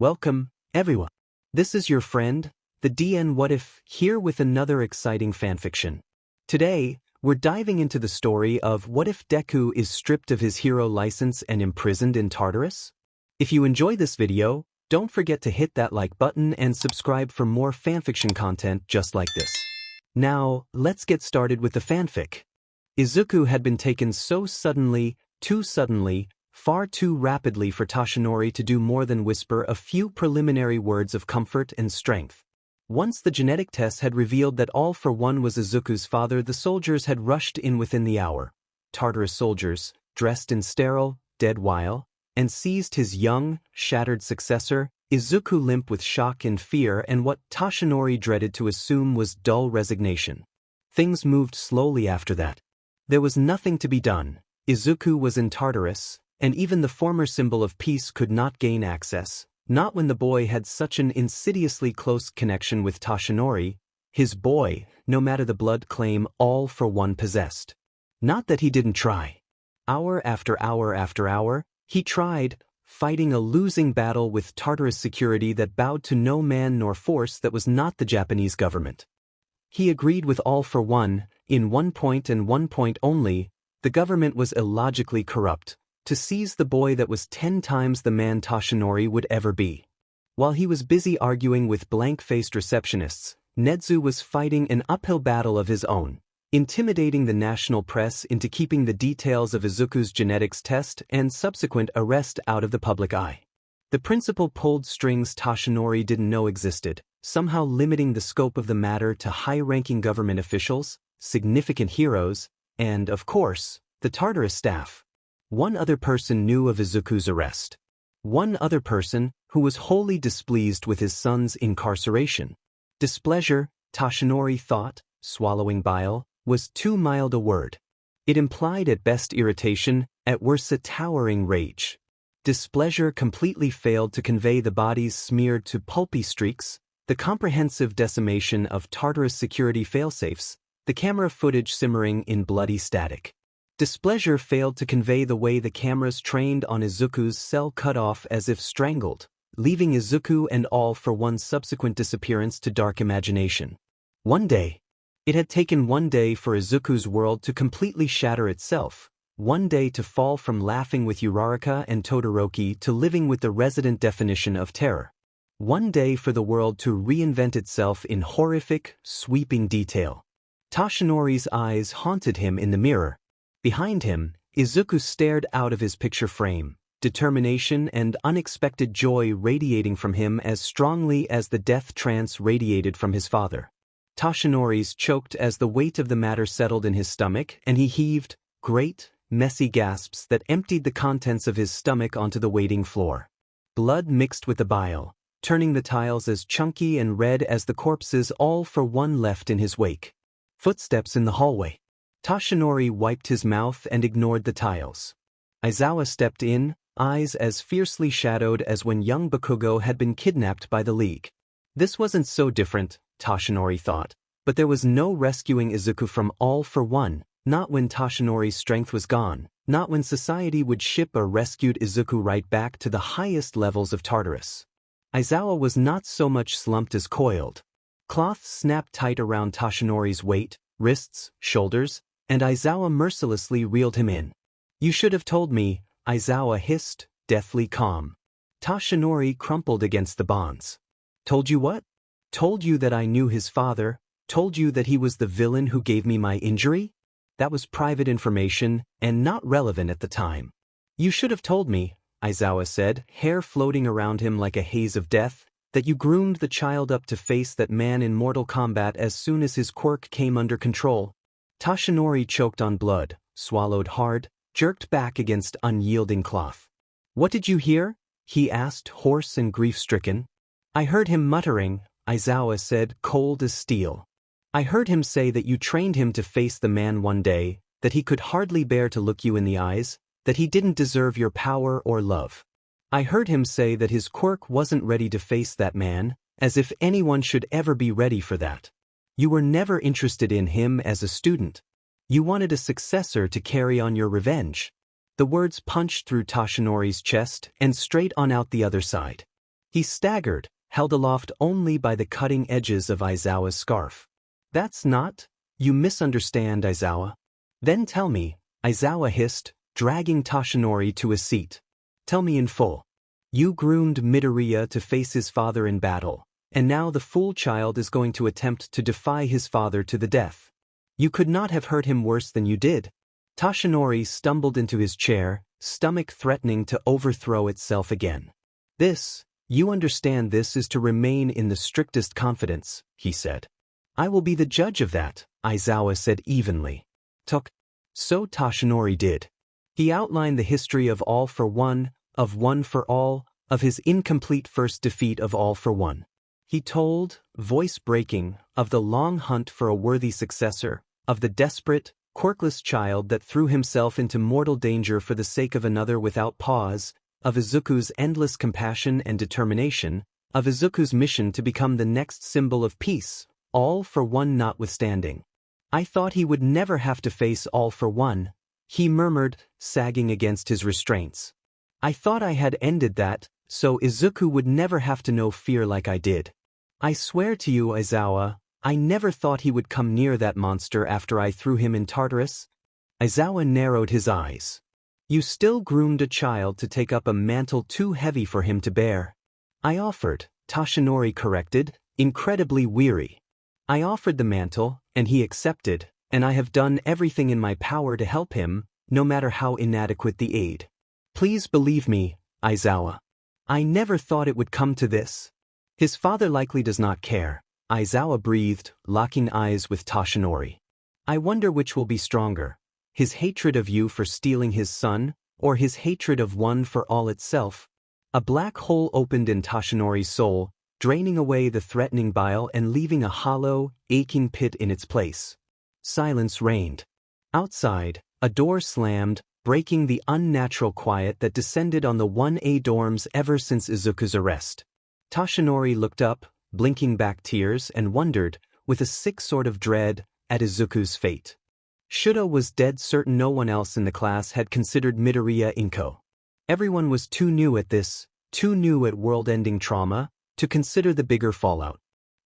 Welcome, everyone. This is your friend, the DN What If, here with another exciting fanfiction. Today, we're diving into the story of what if Deku is stripped of his hero license and imprisoned in Tartarus? If you enjoy this video, don't forget to hit that like button and subscribe for more fanfiction content just like this. Now, let's get started with the fanfic. Izuku had been taken so suddenly, too suddenly, far too rapidly for Toshinori to do more than whisper a few preliminary words of comfort and strength. Once the genetic tests had revealed that All for One was Izuku's father, the soldiers had rushed in within the hour. Tartarus soldiers, dressed in sterile, dead wile, and seized his young, shattered successor, Izuku limp with shock and fear and what Toshinori dreaded to assume was dull resignation. Things moved slowly after that. There was nothing to be done. Izuku was in Tartarus, and even the former symbol of peace could not gain access, not when the boy had such an insidiously close connection with Toshinori, his boy, no matter the blood claim All for One possessed. Not that he didn't try. Hour after hour after hour, he tried, fighting a losing battle with Tartarus security that bowed to no man nor force that was not the Japanese government. He agreed with All for One, in one point and one point only: the government was illogically corrupt, to seize the boy that was 10 times the man Toshinori would ever be. While he was busy arguing with blank-faced receptionists, Nedzu was fighting an uphill battle of his own, intimidating the national press into keeping the details of Izuku's genetics test and subsequent arrest out of the public eye. The principal pulled strings Toshinori didn't know existed, somehow limiting the scope of the matter to high-ranking government officials, significant heroes, and, of course, the Tartarus staff. One other person knew of Izuku's arrest. One other person who was wholly displeased with his son's incarceration. Displeasure, Toshinori thought, swallowing bile, was too mild a word. It implied at best irritation, at worst a towering rage. Displeasure completely failed to convey the bodies smeared to pulpy streaks, the comprehensive decimation of Tartarus security failsafes, the camera footage simmering in bloody static. Displeasure failed to convey the way the cameras trained on Izuku's cell cut off as if strangled, leaving Izuku and All for One's subsequent disappearance to dark imagination. One day. It had taken one day for Izuku's world to completely shatter itself, one day to fall from laughing with Uraraka and Todoroki to living with the resident definition of terror. One day for the world to reinvent itself in horrific, sweeping detail. Toshinori's eyes haunted him in the mirror. Behind him, Izuku stared out of his picture frame, determination and unexpected joy radiating from him as strongly as the death trance radiated from his father. Toshinori's choked as the weight of the matter settled in his stomach, and he heaved great, messy gasps that emptied the contents of his stomach onto the waiting floor. Blood mixed with the bile, turning the tiles as chunky and red as the corpses All for One left in his wake. Footsteps in the hallway. Toshinori wiped his mouth and ignored the tiles. Aizawa stepped in, eyes as fiercely shadowed as when young Bakugo had been kidnapped by the League. This wasn't so different, Toshinori thought, but there was no rescuing Izuku from All for One, not when Toshinori's strength was gone, not when society would ship a rescued Izuku right back to the highest levels of Tartarus. Aizawa was not so much slumped as coiled. Cloth snapped tight around Toshinori's waist, wrists, shoulders, and Aizawa mercilessly reeled him in. "You should have told me," Aizawa hissed, deathly calm. Toshinori crumpled against the bonds. "Told you what? Told you that I knew his father, told you that he was the villain who gave me my injury? That was private information, and not relevant at the time." "You should have told me," Aizawa said, hair floating around him like a haze of death, "that you groomed the child up to face that man in mortal combat as soon as his quirk came under control." Toshinori choked on blood, swallowed hard, jerked back against unyielding cloth. "What did you hear?" he asked, hoarse and grief-stricken. "I heard him muttering," Aizawa said, cold as steel. "I heard him say that you trained him to face the man one day, that he could hardly bear to look you in the eyes, that he didn't deserve your power or love. I heard him say that his quirk wasn't ready to face that man, as if anyone should ever be ready for that. You were never interested in him as a student. You wanted a successor to carry on your revenge." The words punched through Toshinori's chest and straight on out the other side. He staggered, held aloft only by the cutting edges of Aizawa's scarf. That's not? You misunderstand, Aizawa. Then tell me, Aizawa hissed, dragging Toshinori to a seat. Tell me in full. You groomed Midoriya to face his father in battle, and now the fool child is going to attempt to defy his father to the death. You could not have hurt him worse than you did. Toshinori stumbled into his chair, stomach threatening to overthrow itself again. You understand this is to remain in the strictest confidence, he said. I will be the judge of that, Aizawa said evenly. So Toshinori did. He outlined the history of All for One, of One for All, of his incomplete first defeat of All for One. He told, voice breaking, of the long hunt for a worthy successor, of the desperate, quirkless child that threw himself into mortal danger for the sake of another without pause, of Izuku's endless compassion and determination, of Izuku's mission to become the next symbol of peace, All for One notwithstanding. I thought he would never have to face All for One, he murmured, sagging against his restraints. I thought I had ended that, so Izuku would never have to know fear like I did. I swear to you, Aizawa, I never thought he would come near that monster after I threw him in Tartarus. Aizawa narrowed his eyes. You still groomed a child to take up a mantle too heavy for him to bear. I offered, Toshinori corrected, incredibly weary. I offered the mantle, and he accepted, and I have done everything in my power to help him, no matter how inadequate the aid. Please believe me, Aizawa. I never thought it would come to this. His father likely does not care, Aizawa breathed, locking eyes with Toshinori. I wonder which will be stronger, his hatred of you for stealing his son, or his hatred of One for All itself. A black hole opened in Toshinori's soul, draining away the threatening bile and leaving a hollow, aching pit in its place. Silence reigned. Outside, a door slammed, breaking the unnatural quiet that descended on the 1A dorms ever since Izuku's arrest. Toshinori looked up, blinking back tears, and wondered, with a sick sort of dread, at Izuku's fate. Shudo was dead certain no one else in the class had considered Midoriya Inko. Everyone was too new at this, too new at world-ending trauma, to consider the bigger fallout.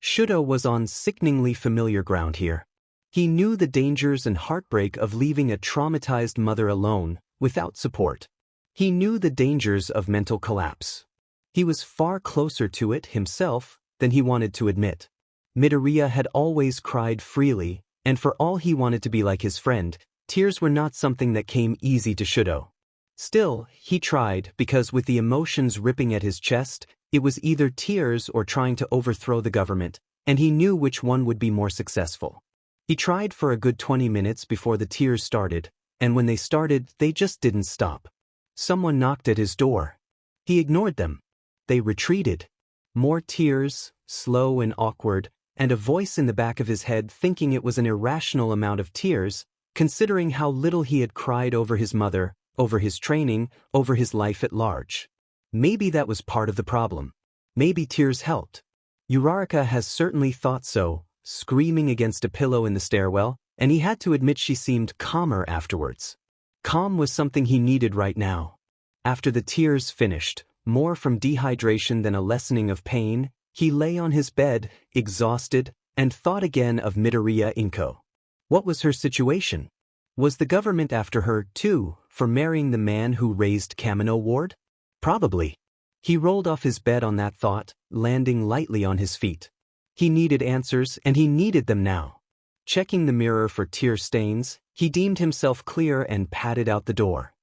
Shudo was on sickeningly familiar ground here. He knew the dangers and heartbreak of leaving a traumatized mother alone, without support. He knew the dangers of mental collapse. He was far closer to it himself than he wanted to admit. Midoriya had always cried freely, and for all he wanted to be like his friend, tears were not something that came easy to Shudo. Still, he tried because with the emotions ripping at his chest, it was either tears or trying to overthrow the government, and he knew which one would be more successful. He tried for a good 20 minutes before the tears started, and when they started, they just didn't stop. Someone knocked at his door. He ignored them. They retreated. More tears, slow and awkward, and a voice in the back of his head thinking it was an irrational amount of tears, considering how little he had cried over his mother, over his training, over his life at large. Maybe that was part of the problem. Maybe tears helped. Uraraka has certainly thought so, screaming against a pillow in the stairwell, and he had to admit she seemed calmer afterwards. Calm was something he needed right now. After the tears finished, more from dehydration than a lessening of pain, he lay on his bed, exhausted, and thought again of Midoriya Inko. What was her situation? Was the government after her, too, for marrying the man who raised Kamino Ward? Probably. He rolled off his bed on that thought, landing lightly on his feet. He needed answers, and he needed them now. Checking the mirror for tear stains, he deemed himself clear and padded out the door.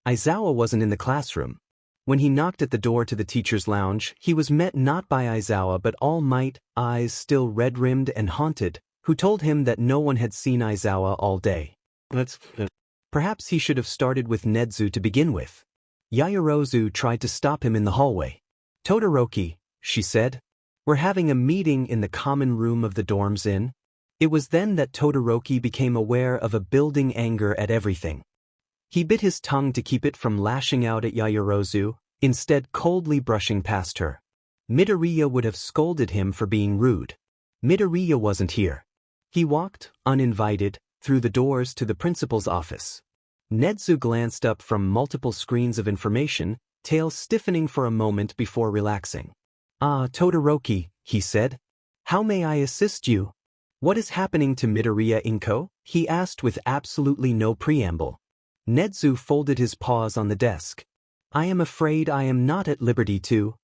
Aizawa wasn't in the classroom. When he knocked at the door to the teacher's lounge, he was met not by Aizawa but All Might, eyes still red-rimmed and haunted, who told him that no one had seen Aizawa all day. Perhaps he should have started with Nedzu to begin with. Yaoyorozu tried to stop him in the hallway. Todoroki, she said. We're having a meeting in the common room of the dorms inn. It was then that Todoroki became aware of a building anger at everything. He bit his tongue to keep it from lashing out at Yaoyorozu, instead coldly brushing past her. Midoriya would have scolded him for being rude. Midoriya wasn't here. He walked, uninvited, through the doors to the principal's office. Nedzu glanced up from multiple screens of information, tail stiffening for a moment before relaxing. Ah, Todoroki, he said. How may I assist you? What is happening to Midoriya Inko? He asked with absolutely no preamble. Nezu folded his paws on the desk. I am afraid I am not at liberty to.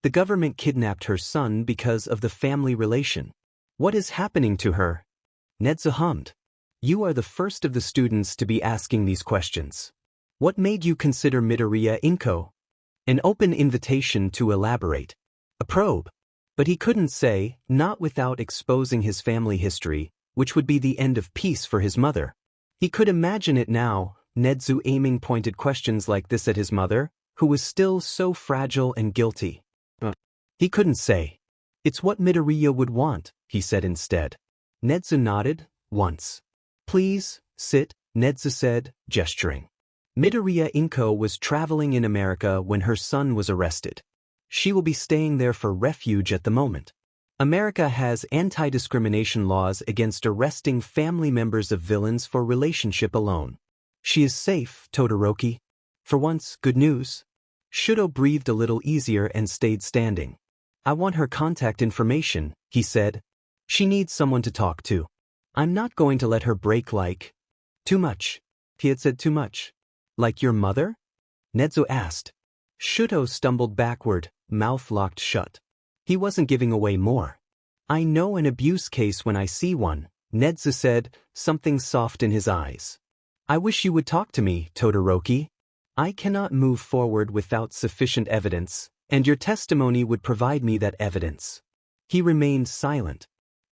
The government kidnapped her son because of the family relation. What is happening to her? Nezu hummed. You are the first of the students to be asking these questions. What made you consider Midoriya Inko? An open invitation to elaborate. A probe. But he couldn't say, not without exposing his family history, which would be the end of peace for his mother. He could imagine it now, Nezu aiming pointed questions like this at his mother, who was still so fragile and guilty. He couldn't say. It's what Midoriya would want, he said instead. Nezu nodded, once. Please, sit, Nezu said, gesturing. Midoriya Inko was traveling in America when her son was arrested. She will be staying there for refuge at the moment. America has anti-discrimination laws against arresting family members of villains for relationship alone. She is safe, Todoroki. For once, good news. Shudo breathed a little easier and stayed standing. I want her contact information, he said. She needs someone to talk to. I'm not going to let her break like... Too much. He had said too much. Like your mother? Nezu asked. Shudo stumbled backward, mouth locked shut. He wasn't giving away more. I know an abuse case when I see one, Nezu said, something soft in his eyes. I wish you would talk to me, Todoroki. I cannot move forward without sufficient evidence, and your testimony would provide me that evidence. He remained silent.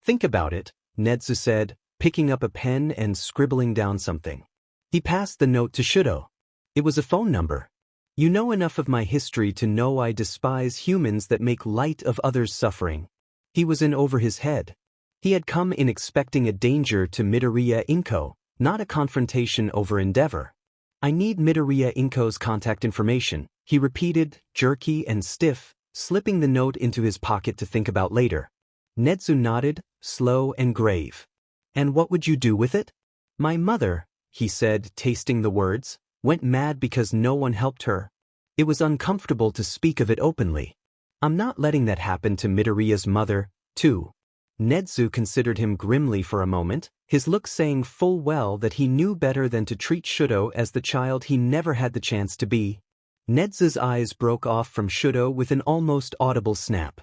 Think about it, Nezu said, picking up a pen and scribbling down something. He passed the note to Shudo. It was a phone number. You know enough of my history to know I despise humans that make light of others' suffering. He was in over his head. He had come in expecting a danger to Midoriya Inko, not a confrontation over endeavor. I need Midoriya Inko's contact information, he repeated, jerky and stiff, slipping the note into his pocket to think about later. Nezu nodded, slow and grave. And what would you do with it? My mother, he said, tasting the words, went mad because no one helped her. It was uncomfortable to speak of it openly. I'm not letting that happen to Midoriya's mother, too. Nezu considered him grimly for a moment, his look saying full well that he knew better than to treat Shudo as the child he never had the chance to be. Nezu's eyes broke off from Shudo with an almost audible snap.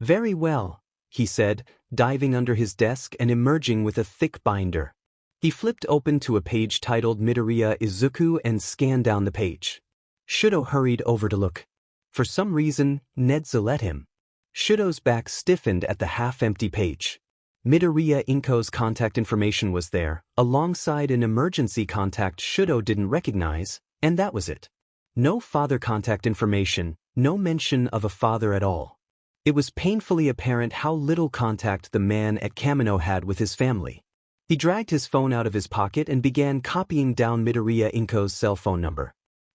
Very well, he said, diving under his desk and emerging with a thick binder. He flipped open to a page titled Midoriya Izuku and scanned down the page. Shudo hurried over to look. For some reason, Nezu let him. Shudo's back stiffened at the half-empty page. Midoriya Inko's contact information was there, alongside an emergency contact Shudo didn't recognize, and that was it. No father contact information, no mention of a father at all. It was painfully apparent how little contact the man at Kamino had with his family. He dragged his phone out of his pocket and began copying down Midoriya Inko's cell phone number.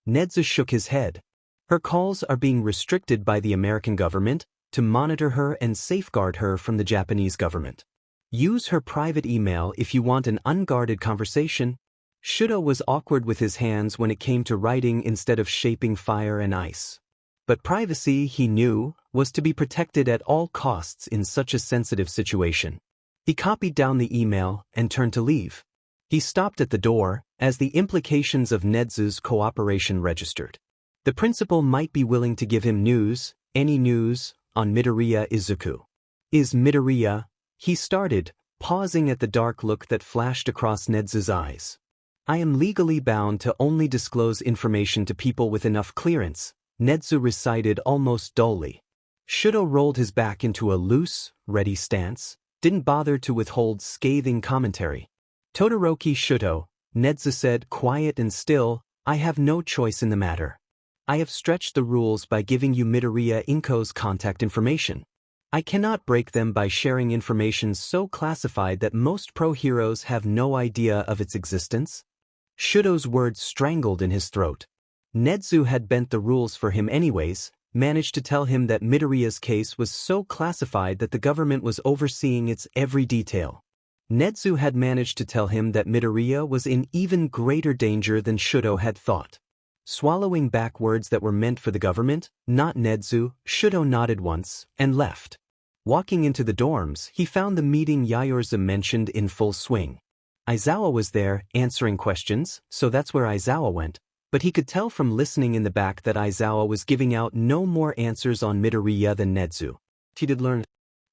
Nezu shook his head. Her calls are being restricted by the American government to monitor her and safeguard her from the Japanese government. Use her private email if you want an unguarded conversation. Shudo was awkward with his hands when it came to writing instead of shaping fire and ice. But privacy, he knew, was to be protected at all costs in such a sensitive situation. He copied down the email and turned to leave. He stopped at the door as the implications of Nezu's cooperation registered. The principal might be willing to give him news, any news, on Midoriya Izuku. Is Midoriya? He started, pausing at the dark look that flashed across Nezu's eyes. I am legally bound to only disclose information to people with enough clearance, Nezu recited almost dully. Shudo rolled his back into a loose, ready stance, didn't bother to withhold scathing commentary. Todoroki Shudo, Nezu said, quiet and still, I have no choice in the matter. I have stretched the rules by giving you Midoriya Inko's contact information. I cannot break them by sharing information so classified that most pro-heroes have no idea of its existence. Shudo's words strangled in his throat. Nezu had bent the rules for him anyways, managed to tell him that Midoriya's case was so classified that the government was overseeing its every detail. Nezu had managed to tell him that Midoriya was in even greater danger than Shudo had thought. swallowing back words that were meant for the government, not Nedzu. Shudo nodded once, and left. Walking into the dorms, he found the meeting Yayorza mentioned in full swing. Aizawa was there, answering questions, so that's where Aizawa went, but he could tell from listening in the back that Aizawa was giving out no more answers on Midoriya than Nedzu. He did learn,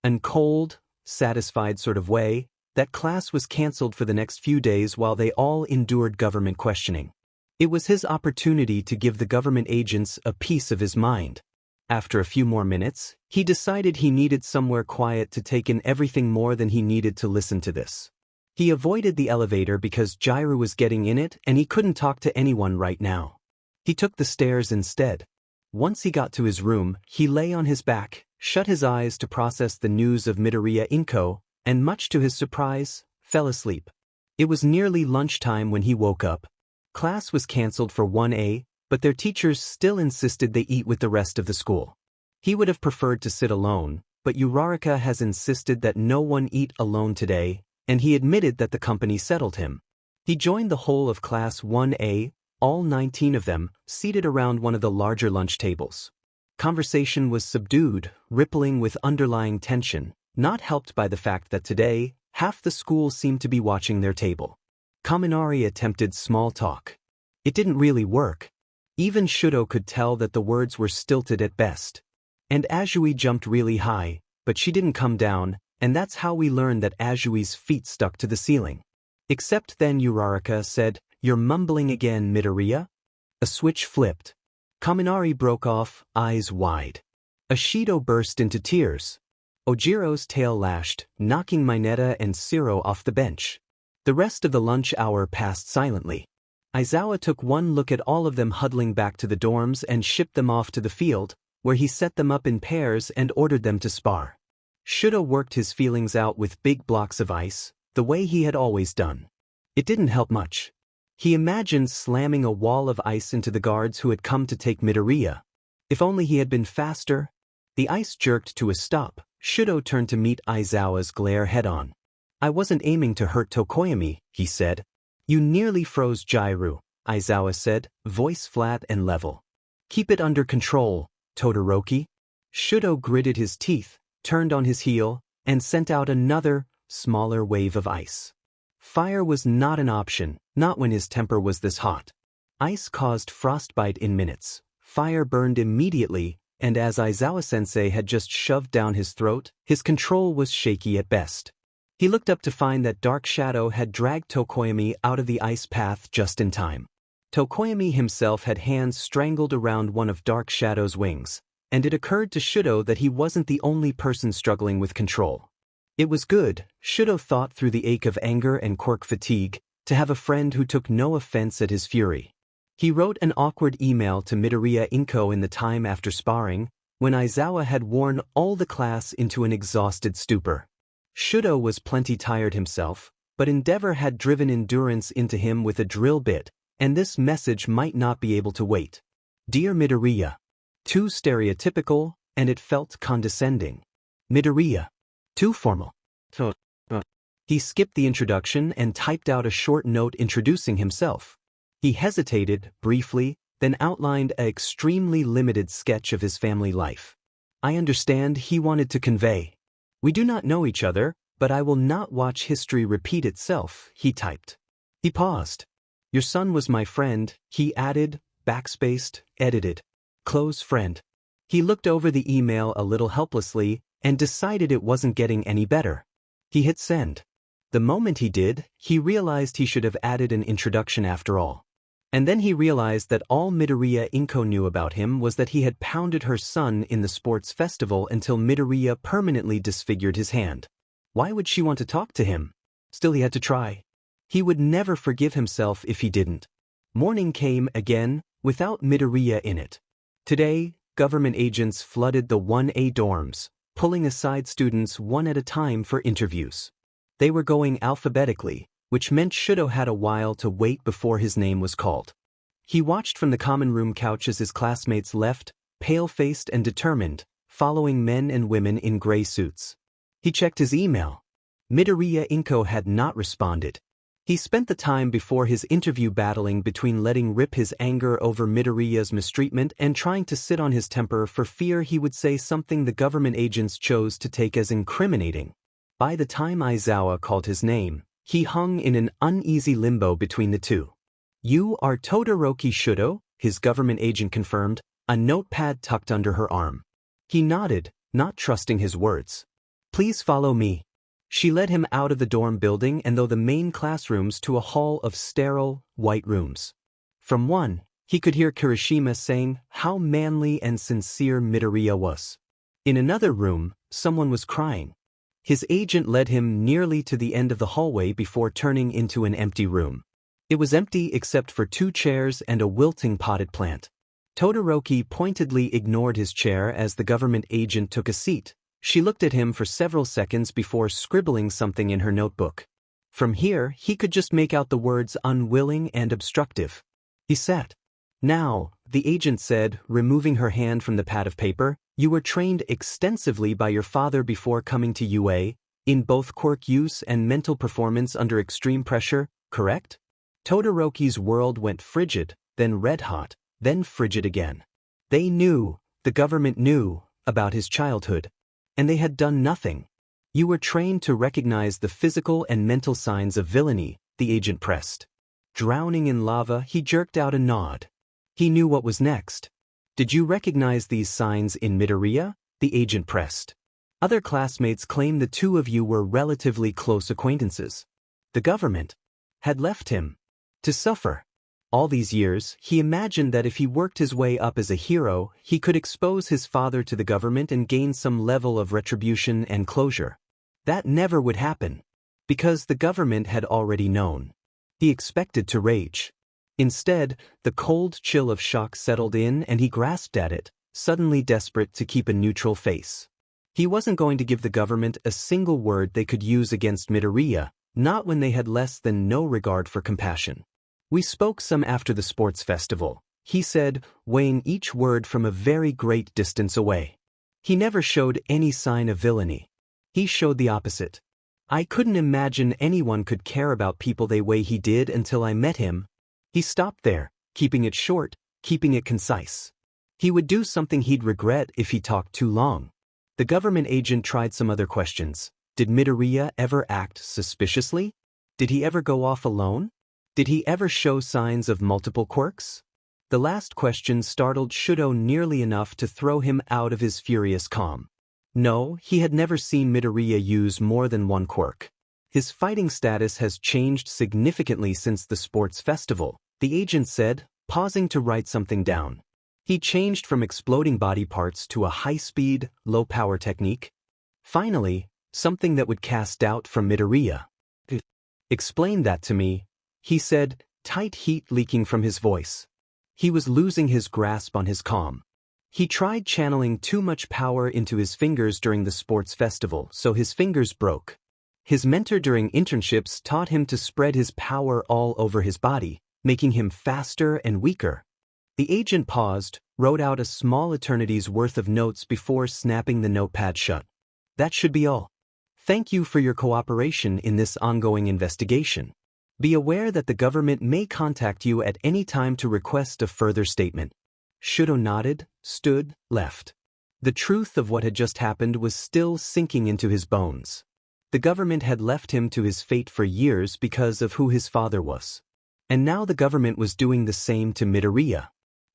in cold, satisfied sort of way, that class was cancelled for the next few days while they all endured government questioning. It was his opportunity to give the government agents a piece of his mind. After a few more minutes, he decided he needed somewhere quiet to take in everything more than he needed to listen to this. He avoided the elevator because Jiraiya was getting in it and he couldn't talk to anyone right now. He took the stairs instead. Once he got to his room, he lay on his back, shut his eyes to process the news of Midoriya Inko, and much to his surprise, fell asleep. It was nearly lunchtime when he woke up. Class was cancelled for 1A, but their teachers still insisted they eat with the rest of the school. He would have preferred to sit alone, but Uraraka has insisted that no one eat alone today, and he admitted that the company settled him. He joined the whole of Class 1A, all 19 of them, seated around one of the larger lunch tables. Conversation was subdued, rippling with underlying tension, not helped by the fact that today, half the school seemed to be watching their table. Kaminari attempted small talk. It didn't really work. Even Shudo could tell that the words were stilted at best. And Azui jumped really high, but she didn't come down, and that's how we learned that Azui's feet stuck to the ceiling. Except then Uraraka said, "You're mumbling again, Midoriya?" A switch flipped. Kaminari broke off, eyes wide. Ashido burst into tears. Ojiro's tail lashed, knocking Mineta and Siro off the bench. The rest of the lunch hour passed silently. Aizawa took one look at all of them huddling back to the dorms and shipped them off to the field, where he set them up in pairs and ordered them to spar. Shudo worked his feelings out with big blocks of ice, the way he had always done. It didn't help much. He imagined slamming a wall of ice into the guards who had come to take Midoriya. If only he had been faster. The ice jerked to a stop. Shudo turned to meet Aizawa's glare head-on. "I wasn't aiming to hurt Tokoyami," he said. "You nearly froze Jiraiya," Aizawa said, voice flat and level. "Keep it under control, Todoroki." Shudo gritted his teeth, turned on his heel, and sent out another, smaller wave of ice. Fire was not an option, not when his temper was this hot. Ice caused frostbite in minutes. Fire burned immediately, and as Aizawa-sensei had just shoved down his throat, his control was shaky at best. He looked up to find that Dark Shadow had dragged Tokoyami out of the ice path just in time. Tokoyami himself had hands strangled around one of Dark Shadow's wings, and it occurred to Shudo that he wasn't the only person struggling with control. It was good, Shudo thought through the ache of anger and quirk fatigue, to have a friend who took no offense at his fury. He wrote an awkward email to Midoriya Inko in the time after sparring, when Aizawa had worn all the class into an exhausted stupor. Shudo was plenty tired himself, but endeavor had driven endurance into him with a drill bit, and this message might not be able to wait. "Dear Midoriya." Too stereotypical, and it felt condescending. Midoriya. Too formal. He skipped the introduction and typed out a short note introducing himself. He hesitated, briefly, then outlined an extremely limited sketch of his family life. "I understand," he wanted to convey. "We do not know each other, but I will not watch history repeat itself," he typed. He paused. "Your son was my friend," he added, backspaced, edited. "Close friend." He looked over the email a little helplessly and decided it wasn't getting any better. He hit send. The moment he did, he realized he should have added an introduction after all. And then he realized that all Midoriya Inko knew about him was that he had pounded her son in the sports festival until Midoriya permanently disfigured his hand. Why would she want to talk to him? Still, he had to try. He would never forgive himself if he didn't. Morning came again, without Midoriya in it. Today, government agents flooded the 1A dorms, pulling aside students one at a time for interviews. They were going alphabetically, which meant Shudo had a while to wait before his name was called. He watched from the common room couch as his classmates left, pale-faced and determined, following men and women in gray suits. He checked his email. Midoriya Inko had not responded. He spent the time before his interview battling between letting rip his anger over Midoriya's mistreatment and trying to sit on his temper for fear he would say something the government agents chose to take as incriminating. By the time Aizawa called his name, he hung in an uneasy limbo between the two. "You are Todoroki Shudo," his government agent confirmed, a notepad tucked under her arm. He nodded, not trusting his words. "Please follow me." She led him out of the dorm building and through the main classrooms to a hall of sterile, white rooms. From one, he could hear Kirishima saying how manly and sincere Midoriya was. In another room, someone was crying. His agent led him nearly to the end of the hallway before turning into an empty room. It was empty except for 2 chairs and a wilting potted plant. Todoroki pointedly ignored his chair as the government agent took a seat. She looked at him for several seconds before scribbling something in her notebook. From here, he could just make out the words unwilling and obstructive. He sat. "Now," the agent said, removing her hand from the pad of paper, "you were trained extensively by your father before coming to UA, in both quirk use and mental performance under extreme pressure, correct?" Todoroki's world went frigid, then red-hot, then frigid again. They knew, the government knew, about his childhood. And they had done nothing. "You were trained to recognize the physical and mental signs of villainy," the agent pressed. Drowning in lava, he jerked out a nod. He knew what was next. "Did you recognize these signs in Midoriya?" the agent pressed. Other classmates claimed the two of you were relatively close acquaintances. The government had left him to suffer. All these years, he imagined that if he worked his way up as a hero, he could expose his father to the government and gain some level of retribution and closure. That never would happen, because the government had already known. He expected to rage. Instead, the cold chill of shock settled in and he grasped at it, suddenly desperate to keep a neutral face. He wasn't going to give the government a single word they could use against Midoriya, not when they had less than no regard for compassion. "We spoke some after the sports festival," he said, weighing each word from a very great distance away. He never showed any sign of villainy. He showed the opposite. "I couldn't imagine anyone could care about people the way he did until I met him." He stopped there, keeping it short, keeping it concise. He would do something he'd regret if he talked too long. The government agent tried some other questions. Did Midoriya ever act suspiciously? Did he ever go off alone? Did he ever show signs of multiple quirks? The last question startled Shudo nearly enough to throw him out of his furious calm. No, he had never seen Midoriya use more than one quirk. His fighting status has changed significantly since the sports festival, the agent said, pausing to write something down. He changed from exploding body parts to a high-speed, low-power technique. Finally, something that would cast doubt from Midoriya. "Explain that to me," he said, tight heat leaking from his voice. He was losing his grasp on his calm. He tried channeling too much power into his fingers during the sports festival, so his fingers broke. His mentor during internships taught him to spread his power all over his body, making him faster and weaker. The agent paused, wrote out a small eternity's worth of notes before snapping the notepad shut. "That should be all. Thank you for your cooperation in this ongoing investigation. Be aware that the government may contact you at any time to request a further statement." Shudo nodded, stood, left. The truth of what had just happened was still sinking into his bones. The government had left him to his fate for years because of who his father was. And now the government was doing the same to Midoriya.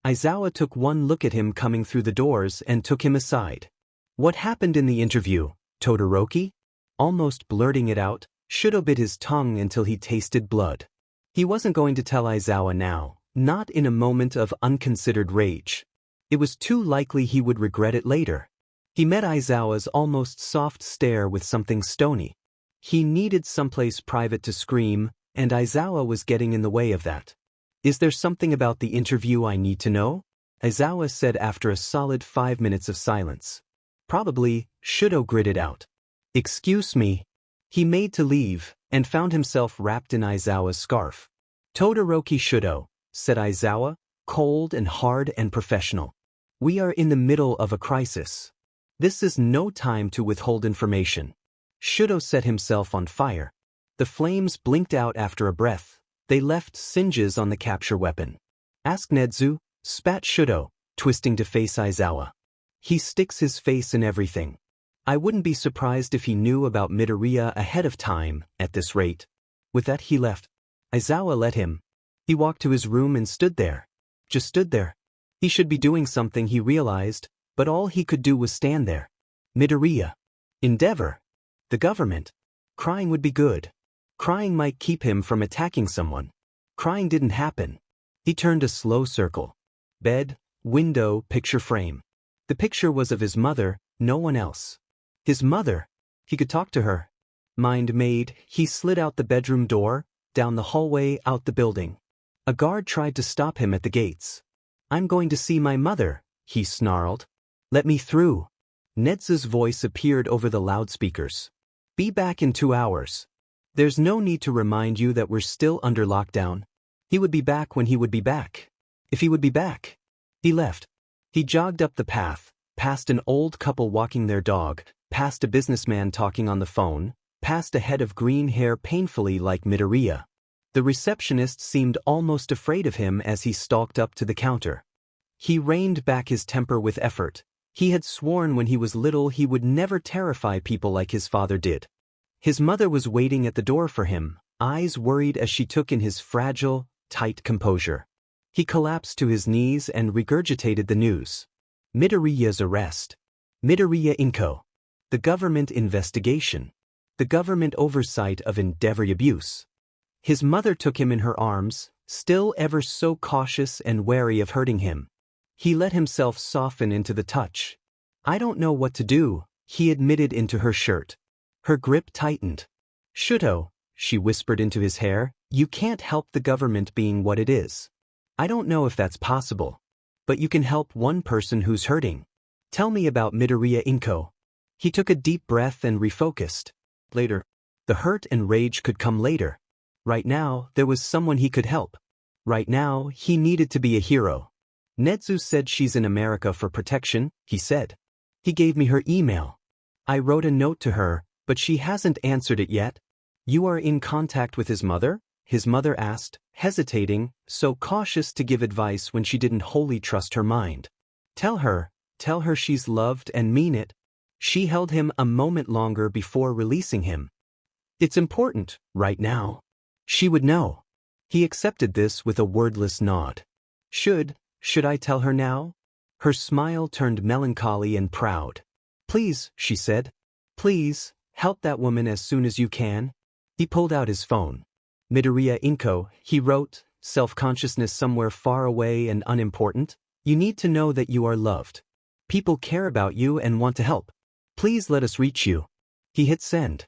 Aizawa took one look at him coming through the doors and took him aside. "What happened in the interview, Todoroki?" Almost blurting it out, Shudo bit his tongue until he tasted blood. He wasn't going to tell Aizawa now, not in a moment of unconsidered rage. It was too likely he would regret it later. He met Aizawa's almost soft stare with something stony. He needed someplace private to scream, and Aizawa was getting in the way of that. "Is there something about the interview I need to know?" Aizawa said after a solid 5 minutes of silence. "Probably," Shudo gritted out. "Excuse me." He made to leave, and found himself wrapped in Aizawa's scarf. "Todoroki Shudo," said Aizawa, cold and hard and professional. "We are in the middle of a crisis. This is no time to withhold information." Shudo set himself on fire. The flames blinked out after a breath. They left singes on the capture weapon. Ask Nedzu, spat Shudo, twisting to face Aizawa. He sticks his face in everything. I wouldn't be surprised if he knew about Midoriya ahead of time, at this rate. With that he left. Aizawa let him. He walked to his room and stood there. Just stood there. He should be doing something, he realized, but all he could do was stand there. Midoriya. Endeavor. The government. Crying would be good. Crying might keep him from attacking someone. Crying didn't happen. He turned a slow circle. Bed, window, picture frame. The picture was of his mother, no one else. His mother. He could talk to her. Mind made, he slid out the bedroom door, down the hallway, out the building. A guard tried to stop him at the gates. I'm going to see my mother, he snarled. Let me through. Nedzu's voice appeared over the loudspeakers. Be back in 2 hours. There's no need to remind you that we're still under lockdown. He would be back when he would be back. If he would be back. He left. He jogged up the path, past an old couple walking their dog, past a businessman talking on the phone, past a head of green hair painfully like Midoriya. The receptionist seemed almost afraid of him as he stalked up to the counter. He reined back his temper with effort. He had sworn when he was little he would never terrify people like his father did. His mother was waiting at the door for him, eyes worried as she took in his fragile, tight composure. He collapsed to his knees and regurgitated the news. Midoriya's arrest. Midoriya Inko. The government investigation. The government oversight of endeavor abuse. His mother took him in her arms, still ever so cautious and wary of hurting him. He let himself soften into the touch. I don't know what to do, he admitted into her shirt. Her grip tightened. Shudo, she whispered into his hair, you can't help the government being what it is. I don't know if that's possible. But you can help one person who's hurting. Tell me about Midoriya Inko. He took a deep breath and refocused. Later. The hurt and rage could come later. Right now, there was someone he could help. Right now, he needed to be a hero. Nedzu said she's in America for protection, he said. He gave me her email. I wrote a note to her, but she hasn't answered it yet. You are in contact with his mother? His mother asked, hesitating, so cautious to give advice when she didn't wholly trust her mind. Tell her she's loved and mean it. She held him a moment longer before releasing him. It's important, right now. She would know. He accepted this with a wordless nod. Should I tell her now? Her smile turned melancholy and proud. Please, she said. Please, help that woman as soon as you can. He pulled out his phone. Midoriya Inko, he wrote, self-consciousness somewhere far away and unimportant. You need to know that you are loved. People care about you and want to help. Please let us reach you. He hit send.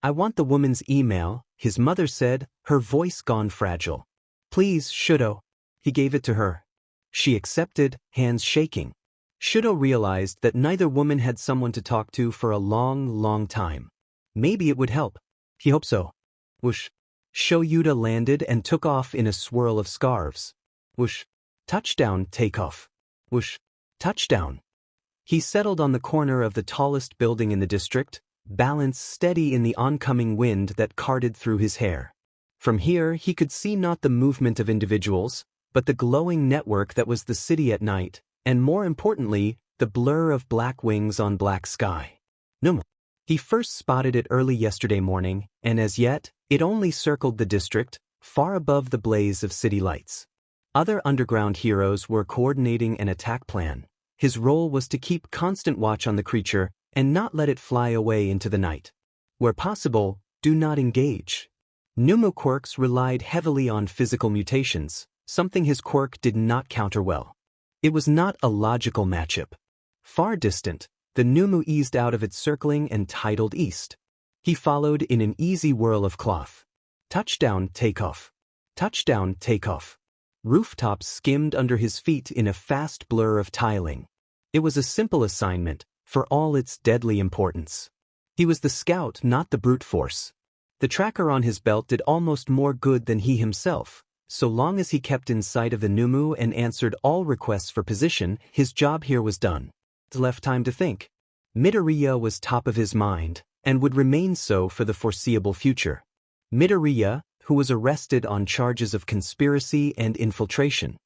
I want the woman's email, his mother said, her voice gone fragile. Please, Shudo. He gave it to her. She accepted, hands shaking. Shudo realized that neither woman had someone to talk to for a long, long time. Maybe it would help. He hoped so. Whoosh. Shoyuta landed and took off in a swirl of scarves. Whoosh. Touchdown, takeoff. Whoosh. Touchdown. He settled on the corner of the tallest building in the district, balance steady in the oncoming wind that carted through his hair. From here he could see not the movement of individuals, but the glowing network that was the city at night, and more importantly, the blur of black wings on black sky. Nomu. He first spotted it early yesterday morning, and as yet, it only circled the district, far above the blaze of city lights. Other underground heroes were coordinating an attack plan. His role was to keep constant watch on the creature and not let it fly away into the night. Where possible, do not engage. Nomu quirks relied heavily on physical mutations, something his quirk did not counter well. It was not a logical matchup. Far distant, the Nomu eased out of its circling and tidled east. He followed in an easy whirl of cloth. Touchdown, takeoff. Touchdown, takeoff. Rooftops skimmed under his feet in a fast blur of tiling. It was a simple assignment, for all its deadly importance. He was the scout, not the brute force. The tracker on his belt did almost more good than he himself. So long as he kept in sight of the Nomu and answered all requests for position, his job here was done. It left time to think. Midoriya was top of his mind, and would remain so for the foreseeable future. Midoriya, who was arrested on charges of conspiracy and infiltration.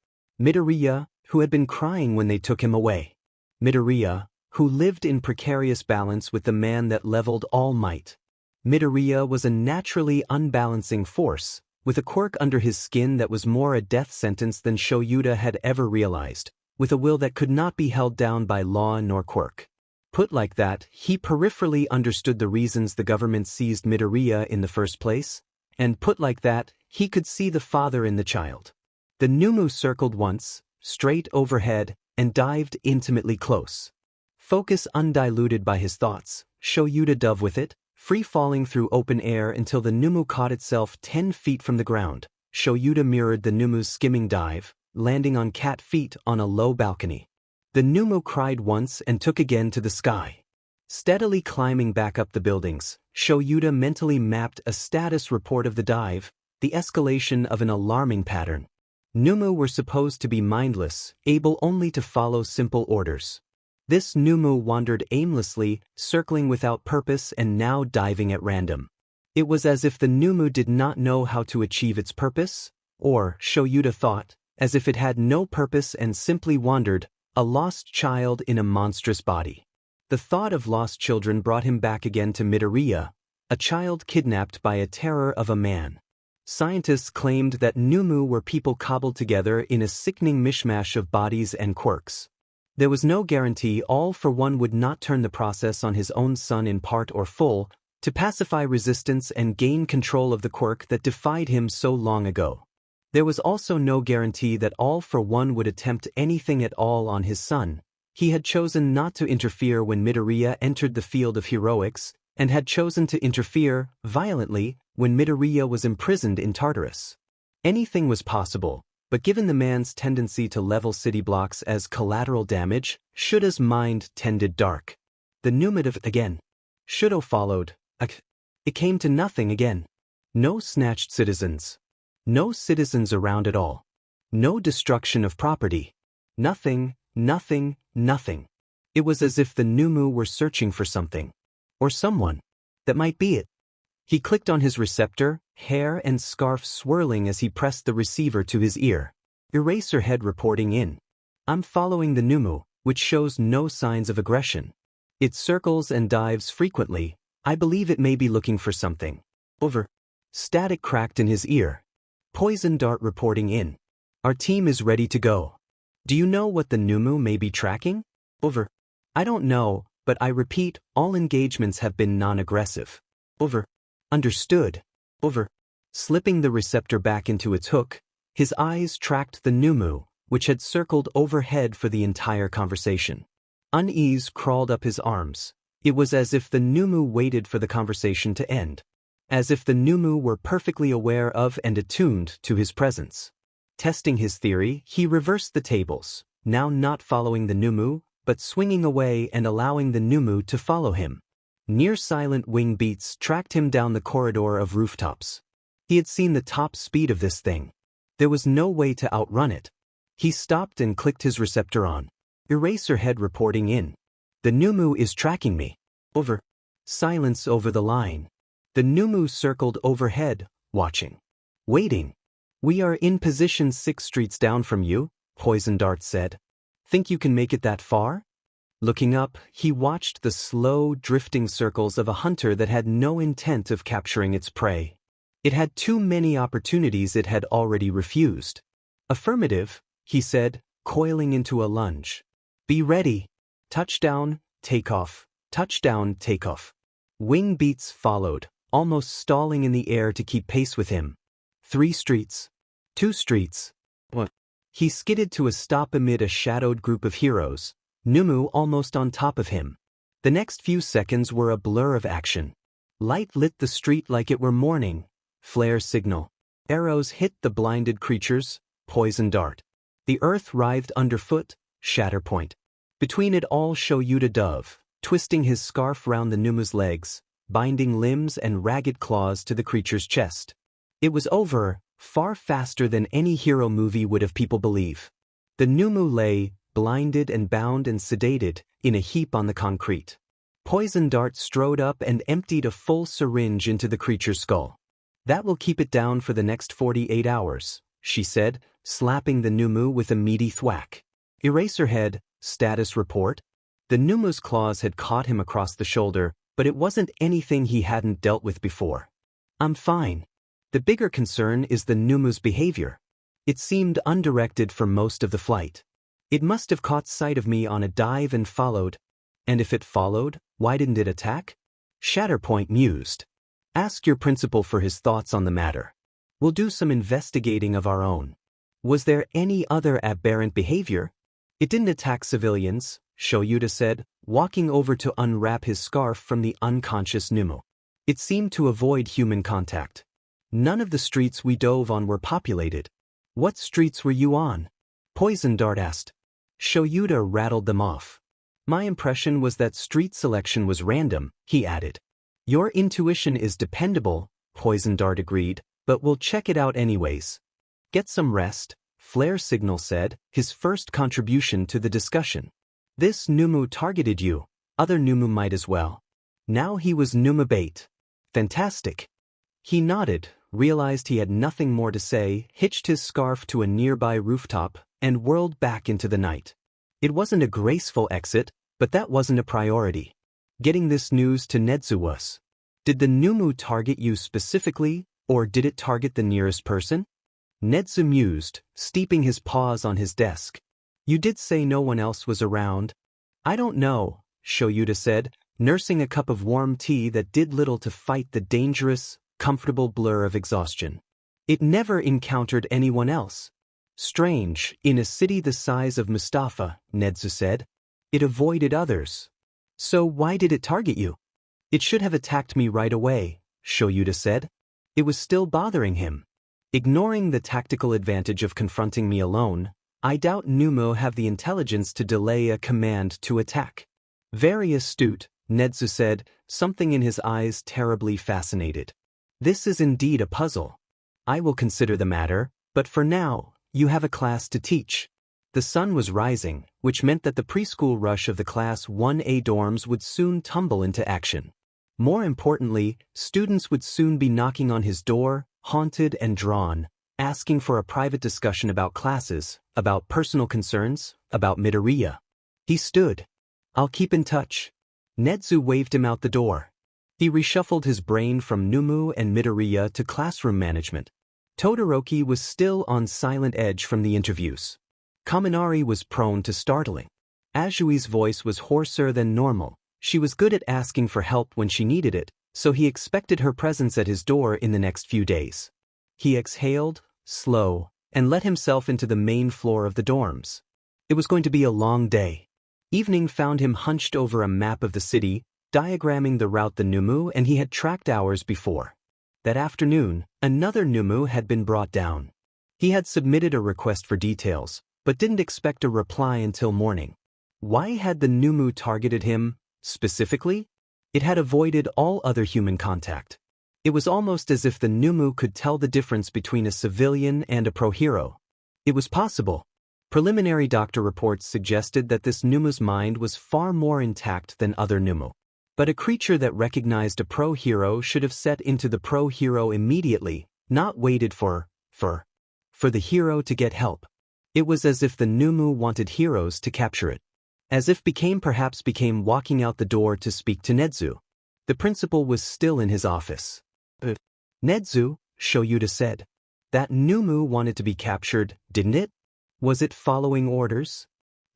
Midoriya, who had been crying when they took him away. Midoriya, who lived in precarious balance with the man that leveled all might. Midoriya was a naturally unbalancing force, with a quirk under his skin that was more a death sentence than Shoyuta had ever realized, with a will that could not be held down by law nor quirk. Put like that, he peripherally understood the reasons the government seized Midoriya in the first place, and put like that, he could see the father in the child. The Nomu circled once, straight overhead, and dived intimately close. Focus undiluted by his thoughts, Shoyuta dove with it, free-falling through open air until the Nomu caught itself 10 feet from the ground. Shoyuta mirrored the Numu's skimming dive, landing on cat feet on a low balcony. The Nomu cried once and took again to the sky. Steadily climbing back up the buildings, Shoyuta mentally mapped a status report of the dive, the escalation of an alarming pattern. Nomu were supposed to be mindless, able only to follow simple orders. This Nomu wandered aimlessly, circling without purpose and now diving at random. It was as if the Nomu did not know how to achieve its purpose, or, Shoyuta thought, as if it had no purpose and simply wandered, a lost child in a monstrous body. The thought of lost children brought him back again to Midoriya, a child kidnapped by a terror of a man. Scientists claimed that Nomu were people cobbled together in a sickening mishmash of bodies and quirks. There was no guarantee All for One would not turn the process on his own son in part or full, to pacify resistance and gain control of the quirk that defied him so long ago. There was also no guarantee that All for One would attempt anything at all on his son. He had chosen not to interfere when Midoriya entered the field of heroics, and had chosen to interfere, violently, when Midoriya was imprisoned in Tartarus. Anything was possible, but given the man's tendency to level city blocks as collateral damage, Shuda's mind tended dark. The numinative again. Shudo followed. It came to nothing again. No snatched citizens. No citizens around at all. No destruction of property. Nothing, nothing, nothing. It was as if the Nomu were searching for something. Or someone. That might be it. He clicked on his receptor, hair and scarf swirling as he pressed the receiver to his ear. Eraserhead reporting in. I'm following the Nomu, which shows no signs of aggression. It circles and dives frequently. I believe it may be looking for something. Over. Static cracked in his ear. Poison Dart reporting in. Our team is ready to go. Do you know what the Nomu may be tracking? Over. I don't know, but I repeat, all engagements have been non-aggressive. Over. Understood. Over. Slipping the receptor back into its hook, his eyes tracked the Nomu, which had circled overhead for the entire conversation. Unease crawled up his arms. It was as if the Nomu waited for the conversation to end. As if the Nomu were perfectly aware of and attuned to his presence. Testing his theory, he reversed the tables, now not following the Nomu, but swinging away and allowing the Nomu to follow him. Near-silent wing beats tracked him down the corridor of rooftops. He had seen the top speed of this thing. There was no way to outrun it. He stopped and clicked his receptor on. Eraserhead reporting in. The Nomu is tracking me. Over. Silence over the line. The Nomu circled overhead, watching. Waiting. We are in position 6 streets down from you, Poison Dart said. Think you can make it that far? Looking up, he watched the slow, drifting circles of a hunter that had no intent of capturing its prey. It had too many opportunities it had already refused. Affirmative, he said, coiling into a lunge. Be ready. Touchdown, takeoff. Touchdown, takeoff. Wing beats followed, almost stalling in the air to keep pace with him. 3 streets. 2 streets. What? He skidded to a stop amid a shadowed group of heroes, Nomu almost on top of him. The next few seconds were a blur of action. Light lit the street like it were morning. Flare signal. Arrows hit the blinded creatures. Poison Dart. The earth writhed underfoot. Shatterpoint. Between it all Shoyuta dove, twisting his scarf round the Numu's legs, binding limbs and ragged claws to the creature's chest. It was over, far faster than any hero movie would have people believe. The Nomu lay, blinded and bound and sedated, in a heap on the concrete. Poison Dart strode up and emptied a full syringe into the creature's skull. That will keep it down for the next 48 hours, she said, slapping the Nomu with a meaty thwack. Eraserhead, status report? The Numu's claws had caught him across the shoulder, but it wasn't anything he hadn't dealt with before. I'm fine. The bigger concern is the Numu's behavior. It seemed undirected for most of the flight. It must have caught sight of me on a dive and followed. And if it followed, why didn't it attack? Shatterpoint mused. Ask your principal for his thoughts on the matter. We'll do some investigating of our own. Was there any other aberrant behavior? It didn't attack civilians, Shoyuta said, walking over to unwrap his scarf from the unconscious Nomu. It seemed to avoid human contact. None of the streets we dove on were populated. What streets were you on? Poison Dart asked. Shoyuta rattled them off. My impression was that street selection was random, he added. Your intuition is dependable, Poison Dart agreed, but we'll check it out anyways. Get some rest, Flare Signal said, his first contribution to the discussion. This Nomu targeted you, other Nomu might as well. Now he was Nomu bait. Fantastic. He nodded, realized he had nothing more to say, hitched his scarf to a nearby rooftop, and whirled back into the night. It wasn't a graceful exit, but that wasn't a priority. Getting this news to Nedzu was. Did the Nomu target you specifically, or did it target the nearest person? Nedzu mused, steeping his paws on his desk. You did say no one else was around. I don't know, Shoyuta said, nursing a cup of warm tea that did little to fight the dangerous, comfortable blur of exhaustion. It never encountered anyone else. Strange, in a city the size of Mustafa, Nedzu said. It avoided others. So why did it target you? It should have attacked me right away, Shoyuta said. It was still bothering him. Ignoring the tactical advantage of confronting me alone, I doubt Nomu have the intelligence to delay a command to attack. Very astute, Nedzu said, something in his eyes terribly fascinated. This is indeed a puzzle. I will consider the matter, but for now, you have a class to teach. The sun was rising, which meant that the preschool rush of the Class 1A dorms would soon tumble into action. More importantly, students would soon be knocking on his door, haunted and drawn, asking for a private discussion about classes, about personal concerns, about Midoriya. He stood. I'll keep in touch. Nedzu waved him out the door. He reshuffled his brain from Nomu and Midoriya to classroom management. Todoroki was still on silent edge from the interviews. Kaminari was prone to startling. Ajui's voice was hoarser than normal. She was good at asking for help when she needed it, so he expected her presence at his door in the next few days. He exhaled, slow, and let himself into the main floor of the dorms. It was going to be a long day. Evening found him hunched over a map of the city, diagramming the route the Nomu and he had tracked hours before. That afternoon, another Nomu had been brought down. He had submitted a request for details, but didn't expect a reply until morning. Why had the Nomu targeted him, specifically? It had avoided all other human contact. It was almost as if the Nomu could tell the difference between a civilian and a pro-hero. It was possible. Preliminary doctor reports suggested that this Numu's mind was far more intact than other Nomu. But a creature that recognized a pro-hero should have set into the pro-hero immediately, not waited for the hero to get help. It was as if the Nomu wanted heroes to capture it. As if perhaps became walking out the door to speak to Nedzu. The principal was still in his office. Nedzu, Shoyuta said. That Nomu wanted to be captured, didn't it? Was it following orders?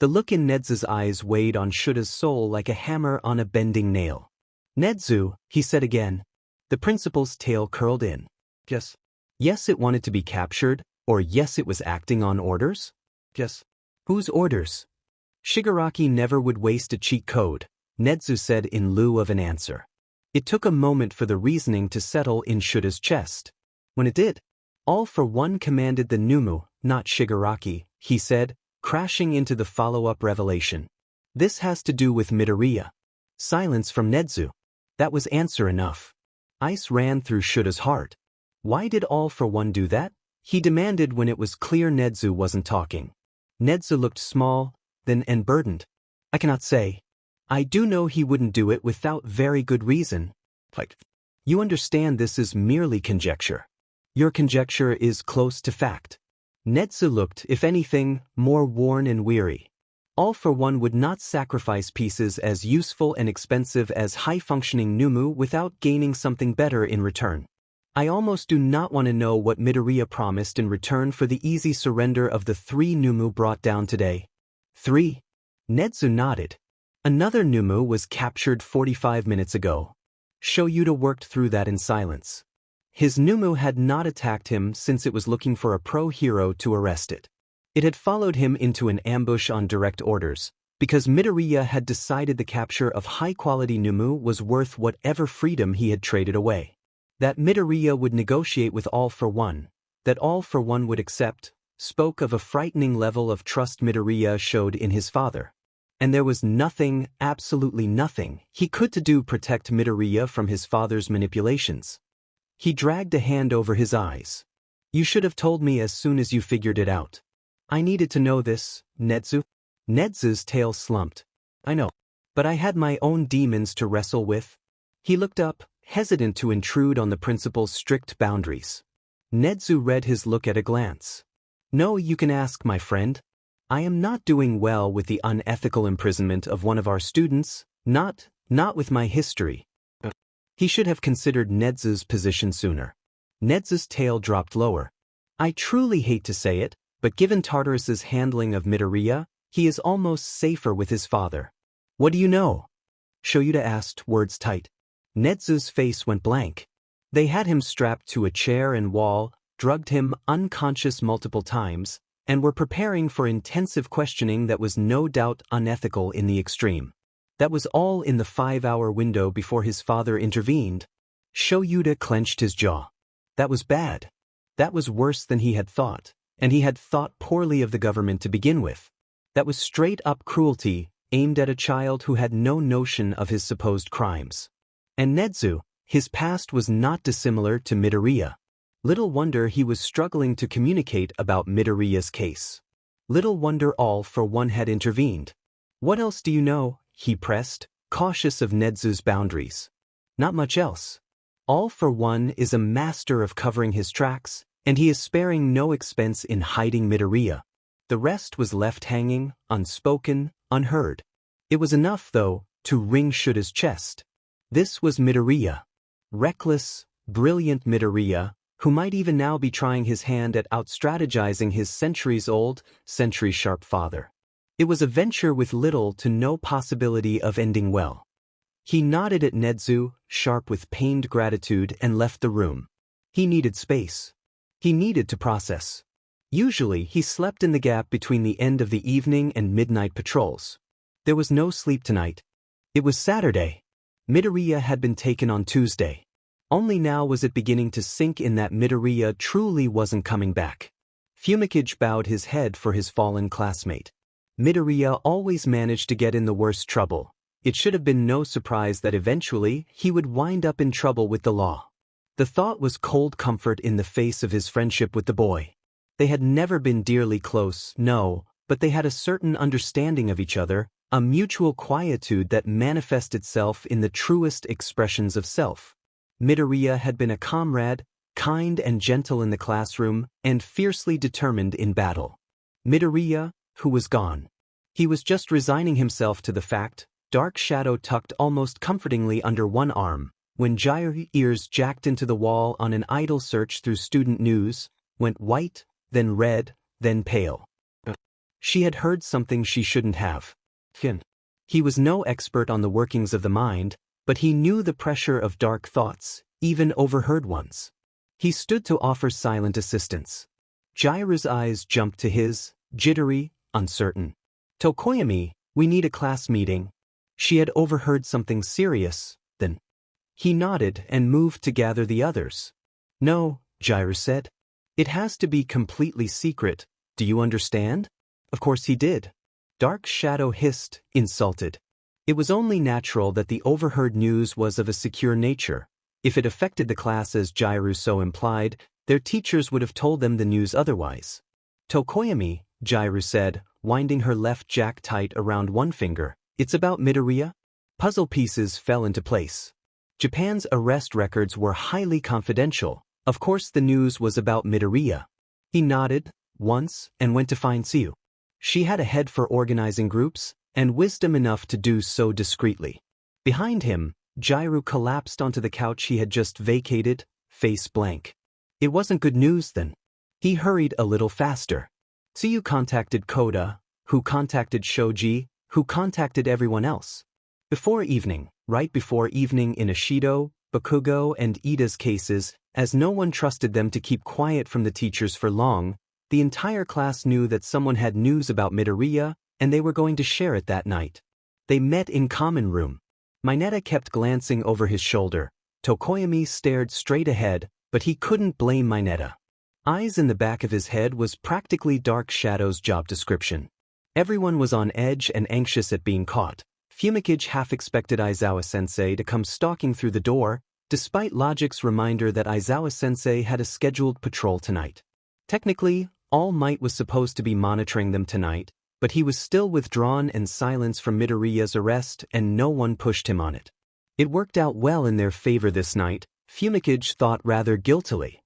The look in Nedzu's eyes weighed on Shuta's soul like a hammer on a bending nail. Nedzu, he said again. The principal's tail curled in. Yes. Yes, it wanted to be captured, or yes, it was acting on orders? Yes. Whose orders? Shigaraki never would waste a cheat code, Nedzu said in lieu of an answer. It took a moment for the reasoning to settle in Shuta's chest. When it did, All for One commanded the Nomu, not Shigaraki, he said, crashing into the follow-up revelation. This has to do with Midoriya. Silence from Nedzu. That was answer enough. Ice ran through Shuta's heart. Why did All for One do that? He demanded when it was clear Nedzu wasn't talking. Nedzu looked small, then and burdened. I cannot say. I do know he wouldn't do it without very good reason. You understand this is merely conjecture. Your conjecture is close to fact. Netsu looked, if anything, more worn and weary. All for one would not sacrifice pieces as useful and expensive as high-functioning Nomu without gaining something better in return. I almost do not want to know what Midoriya promised in return for the easy surrender of the 3 Nomu brought down today. 3. Netsu nodded. Another Nomu was captured 45 minutes ago. Shoyuta worked through that in silence. His Nomu had not attacked him since it was looking for a pro-hero to arrest it. It had followed him into an ambush on direct orders, because Midoriya had decided the capture of high-quality Nomu was worth whatever freedom he had traded away. That Midoriya would negotiate with All for One, that All for One would accept, spoke of a frightening level of trust Midoriya showed in his father. And there was nothing, absolutely nothing, he could to protect Midoriya from his father's manipulations. He dragged a hand over his eyes. You should have told me as soon as you figured it out. I needed to know this, Netsu. Netsu's tail slumped. I know. But I had my own demons to wrestle with. He looked up, hesitant to intrude on the principal's strict boundaries. Netsu read his look at a glance. No, you can ask, my friend. I am not doing well with the unethical imprisonment of one of our students, not with my history. He should have considered Netsu's position sooner. Netsu's tail dropped lower. I truly hate to say it, but given Tartarus's handling of Midoriya, he is almost safer with his father. What do you know? Shoyuta asked, words tight. Netsu's face went blank. They had him strapped to a chair and wall, drugged him unconscious multiple times, and were preparing for intensive questioning that was no doubt unethical in the extreme. That was all in the 5-hour window before his father intervened. Shoyuta clenched his jaw. That was bad. That was worse than he had thought, and he had thought poorly of the government to begin with. That was straight-up cruelty, aimed at a child who had no notion of his supposed crimes. And Netsu, his past was not dissimilar to Midoriya. Little wonder he was struggling to communicate about Midoriya's case. Little wonder All for One had intervened. What else do you know? He pressed, cautious of Netsu's boundaries. Not much else. All for One is a master of covering his tracks, and he is sparing no expense in hiding Midoriya. The rest was left hanging, unspoken, unheard. It was enough, though, to wring Shuta's chest. This was Midoriya. Reckless, brilliant Midoriya, who might even now be trying his hand at out-strategizing his centuries-old, century-sharp father. It was a venture with little to no possibility of ending well. He nodded at Netsu, sharp with pained gratitude, and left the room. He needed space. He needed to process. Usually, he slept in the gap between the end of the evening and midnight patrols. There was no sleep tonight. It was Saturday. Midoriya had been taken on Tuesday. Only now was it beginning to sink in that Midoriya truly wasn't coming back. Fumikage bowed his head for his fallen classmate. Midoriya always managed to get in the worst trouble. It should have been no surprise that eventually he would wind up in trouble with the law. The thought was cold comfort in the face of his friendship with the boy. They had never been dearly close, no, but they had a certain understanding of each other, a mutual quietude that manifested itself in the truest expressions of self. Midoriya had been a comrade, kind and gentle in the classroom, and fiercely determined in battle. Midoriya, who was gone. He was just resigning himself to the fact, dark shadow tucked almost comfortingly under one arm, when Jaire's ears jacked into the wall on an idle search through student news, went white, then red, then pale. She had heard something she shouldn't have. He was no expert on the workings of the mind, but he knew the pressure of dark thoughts, even overheard ones. He stood to offer silent assistance. Jaire's eyes jumped to his, jittery, uncertain. Tokoyami, we need a class meeting. She had overheard something serious, then. He nodded and moved to gather the others. No, Jaire said. It has to be completely secret, do you understand? Of course he did. Dark Shadow hissed, insulted. It was only natural that the overheard news was of a secure nature. If it affected the class as Jairu so implied, their teachers would have told them the news otherwise. Tokoyami, Jairu said, winding her left jack tight around one finger, it's about Midoriya? Puzzle pieces fell into place. Japan's arrest records were highly confidential. Of course the news was about Midoriya. He nodded, once, and went to find Tsu. She had a head for organizing groups, and wisdom enough to do so discreetly. Behind him, Jairu collapsed onto the couch he had just vacated, face blank. It wasn't good news then. He hurried a little faster. Tsu contacted Koda, who contacted Shoji, who contacted everyone else. Right before evening in Ishido, Bakugo, and Ida's cases, as no one trusted them to keep quiet from the teachers for long, the entire class knew that someone had news about Midoriya, and they were going to share it that night. They met in common room. Mineta kept glancing over his shoulder. Tokoyami stared straight ahead, but he couldn't blame Mineta. Eyes in the back of his head was practically Dark Shadow's job description. Everyone was on edge and anxious at being caught. Fumikage half expected Aizawa-sensei to come stalking through the door, despite Logic's reminder that Aizawa-sensei had a scheduled patrol tonight. Technically, All Might was supposed to be monitoring them tonight, but he was still withdrawn and silenced from Midoriya's arrest and no one pushed him on it. It worked out well in their favor this night, Fumikage thought rather guiltily.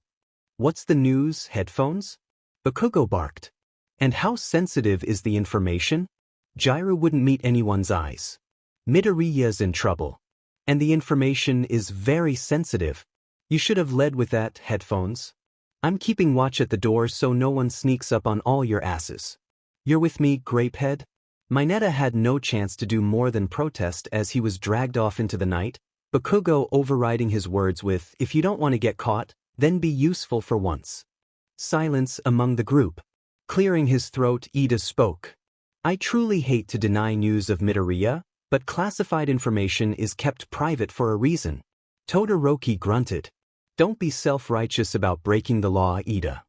What's the news, headphones? Bakugo barked. And how sensitive is the information? Jairu wouldn't meet anyone's eyes. Midoriya's in trouble. And the information is very sensitive. You should have led with that, headphones. I'm keeping watch at the door so no one sneaks up on all your asses. You're with me, Grapehead? Mineta had no chance to do more than protest as he was dragged off into the night, Bakugo overriding his words with, if you don't want to get caught, then be useful for once. Silence among the group. Clearing his throat, Ida spoke. I truly hate to deny news of Midoriya, but classified information is kept private for a reason. Todoroki grunted. Don't be self-righteous about breaking the law, Ida.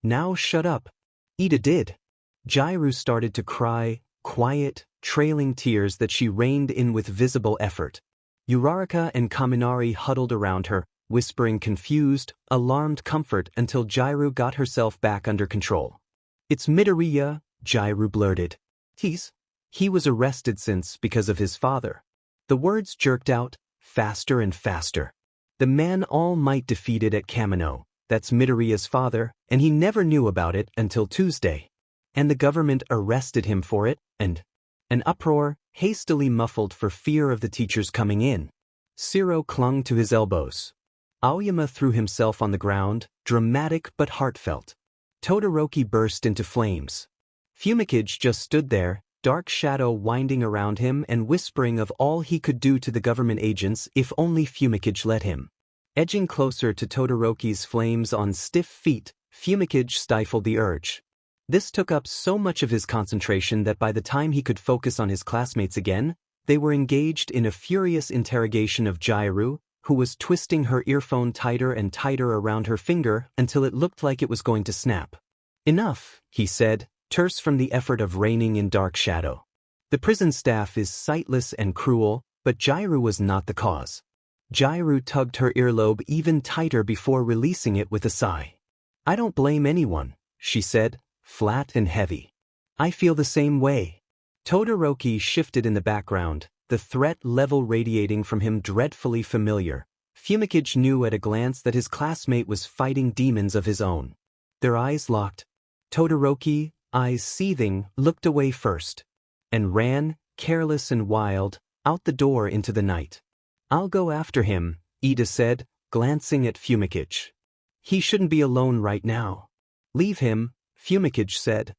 Now shut up. Ida did. Jairu started to cry, quiet, trailing tears that she reined in with visible effort. Uraraka and Kaminari huddled around her, whispering confused, alarmed comfort until Jairu got herself back under control. It's Midoriya, Jairu blurted. He was arrested because of his father. The words jerked out, faster and faster. The man All Might defeated at Kamino, that's Midoriya's father, and he never knew about it until Tuesday. And the government arrested him for it, and an uproar, hastily muffled for fear of the teachers coming in. Shiro clung to his elbows. Aoyama threw himself on the ground, dramatic but heartfelt. Todoroki burst into flames. Fumikage just stood there, Dark Shadow winding around him and whispering of all he could do to the government agents if only Fumikage let him. Edging closer to Todoroki's flames on stiff feet, Fumikage stifled the urge. This took up so much of his concentration that by the time he could focus on his classmates again, they were engaged in a furious interrogation of Jairu, who was twisting her earphone tighter and tighter around her finger until it looked like it was going to snap. Enough, he said, terse from the effort of reigning in Dark Shadow. The prison staff is sightless and cruel, but Jairu was not the cause. Jairu tugged her earlobe even tighter before releasing it with a sigh. I don't blame anyone, she said, flat and heavy. I feel the same way. Todoroki shifted in the background, the threat level radiating from him dreadfully familiar. Fumikage knew at a glance that his classmate was fighting demons of his own. Their eyes locked. Todoroki, eyes seething, looked away first, and ran, careless and wild, out the door into the night. I'll go after him, Ida said, glancing at Fumikage. He shouldn't be alone right now. Leave him, Fumikage said.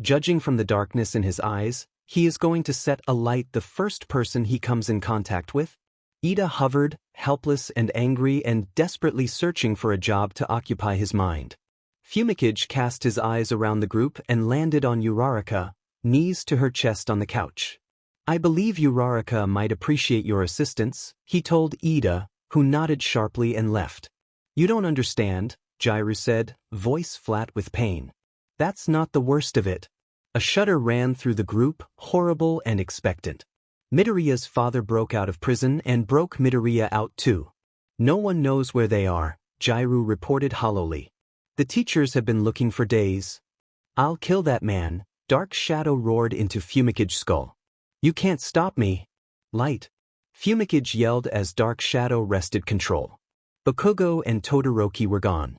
Judging from the darkness in his eyes, he is going to set alight the first person he comes in contact with. Ida hovered, helpless and angry and desperately searching for a job to occupy his mind. Fumikage cast his eyes around the group and landed on Uraraka, knees to her chest on the couch. I believe Uraraka might appreciate your assistance, he told Ida, who nodded sharply and left. You don't understand, Jairu said, voice flat with pain. That's not the worst of it. A shudder ran through the group, horrible and expectant. Midoriya's father broke out of prison and broke Midoriya out too. No one knows where they are, Jairu reported hollowly. The teachers have been looking for days. I'll kill that man, Dark Shadow roared into Fumicage's skull. You can't stop me. Light. Fumikage yelled as Dark Shadow wrested control. Bakugo and Todoroki were gone.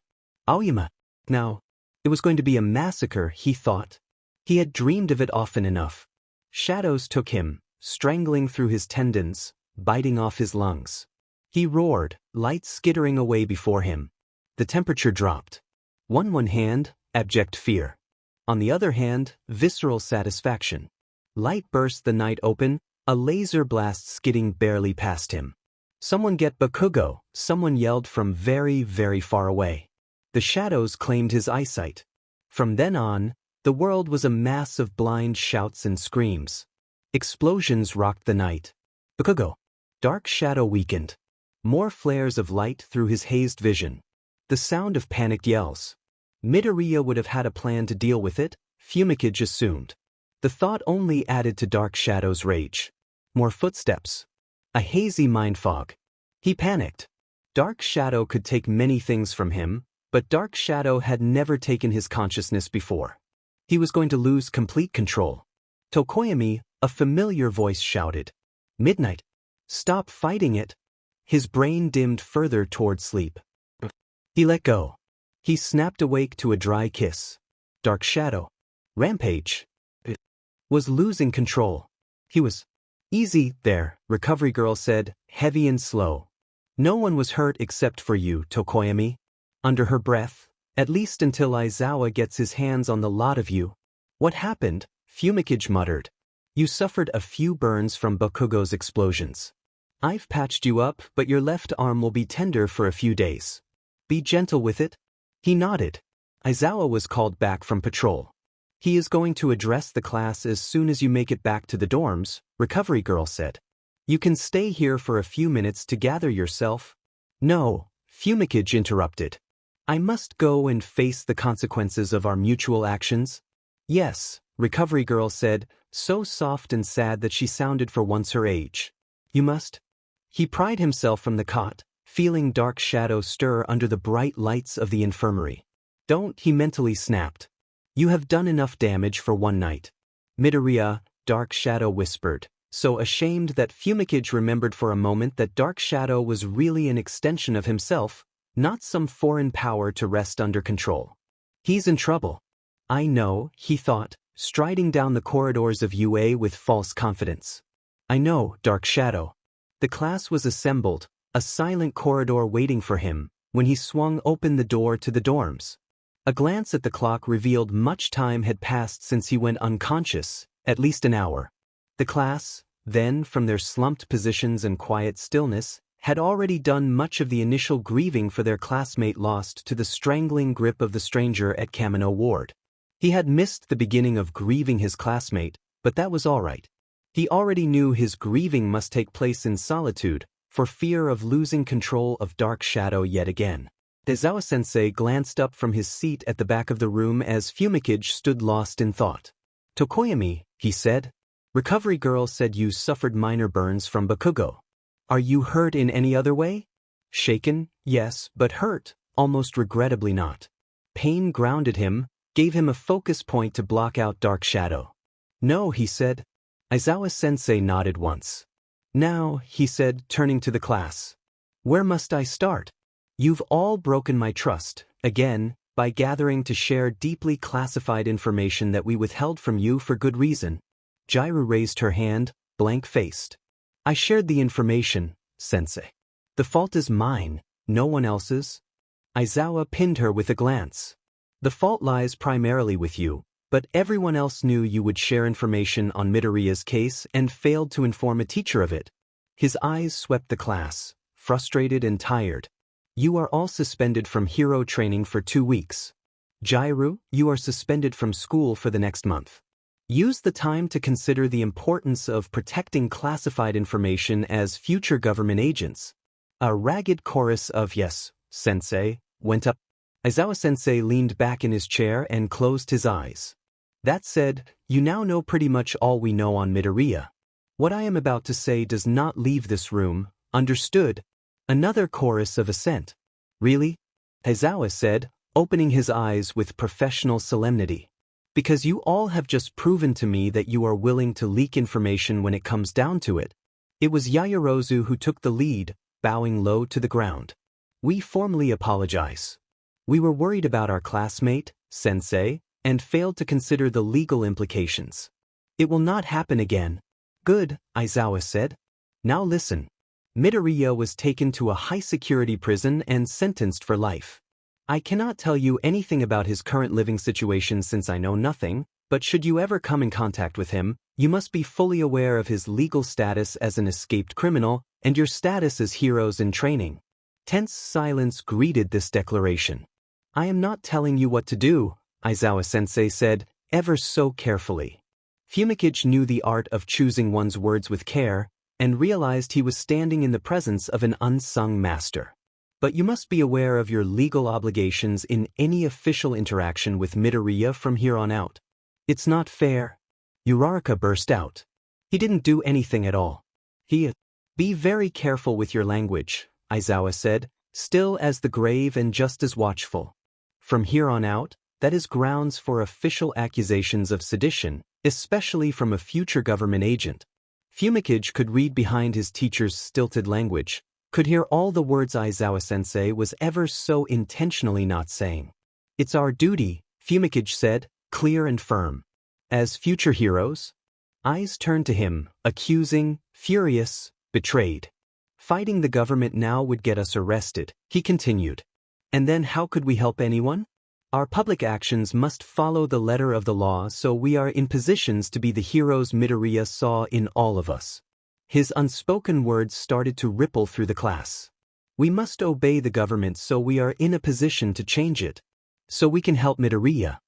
Aoyama. Now, it was going to be a massacre, he thought. He had dreamed of it often enough. Shadows took him, strangling through his tendons, biting off his lungs. He roared, light skittering away before him. The temperature dropped. One hand, abject fear. On the other hand, visceral satisfaction. Light burst the night open, a laser blast skidding barely past him. Someone get Bakugo, someone yelled from very, very far away. The shadows claimed his eyesight. From then on, the world was a mass of blind shouts and screams. Explosions rocked the night. Bakugo. Dark Shadow weakened. More flares of light through his hazed vision. The sound of panicked yells. Midoriya would have had a plan to deal with it, Fumikage assumed. The thought only added to Dark Shadow's rage. More footsteps. A hazy mind fog. He panicked. Dark Shadow could take many things from him, but Dark Shadow had never taken his consciousness before. He was going to lose complete control. Tokoyami, a familiar voice shouted. Midnight. Stop fighting it. His brain dimmed further toward sleep. He let go. He snapped awake to a dry kiss. Dark Shadow. Rampage. Was losing control. He was. Easy, there, Recovery Girl said, heavy and slow. No one was hurt except for you, Tokoyami. Under her breath, at least until Aizawa gets his hands on the lot of you. What happened? Fumikage muttered. You suffered a few burns from Bakugo's explosions. I've patched you up, but your left arm will be tender for a few days. Be gentle with it. He nodded. Aizawa was called back from patrol. He is going to address the class as soon as you make it back to the dorms, Recovery Girl said. You can stay here for a few minutes to gather yourself. No, Fumikage interrupted. I must go and face the consequences of our mutual actions. Yes, Recovery Girl said, so soft and sad that she sounded for once her age. You must. He pried himself from the cot, feeling Dark Shadow stir under the bright lights of the infirmary. Don't, he mentally snapped. You have done enough damage for one night. Midoriya, Dark Shadow whispered, so ashamed that Fumikage remembered for a moment that Dark Shadow was really an extension of himself, not some foreign power to rest under control. He's in trouble. I know, he thought, striding down the corridors of UA with false confidence. I know, Dark Shadow. The class was assembled, a silent corridor waiting for him, when he swung open the door to the dorms. A glance at the clock revealed much time had passed since he went unconscious, at least an hour. The class, then, from their slumped positions and quiet stillness, had already done much of the initial grieving for their classmate lost to the strangling grip of the stranger at Kamino Ward. He had missed the beginning of grieving his classmate, but that was all right. He already knew his grieving must take place in solitude, for fear of losing control of Dark Shadow yet again. Aizawa-sensei glanced up from his seat at the back of the room as Fumikage stood lost in thought. Tokoyami, he said. Recovery Girl said you suffered minor burns from Bakugo. Are you hurt in any other way? Shaken, yes, but hurt, almost regrettably not. Pain grounded him, gave him a focus point to block out Dark Shadow. No, he said. Aizawa-sensei nodded once. Now, he said, turning to the class. Where must I start? You've all broken my trust, again, by gathering to share deeply classified information that we withheld from you for good reason. Jairu raised her hand, blank-faced. I shared the information, sensei. The fault is mine, no one else's. Aizawa pinned her with a glance. The fault lies primarily with you, but everyone else knew you would share information on Midoriya's case and failed to inform a teacher of it. His eyes swept the class, frustrated and tired. You are all suspended from hero training for 2 weeks. Jairu, you are suspended from school for the next month. Use the time to consider the importance of protecting classified information as future government agents. A ragged chorus of yes, sensei, went up. Aizawa-sensei leaned back in his chair and closed his eyes. That said, you now know pretty much all we know on Midoriya. What I am about to say does not leave this room, understood? Another chorus of assent. Really? Aizawa said, opening his eyes with professional solemnity. Because you all have just proven to me that you are willing to leak information when it comes down to it. It was Yaoyorozu who took the lead, bowing low to the ground. We formally apologize. We were worried about our classmate, sensei, and failed to consider the legal implications. It will not happen again. Good, Aizawa said. Now listen. Midoriya was taken to a high-security prison and sentenced for life. I cannot tell you anything about his current living situation since I know nothing, but should you ever come in contact with him, you must be fully aware of his legal status as an escaped criminal and your status as heroes in training. Tense silence greeted this declaration. I am not telling you what to do, Aizawa-sensei said, ever so carefully. Fumikage knew the art of choosing one's words with care, and realized he was standing in the presence of an unsung master. But you must be aware of your legal obligations in any official interaction with Midoriya from here on out. It's not fair. Uraraka burst out. He didn't do anything at all. Be very careful with your language, Aizawa said, still as the grave and just as watchful. From here on out, that is grounds for official accusations of sedition, especially from a future government agent. Fumikage could read behind his teacher's stilted language, could hear all the words Aizawa-sensei was ever so intentionally not saying. It's our duty, Fumikage said, clear and firm. As future heroes? Eyes turned to him, accusing, furious, betrayed. Fighting the government now would get us arrested, he continued. And then how could we help anyone? Our public actions must follow the letter of the law, so we are in positions to be the heroes Midoriya saw in all of us. His unspoken words started to ripple through the class. We must obey the government so we are in a position to change it. So we can help Midoriya.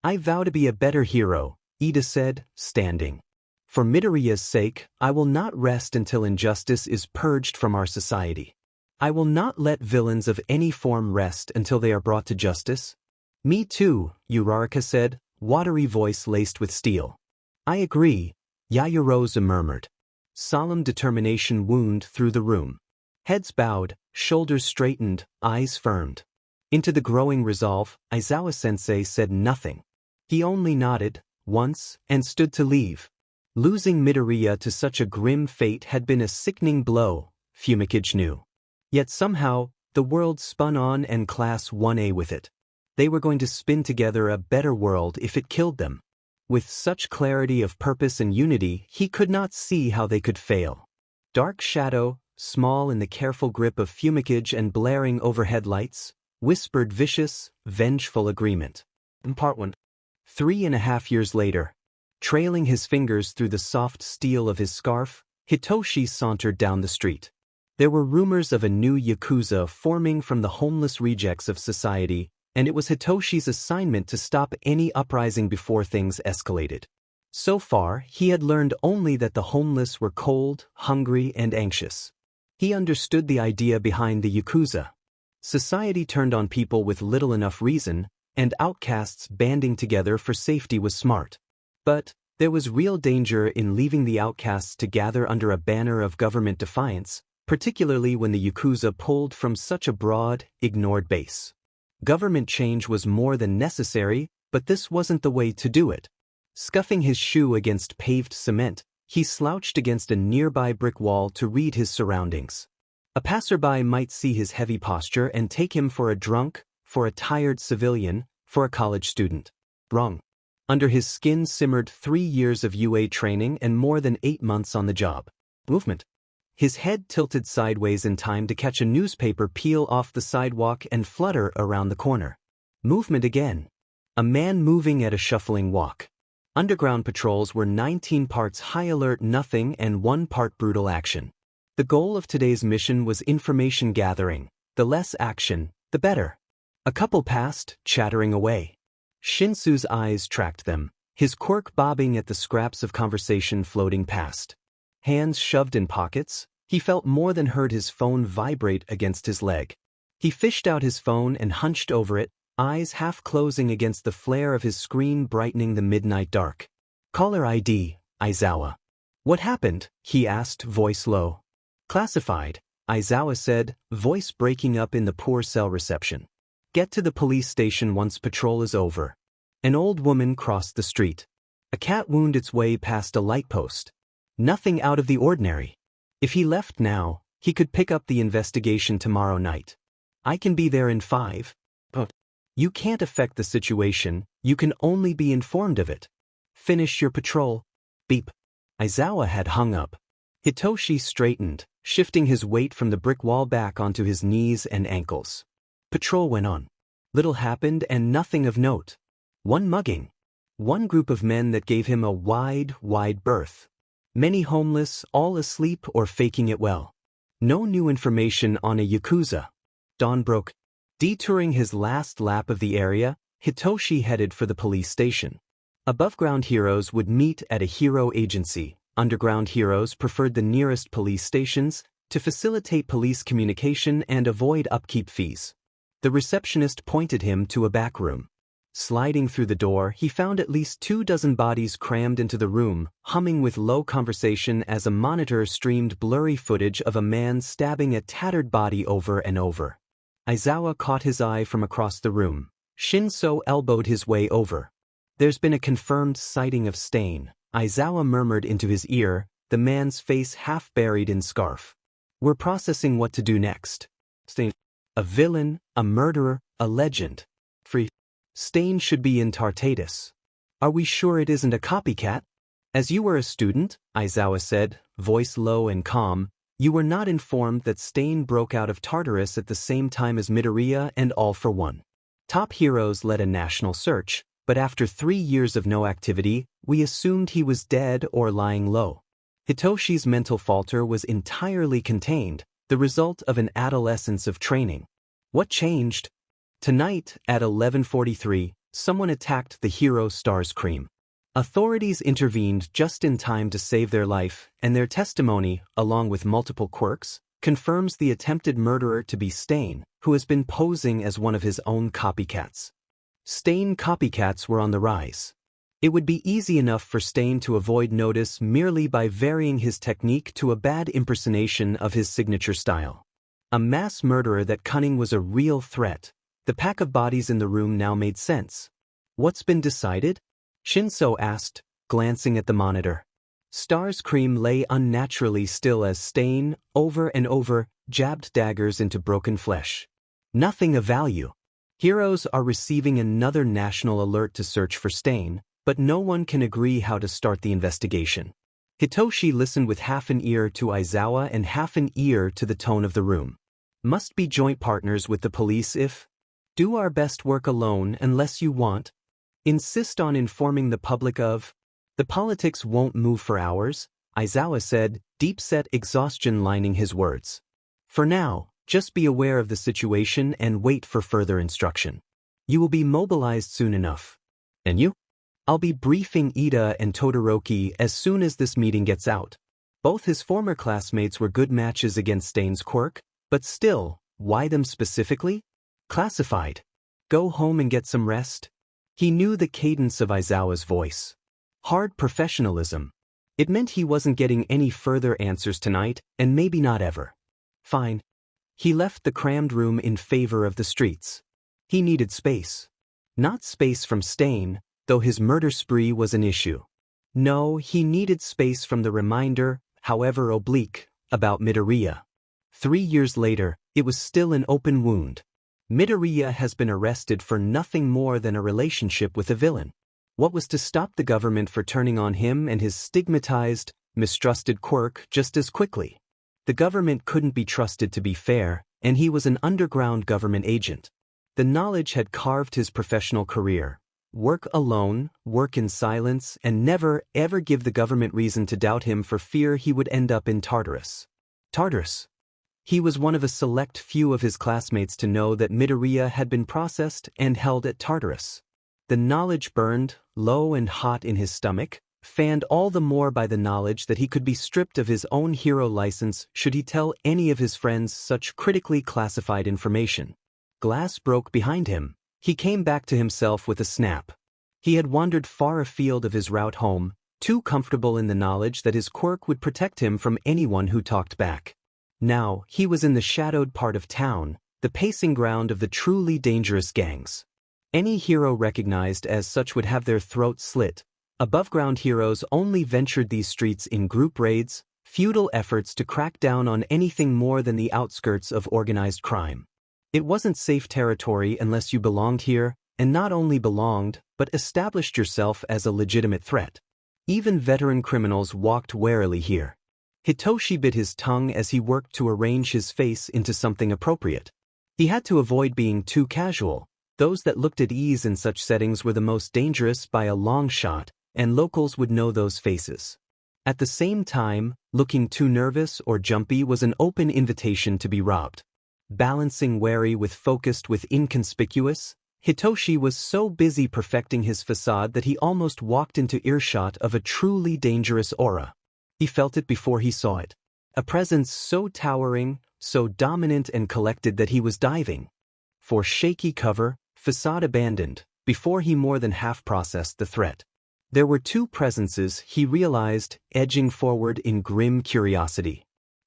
I vow to be a better hero, Ida said, standing. For Midoriya's sake, I will not rest until injustice is purged from our society. I will not let villains of any form rest until they are brought to justice. Me too, Uraraka said, watery voice laced with steel. I agree, Yaoyorozu murmured. Solemn determination wound through the room. Heads bowed, shoulders straightened, eyes firmed. Into the growing resolve, Aizawa-sensei said nothing. He only nodded, once, and stood to leave. Losing Midoriya to such a grim fate had been a sickening blow, Fumikage knew. Yet somehow, the world spun on and Class 1A with it. They were going to spin together a better world if it killed them. With such clarity of purpose and unity, he could not see how they could fail. Dark shadow, small in the careful grip of Fumikage and blaring overhead lights, whispered vicious, vengeful agreement. Part 1. 3.5 years later. Trailing his fingers through the soft steel of his scarf, Hitoshi sauntered down the street. There were rumors of a new Yakuza forming from the homeless rejects of society, and it was Hitoshi's assignment to stop any uprising before things escalated. So far, he had learned only that the homeless were cold, hungry, and anxious. He understood the idea behind the Yakuza. Society turned on people with little enough reason, and outcasts banding together for safety was smart. But there was real danger in leaving the outcasts to gather under a banner of government defiance, particularly when the Yakuza pulled from such a broad, ignored base. Government change was more than necessary, but this wasn't the way to do it. Scuffing his shoe against paved cement, he slouched against a nearby brick wall to read his surroundings. A passerby might see his heavy posture and take him for a drunk, for a tired civilian, for a college student. Wrong. Under his skin simmered 3 years of UA training and more than 8 months on the job. Movement. His head tilted sideways in time to catch a newspaper peel off the sidewalk and flutter around the corner. Movement again. A man moving at a shuffling walk. Underground patrols were 19 parts high alert nothing and 1 part brutal action. The goal of today's mission was information gathering. The less action, the better. A couple passed, chattering away. Shinsu's eyes tracked them, his quirk bobbing at the scraps of conversation floating past. Hands shoved in pockets, he felt more than heard his phone vibrate against his leg. He fished out his phone and hunched over it, eyes half closing against the flare of his screen brightening the midnight dark. Caller ID, Aizawa. What happened? He asked, voice low. Classified, Aizawa said, voice breaking up in the poor cell reception. Get to the police station once patrol is over. An old woman crossed the street. A cat wound its way past a light post. Nothing out of the ordinary. If he left now, he could pick up the investigation tomorrow night. I can be there in 5. But you can't affect the situation, you can only be informed of it. Finish your patrol. Beep. Aizawa had hung up. Hitoshi straightened, shifting his weight from the brick wall back onto his knees and ankles. Patrol went on. Little happened and nothing of note. One mugging. One group of men that gave him a wide berth. Many homeless, all asleep or faking it well. No new information on a Yakuza. Dawn broke. Detouring his last lap of the area, Hitoshi headed for the police station. Above-ground heroes would meet at a hero agency. Underground heroes preferred the nearest police stations to facilitate police communication and avoid upkeep fees. The receptionist pointed him to a back room. Sliding through the door, he found at least 24 bodies crammed into the room, humming with low conversation as a monitor streamed blurry footage of a man stabbing a tattered body over and over. Aizawa caught his eye from across the room. Shinso elbowed his way over. There's been a confirmed sighting of Stain, Aizawa murmured into his ear, the man's face half buried in scarf. We're processing what to do next. Stain. A villain, a murderer, a legend. Free. Stain should be in Tartarus. Are we sure it isn't a copycat? As you were a student, Aizawa said, voice low and calm, you were not informed that Stain broke out of Tartarus at the same time as Midoriya and All for One. Top heroes led a national search, but after 3 years of no activity, we assumed he was dead or lying low. Hitoshi's mental falter was entirely contained, the result of an adolescence of training. What changed? Tonight, at 11:43, someone attacked the hero Starscream. Authorities intervened just in time to save their life, and their testimony, along with multiple quirks, confirms the attempted murderer to be Stain, who has been posing as one of his own copycats. Stain copycats were on the rise. It would be easy enough for Stain to avoid notice merely by varying his technique to a bad impersonation of his signature style. A mass murderer that cunning was a real threat. The pack of bodies in the room now made sense. What's been decided? Shinso asked, glancing at the monitor. Starscream lay unnaturally still as Stain, over and over, jabbed daggers into broken flesh. Nothing of value. Heroes are receiving another national alert to search for Stain, but no one can agree how to start the investigation. Hitoshi listened with half an ear to Aizawa and half an ear to the tone of the room. Must be joint partners with the police if... Do our best work alone unless you want. Insist on informing the public of... The politics won't move for hours, Aizawa said, deep-set exhaustion lining his words. For now, just be aware of the situation and wait for further instruction. You will be mobilized soon enough. And you? I'll be briefing Ida and Todoroki as soon as this meeting gets out. Both his former classmates were good matches against Stain's quirk, but still, why them specifically? Classified. Go home and get some rest. He knew the cadence of Aizawa's voice. Hard professionalism. It meant he wasn't getting any further answers tonight, and maybe not ever. Fine. He left the crammed room in favor of the streets. He needed space. Not space from Stain, though his murder spree was an issue. No, he needed space from the reminder, however oblique, about Midoriya. 3 years later, it was still an open wound. Midoriya has been arrested for nothing more than a relationship with a villain. What was to stop the government for turning on him and his stigmatized, mistrusted quirk just as quickly? The government couldn't be trusted to be fair, and he was an underground government agent. The knowledge had carved his professional career. Work alone, work in silence, and never, ever give the government reason to doubt him for fear he would end up in Tartarus. Tartarus. He was one of a select few of his classmates to know that Midoriya had been processed and held at Tartarus. The knowledge burned, low and hot in his stomach, fanned all the more by the knowledge that he could be stripped of his own hero license should he tell any of his friends such critically classified information. Glass broke behind him. He came back to himself with a snap. He had wandered far afield of his route home, too comfortable in the knowledge that his quirk would protect him from anyone who talked back. Now, he was in the shadowed part of town, the pacing ground of the truly dangerous gangs. Any hero recognized as such would have their throats slit. Above-ground heroes only ventured these streets in group raids, futile efforts to crack down on anything more than the outskirts of organized crime. It wasn't safe territory unless you belonged here, and not only belonged, but established yourself as a legitimate threat. Even veteran criminals walked warily here. Hitoshi bit his tongue as he worked to arrange his face into something appropriate. He had to avoid being too casual. Those that looked at ease in such settings were the most dangerous by a long shot, and locals would know those faces. At the same time, looking too nervous or jumpy was an open invitation to be robbed. Balancing wary with inconspicuous, Hitoshi was so busy perfecting his facade that he almost walked into earshot of a truly dangerous aura. He felt it before he saw it. A presence so towering, so dominant and collected that he was diving for shaky cover, facade abandoned, before he more than half processed the threat. There were two presences, he realized, edging forward in grim curiosity.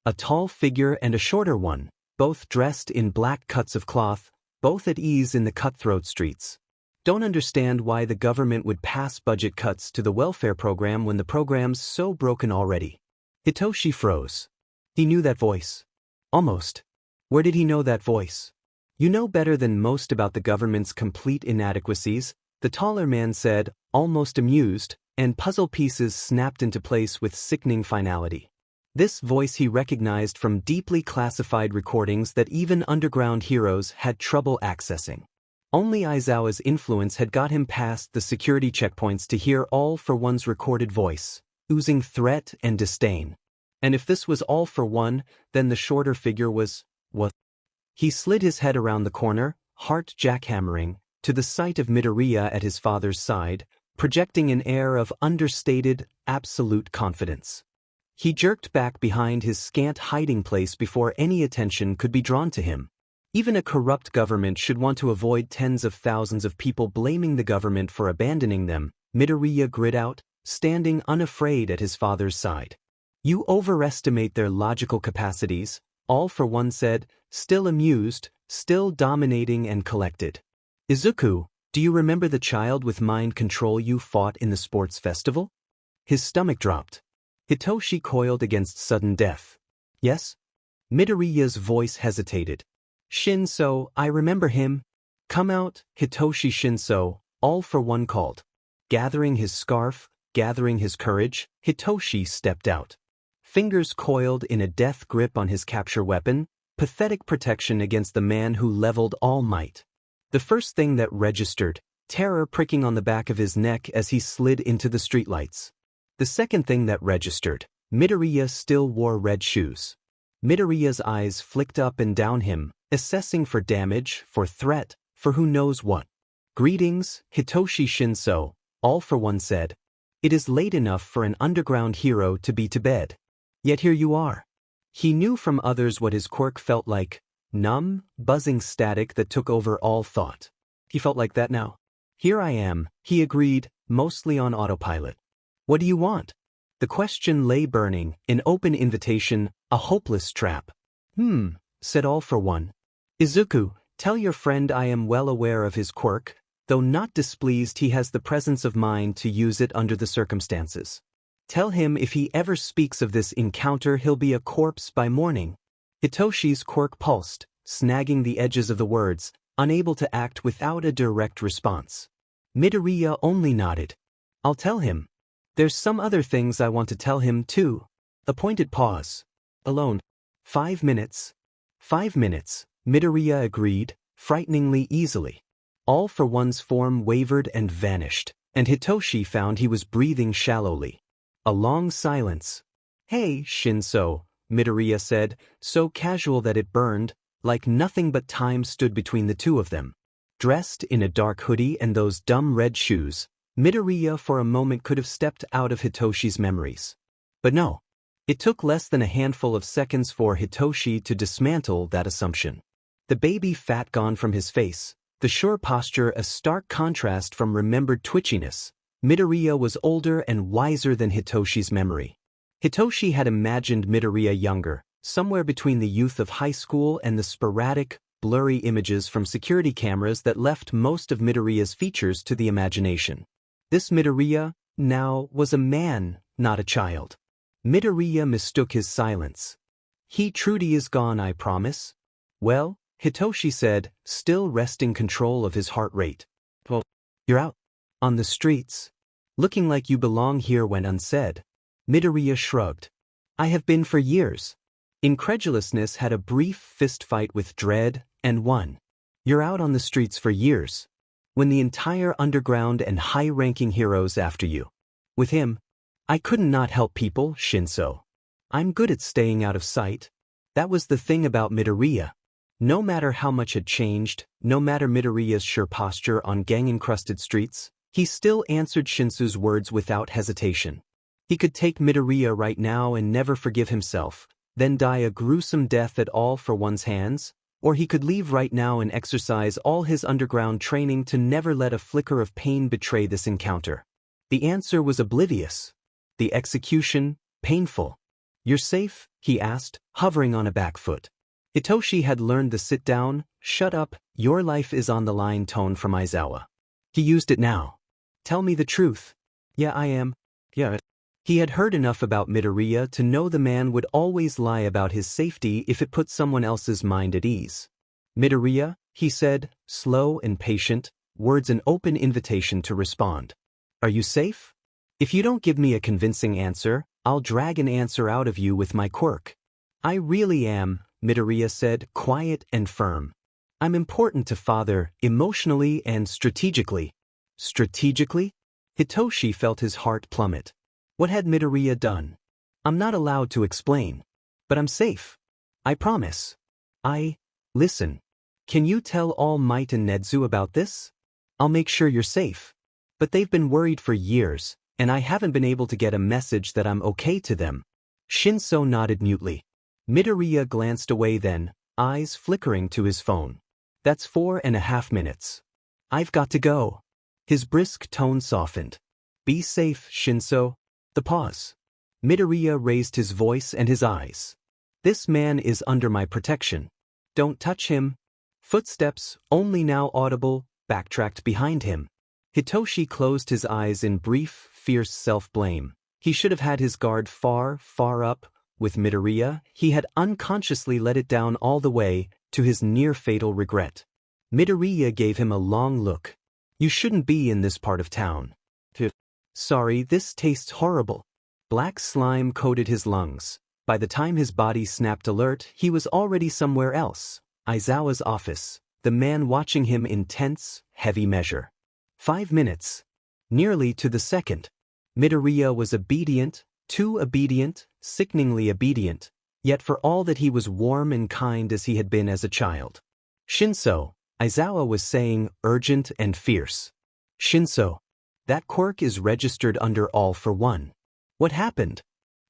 A tall figure and a shorter one, both dressed in black cuts of cloth, both at ease in the cutthroat streets. Don't understand why the government would pass budget cuts to the welfare program when the program's so broken already. Hitoshi froze. He knew that voice. Almost. Where did he know that voice? You know better than most about the government's complete inadequacies, the taller man said, almost amused, and puzzle pieces snapped into place with sickening finality. This voice he recognized from deeply classified recordings that even underground heroes had trouble accessing. Only Aizawa's influence had got him past the security checkpoints to hear All for One's recorded voice, oozing threat and disdain. And if this was All for One, then the shorter figure was, what? He slid his head around the corner, heart jackhammering, to the sight of Midoriya at his father's side, projecting an air of understated, absolute confidence. He jerked back behind his scant hiding place before any attention could be drawn to him. Even a corrupt government should want to avoid tens of thousands of people blaming the government for abandoning them, Midoriya grit out, standing unafraid at his father's side. You overestimate their logical capacities, All for One said, still amused, still dominating and collected. Izuku, do you remember the child with mind control you fought in the sports festival? His stomach dropped. Hitoshi coiled against sudden death. Yes? Midoriya's voice hesitated. Shinso, I remember him. Come out, Hitoshi Shinso, All for One called. Gathering his scarf, gathering his courage, Hitoshi stepped out. Fingers coiled in a death grip on his capture weapon, pathetic protection against the man who leveled all might. The first thing that registered, terror pricking on the back of his neck as he slid into the streetlights. The second thing that registered, Midoriya still wore red shoes. Midoriya's eyes flicked up and down him, assessing for damage, for threat, for who knows what. Greetings, Hitoshi Shinso, All for One said. It is late enough for an underground hero to be to bed. Yet here you are. He knew from others what his quirk felt like, numb, buzzing static that took over all thought. He felt like that now. Here I am, he agreed, mostly on autopilot. What do you want? The question lay burning, an open invitation, a hopeless trap. Said All for One. Izuku, tell your friend I am well aware of his quirk, though not displeased he has the presence of mind to use it under the circumstances. Tell him if he ever speaks of this encounter he'll be a corpse by morning. Hitoshi's quirk pulsed, snagging the edges of the words, unable to act without a direct response. Midoriya only nodded. I'll tell him. There's some other things I want to tell him too. A pointed pause. Alone. 5 minutes. 5 minutes, Midoriya agreed, frighteningly easily. All for One's form wavered and vanished, and Hitoshi found he was breathing shallowly. A long silence. Hey, Shinso, Midoriya said, so casual that it burned, like nothing but time stood between the two of them. Dressed in a dark hoodie and those dumb red shoes, Midoriya for a moment could have stepped out of Hitoshi's memories. But no. It took less than a handful of seconds for Hitoshi to dismantle that assumption. The baby fat gone from his face, the sure posture a stark contrast from remembered twitchiness. Midoriya was older and wiser than Hitoshi's memory. Hitoshi had imagined Midoriya younger, somewhere between the youth of high school and the sporadic, blurry images from security cameras that left most of Midoriya's features to the imagination. This Midoriya, now, was a man, not a child. Midoriya mistook his silence. He truly is gone, I promise. Well, Hitoshi said, still wresting control of his heart rate. Well, you're out. On the streets. Looking like you belong here went unsaid. Midoriya shrugged. I have been for years. Incredulousness had a brief fistfight with dread, and won. You're out on the streets for years. When the entire underground and high-ranking heroes after you. With him, I couldn't not help people, Shinso. I'm good at staying out of sight. That was the thing about Midoriya. No matter how much had changed, no matter Midoriya's sure posture on gang-encrusted streets, he still answered Shinso's words without hesitation. He could take Midoriya right now and never forgive himself, then die a gruesome death at all for one's hands, or he could leave right now and exercise all his underground training to never let a flicker of pain betray this encounter. The answer was oblivious. The execution, painful. You're safe? He asked, hovering on a back foot. Hitoshi had learned the sit down, shut up, your life is on the line tone from Aizawa. He used it now. Tell me the truth. Yeah, I am. Yeah. He had heard enough about Midoriya to know the man would always lie about his safety if it put someone else's mind at ease. Midoriya, he said, slow and patient, words an open invitation to respond. Are you safe? If you don't give me a convincing answer, I'll drag an answer out of you with my quirk. I really am, Midoriya said, quiet and firm. I'm important to Father, emotionally and strategically. Strategically? Hitoshi felt his heart plummet. What had Midoriya done? I'm not allowed to explain. But I'm safe. I promise. Listen. Can you tell All Might and Nezu about this? I'll make sure you're safe. But they've been worried for years, and I haven't been able to get a message that I'm okay to them. Shinso nodded mutely. Midoriya glanced away then, eyes flickering to his phone. That's 4.5 minutes. I've got to go. His brisk tone softened. Be safe, Shinso. The pause. Midoriya raised his voice and his eyes. This man is under my protection. Don't touch him. Footsteps, only now audible, backtracked behind him. Hitoshi closed his eyes in brief, fierce self-blame. He should have had his guard far, far up. With Midoriya, he had unconsciously let it down all the way, to his near-fatal regret. Midoriya gave him a long look. You shouldn't be in this part of town. Sorry, this tastes horrible. Black slime coated his lungs. By the time his body snapped alert, he was already somewhere else. Aizawa's office, the man watching him in tense, heavy measure. 5 minutes. Nearly to the second. Midoriya was obedient, too obedient, sickeningly obedient, yet for all that he was warm and kind as he had been as a child. Shinso, Aizawa was saying, urgent and fierce. Shinso. That quirk is registered under All for One. What happened?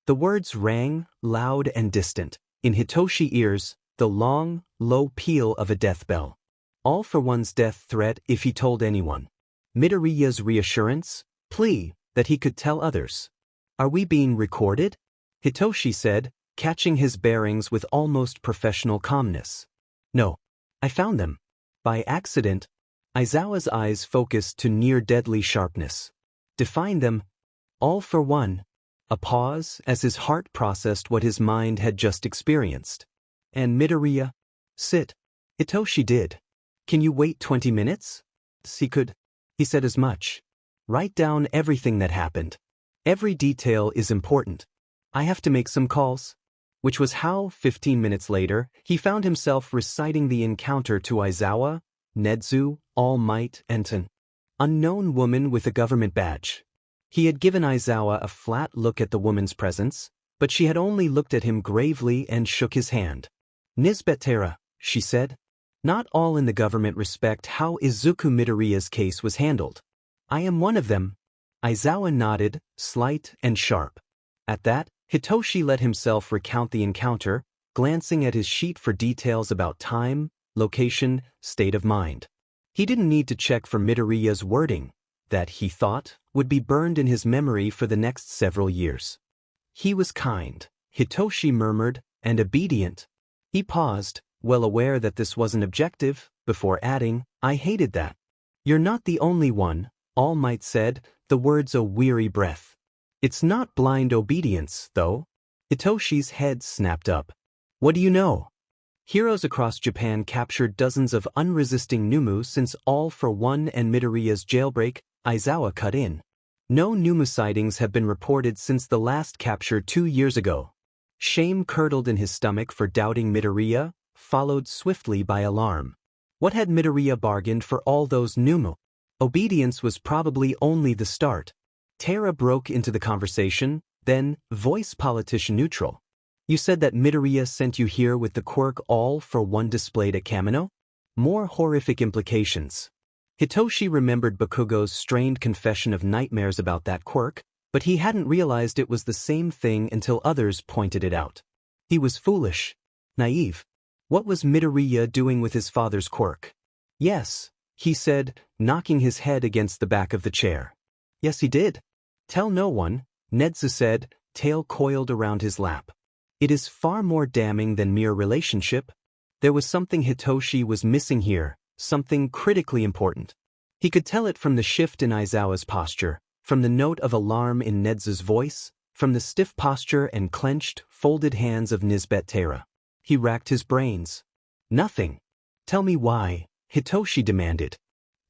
The words rang, loud and distant, in Hitoshi ears, the long, low peal of a death bell. All for One's death threat if he told anyone. Midoriya's reassurance, plea, that he could tell others. Are we being recorded? Hitoshi said, catching his bearings with almost professional calmness. No. I found them. By accident. Aizawa's eyes focused to near-deadly sharpness. Define them. All for One. A pause as his heart processed what his mind had just experienced. And Midoriya? Sit. Hitoshi did. Can you wait 20 minutes? He could. He said as much. Write down everything that happened. Every detail is important. I have to make some calls. Which was how, 15 minutes later, he found himself reciting the encounter to Aizawa, Nezu, All Might, and an unknown woman with a government badge. He had given Aizawa a flat look at the woman's presence, but she had only looked at him gravely and shook his hand. Nisbetera, she said. Not all in the government respect how Izuku Midoriya's case was handled. I am one of them. Aizawa nodded, slight and sharp. At that, Hitoshi let himself recount the encounter, glancing at his sheet for details about time, location, state of mind. He didn't need to check for Midoriya's wording, that, he thought, would be burned in his memory for the next several years. He was kind, Hitoshi murmured, and obedient. He paused, well aware that this wasn't objective, before adding, I hated that. You're not the only one, All Might said, the words a weary breath. It's not blind obedience, though. Hitoshi's head snapped up. What do you know? Heroes across Japan captured dozens of unresisting Nomu since All for One and Midoriya's jailbreak, Aizawa cut in. No Nomu sightings have been reported since the last capture 2 years ago. Shame curdled in his stomach for doubting Midoriya, followed swiftly by alarm. What had Midoriya bargained for all those Nomu? Obedience was probably only the start. Tara broke into the conversation, then, voice politician neutral. You said that Midoriya sent you here with the quirk All for One displayed at Kamino? More horrific implications. Hitoshi remembered Bakugo's strained confession of nightmares about that quirk, but he hadn't realized it was the same thing until others pointed it out. He was foolish. Naive. What was Midoriya doing with his father's quirk? Yes, he said, knocking his head against the back of the chair. Yes, he did. Tell no one, Nedzu said, tail coiled around his lap. It is far more damning than mere relationship. There was something Hitoshi was missing here, something critically important. He could tell it from the shift in Aizawa's posture, from the note of alarm in Nedzu's voice, from the stiff posture and clenched, folded hands of Nisbet Tara. He racked his brains. Nothing. Tell me why, Hitoshi demanded.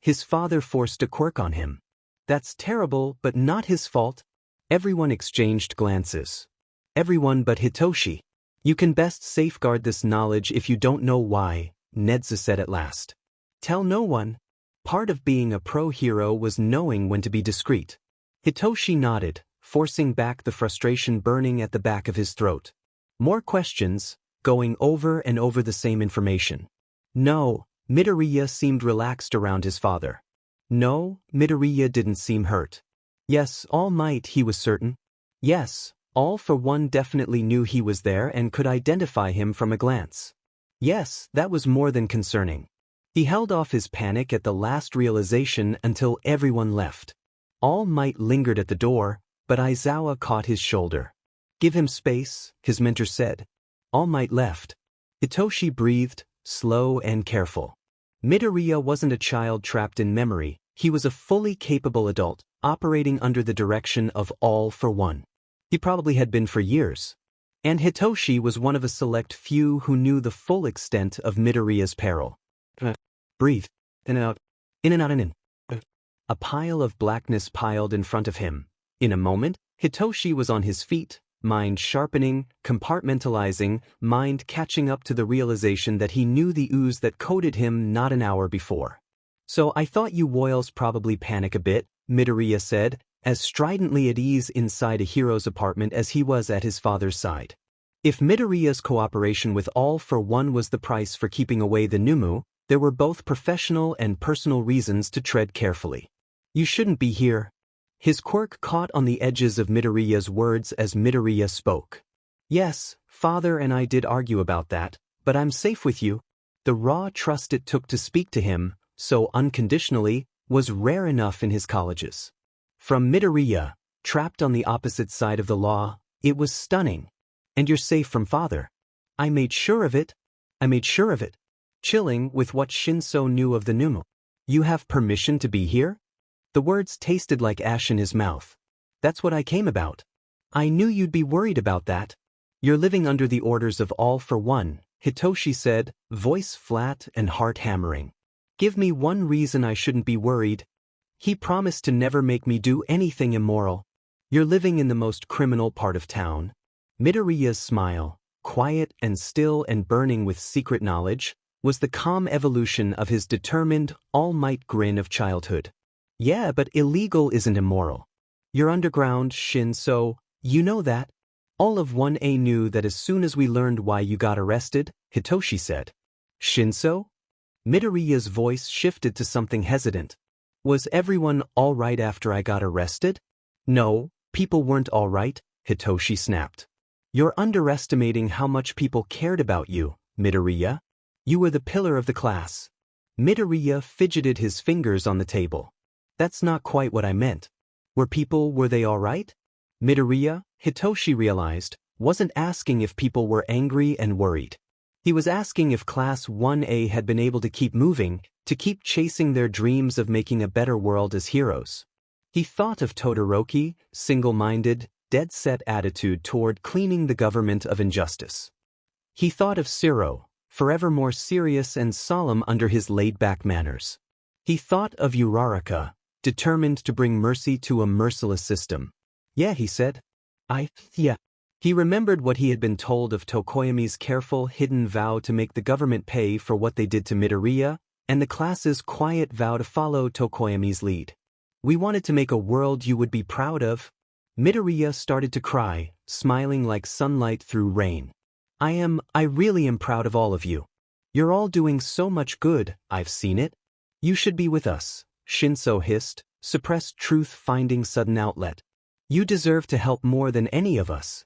His father forced a quirk on him. That's terrible, but not his fault. Everyone exchanged glances. Everyone but Hitoshi. You can best safeguard this knowledge if you don't know why, Nedzu said at last. Tell no one. Part of being a pro-hero was knowing when to be discreet. Hitoshi nodded, forcing back the frustration burning at the back of his throat. More questions, going over and over the same information. No, Midoriya seemed relaxed around his father. No, Midoriya didn't seem hurt. Yes, All Might, he was certain. Yes, All for One definitely knew he was there and could identify him from a glance. Yes, that was more than concerning. He held off his panic at the last realization until everyone left. All Might lingered at the door, but Aizawa caught his shoulder. Give him space, his mentor said. All Might left. Hitoshi breathed, slow and careful. Midoriya wasn't a child trapped in memory, he was a fully capable adult, operating under the direction of All for One. He probably had been for years. And Hitoshi was one of a select few who knew the full extent of Midoriya's peril. Breathe. In and out. In and out and in. A pile of blackness piled in front of him. In a moment, Hitoshi was on his feet, mind sharpening, compartmentalizing, mind catching up to the realization that he knew the ooze that coded him not an hour before. So I thought you Woyles probably panic a bit, Midoriya said, as stridently at ease inside a hero's apartment as he was at his father's side. If Midoriya's cooperation with All for One was the price for keeping away the Nomu, there were both professional and personal reasons to tread carefully. You shouldn't be here. His quirk caught on the edges of Midoriya's words as Midoriya spoke. Yes, father and I did argue about that, but I'm safe with you. The raw trust it took to speak to him, so unconditionally, was rare enough in his colleges. From Midoriya, trapped on the opposite side of the law, it was stunning. And you're safe from father. I made sure of it. Chilling with what Shinso knew of the Nomu. You have permission to be here? The words tasted like ash in his mouth. That's what I came about. I knew you'd be worried about that. You're living under the orders of All for One, Hitoshi said, voice flat and heart hammering. Give me one reason I shouldn't be worried. He promised to never make me do anything immoral. You're living in the most criminal part of town. Midoriya's smile, quiet and still and burning with secret knowledge, was the calm evolution of his determined, all-might grin of childhood. Yeah, but illegal isn't immoral. You're underground, Shinso, you know that. All of 1A knew that as soon as we learned why you got arrested, Hitoshi said. Shinso? Midoriya's voice shifted to something hesitant. Was everyone all right after I got arrested? No, people weren't all right, Hitoshi snapped. You're underestimating how much people cared about you, Midoriya. You were the pillar of the class. Midoriya fidgeted his fingers on the table. That's not quite what I meant. Were they all right? Midoriya, Hitoshi realized, wasn't asking if people were angry and worried. He was asking if Class 1A had been able to keep moving, to keep chasing their dreams of making a better world as heroes. He thought of Todoroki, single-minded, dead-set attitude toward cleaning the government of injustice. He thought of Shiro, forever more serious and solemn under his laid-back manners. He thought of Uraraka, determined to bring mercy to a merciless system. Yeah, he said. Yeah. He remembered what he had been told of Tokoyami's careful, hidden vow to make the government pay for what they did to Midoriya, and the class's quiet vow to follow Tokoyami's lead. We wanted to make a world you would be proud of. Midoriya started to cry, smiling like sunlight through rain. I really am proud of all of you. You're all doing so much good, I've seen it. You should be with us, Shinso hissed, suppressed truth finding sudden outlet. You deserve to help more than any of us.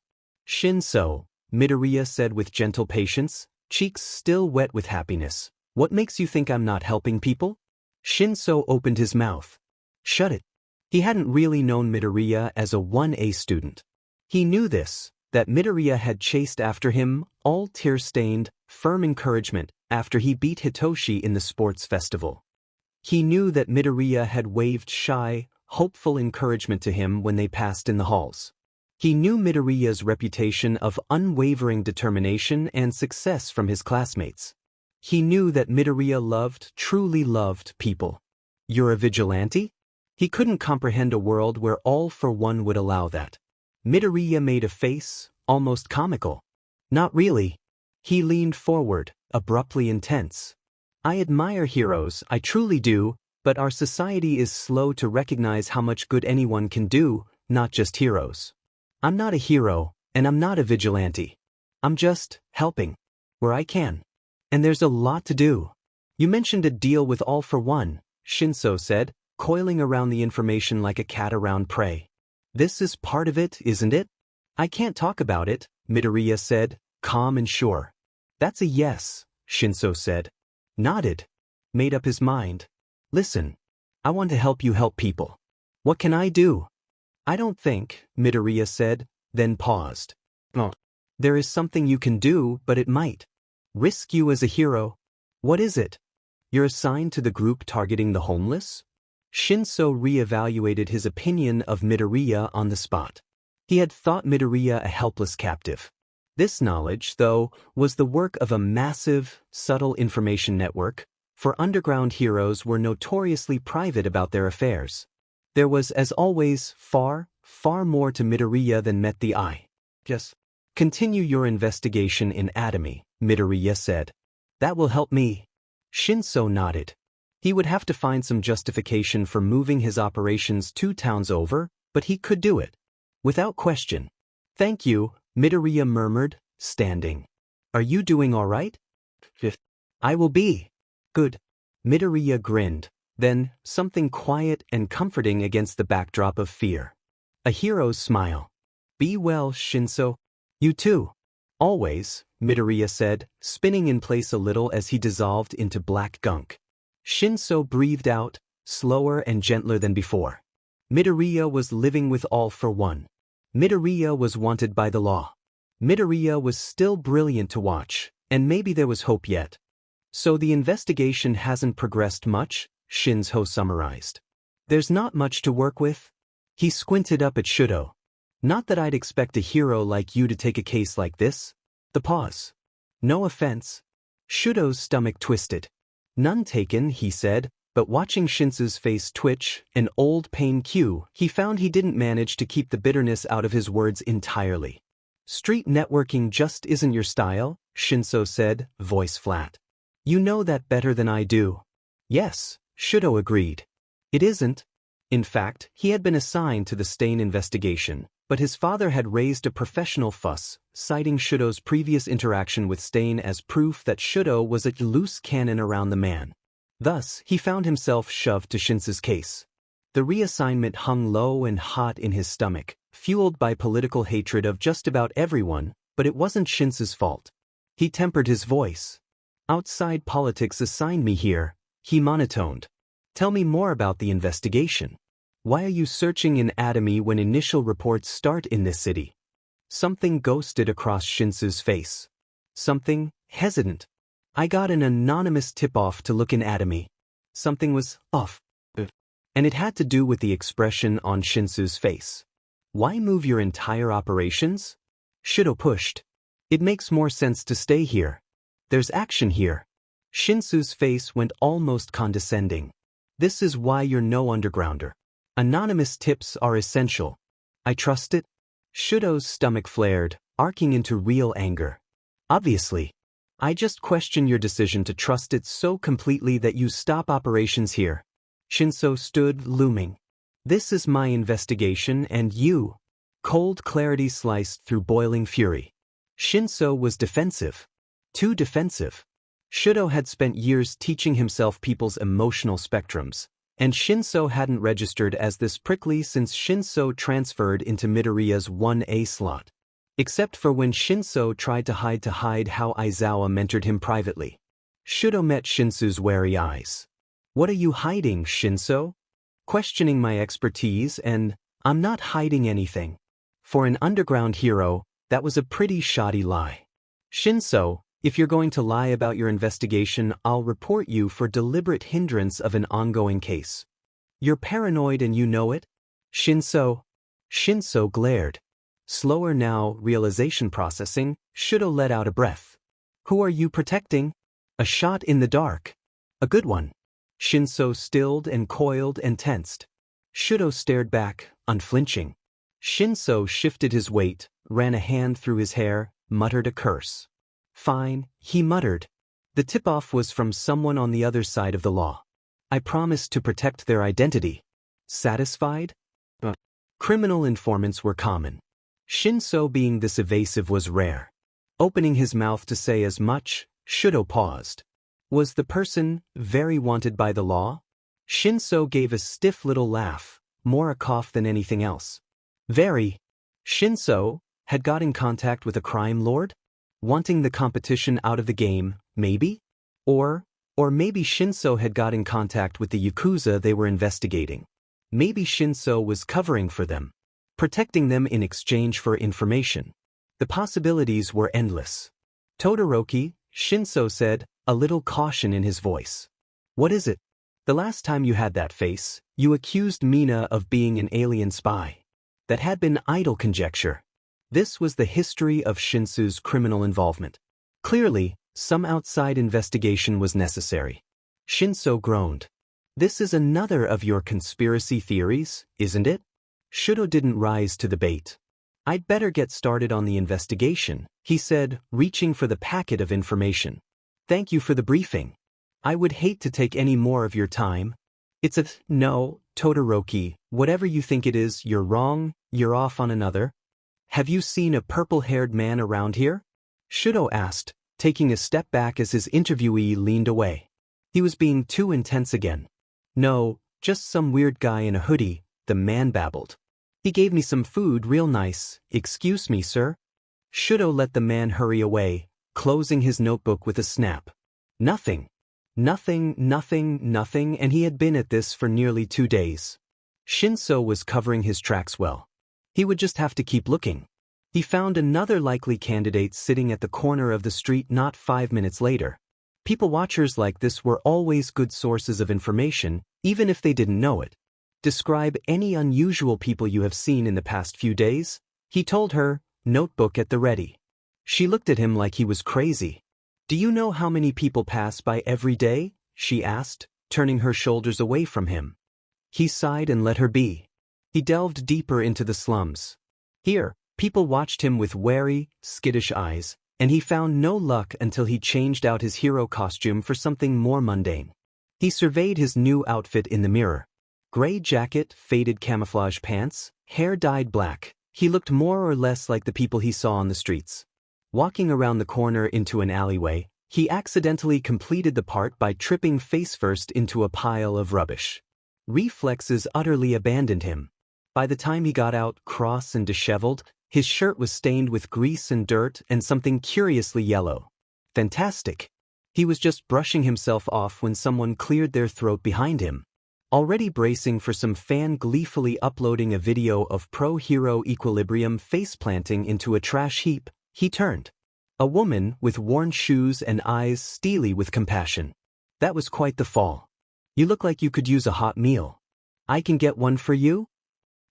Shinso, Midoriya said with gentle patience, cheeks still wet with happiness. What makes you think I'm not helping people? Shinso opened his mouth. Shut it. He hadn't really known Midoriya as a 1A student. He knew this, that Midoriya had chased after him, all tear-stained, firm encouragement, after he beat Hitoshi in the sports festival. He knew that Midoriya had waved shy, hopeful encouragement to him when they passed in the halls. He knew Midoriya's reputation of unwavering determination and success from his classmates. He knew that Midoriya truly loved people. You're a vigilante? He couldn't comprehend a world where all for one would allow that. Midoriya made a face, almost comical. Not really. He leaned forward, abruptly intense. I admire heroes, I truly do, but our society is slow to recognize how much good anyone can do, not just heroes. I'm not a hero, and I'm not a vigilante. I'm just helping, where I can. And there's a lot to do. You mentioned a deal with All for One, Shinso said, coiling around the information like a cat around prey. This is part of it, isn't it? I can't talk about it, Midoriya said, calm and sure. That's a yes, Shinso said. Nodded. Made up his mind. Listen. I want to help you help people. What can I do? I don't think, Midoriya said, then paused. Oh. There is something you can do, but it might risk you as a hero. What is it? You're assigned to the group targeting the homeless? Shinso re-evaluated his opinion of Midoriya on the spot. He had thought Midoriya a helpless captive. This knowledge, though, was the work of a massive, subtle information network, for underground heroes were notoriously private about their affairs. There was, as always, far, far more to Midoriya than met the eye. Just continue your investigation in Atomy, Midoriya said. That will help me. Shinso nodded. He would have to find some justification for moving his operations 2 towns over, but he could do it. Without question. Thank you, Midoriya murmured, standing. Are you doing all right? I will be. Good. Midoriya grinned, then something quiet and comforting against the backdrop of fear. A hero's smile. Be well, Shinso. You too. Always, Midoriya said, spinning in place a little as he dissolved into black gunk. Shinso breathed out, slower and gentler than before. Midoriya was living with All for One. Midoriya was wanted by the law. Midoriya was still brilliant to watch, and maybe there was hope yet. So the investigation hasn't progressed much, Shinso summarized. There's not much to work with. He squinted up at Shudo. Not that I'd expect a hero like you to take a case like this. The pause. No offense. Shudo's stomach twisted. None taken, he said, but watching Shinso's face twitch, an old pain cue, he found he didn't manage to keep the bitterness out of his words entirely. Street networking just isn't your style, Shinso said, voice flat. You know that better than I do. Yes, Shudo agreed. It isn't. In fact, he had been assigned to the Stain investigation, but his father had raised a professional fuss, citing Shudo's previous interaction with Stain as proof that Shudo was a loose cannon around the man. Thus, he found himself shoved to Shinso's case. The reassignment hung low and hot in his stomach, fueled by political hatred of just about everyone, but it wasn't Shinso's fault. He tempered his voice. Outside politics assigned me here, he monotoned. Tell me more about the investigation. Why are you searching in Atomy when initial reports start in this city? Something ghosted across Shinso's face. Something hesitant. I got an anonymous tip-off to look in Atomy. Something was off. and it had to do with the expression on Shinso's face. Why move your entire operations? Shudo pushed. It makes more sense to stay here. There's action here. Shinso's face went almost condescending. This is why you're no undergrounder. Anonymous tips are essential. I trust it? Shudo's stomach flared, arcing into real anger. Obviously. I just question your decision to trust it so completely that you stop operations here. Shinso stood, looming. This is my investigation and you. Cold clarity sliced through boiling fury. Shinso was defensive. Too defensive. Shudo had spent years teaching himself people's emotional spectrums, and Shinso hadn't registered as this prickly since Shinso transferred into Midoriya's 1A slot. Except for when Shinso tried to hide how Aizawa mentored him privately. Shudo met Shinso's wary eyes. What are you hiding, Shinso? Questioning my expertise, and I'm not hiding anything. For an underground hero, that was a pretty shoddy lie. Shinso, if you're going to lie about your investigation, I'll report you for deliberate hindrance of an ongoing case. You're paranoid and you know it? Shinso glared. Slower now, realization processing, Shudo let out a breath. Who are you protecting? A shot in the dark. A good one. Shinso stilled and coiled and tensed. Shudo stared back, unflinching. Shinso shifted his weight, ran a hand through his hair, muttered a curse. Fine, he muttered. The tip-off was from someone on the other side of the law. I promised to protect their identity. Satisfied? Criminal informants were common. Shinso being this evasive was rare. Opening his mouth to say as much, Shudo paused. Was the person very wanted by the law? Shinso gave a stiff little laugh, more a cough than anything else. Very. Shinso had got in contact with a crime lord? Wanting the competition out of the game, maybe? Or maybe Shinso had got in contact with the Yakuza they were investigating. Maybe Shinso was covering for them. Protecting them in exchange for information. The possibilities were endless. Todoroki, Shinso said, a little caution in his voice. What is it? The last time you had that face, you accused Mina of being an alien spy. That had been idle conjecture. This was the history of Shinso's criminal involvement. Clearly, some outside investigation was necessary. Shinso groaned. This is another of your conspiracy theories, isn't it? Shudo didn't rise to the bait. I'd better get started on the investigation, he said, reaching for the packet of information. Thank you for the briefing. I would hate to take any more of your time. No, Todoroki, whatever you think it is, you're wrong, you're off on another. Have you seen a purple-haired man around here? Shudo asked, taking a step back as his interviewee leaned away. He was being too intense again. No, just some weird guy in a hoodie, the man babbled. He gave me some food real nice, excuse me, sir. Shudo let the man hurry away, closing his notebook with a snap. Nothing, and he had been at this for nearly 2 days. Shinso was covering his tracks well. He would just have to keep looking. He found another likely candidate sitting at the corner of the street not 5 minutes later. People watchers like this were always good sources of information, even if they didn't know it. Describe any unusual people you have seen in the past few days, he told her, notebook at the ready. She looked at him like he was crazy. Do you know how many people pass by every day? She asked, turning her shoulders away from him. He sighed and let her be. He delved deeper into the slums. Here, people watched him with wary, skittish eyes, and he found no luck until he changed out his hero costume for something more mundane. He surveyed his new outfit in the mirror. Gray jacket, faded camouflage pants, hair dyed black. He looked more or less like the people he saw on the streets. Walking around the corner into an alleyway, he accidentally completed the part by tripping face-first into a pile of rubbish. Reflexes utterly abandoned him. By the time he got out, cross and disheveled, his shirt was stained with grease and dirt and something curiously yellow. Fantastic. He was just brushing himself off when someone cleared their throat behind him. Already bracing for some fan gleefully uploading a video of pro-hero Equilibrium face-planting into a trash heap, he turned. A woman with worn shoes and eyes steely with compassion. That was quite the fall. You look like you could use a hot meal. I can get one for you?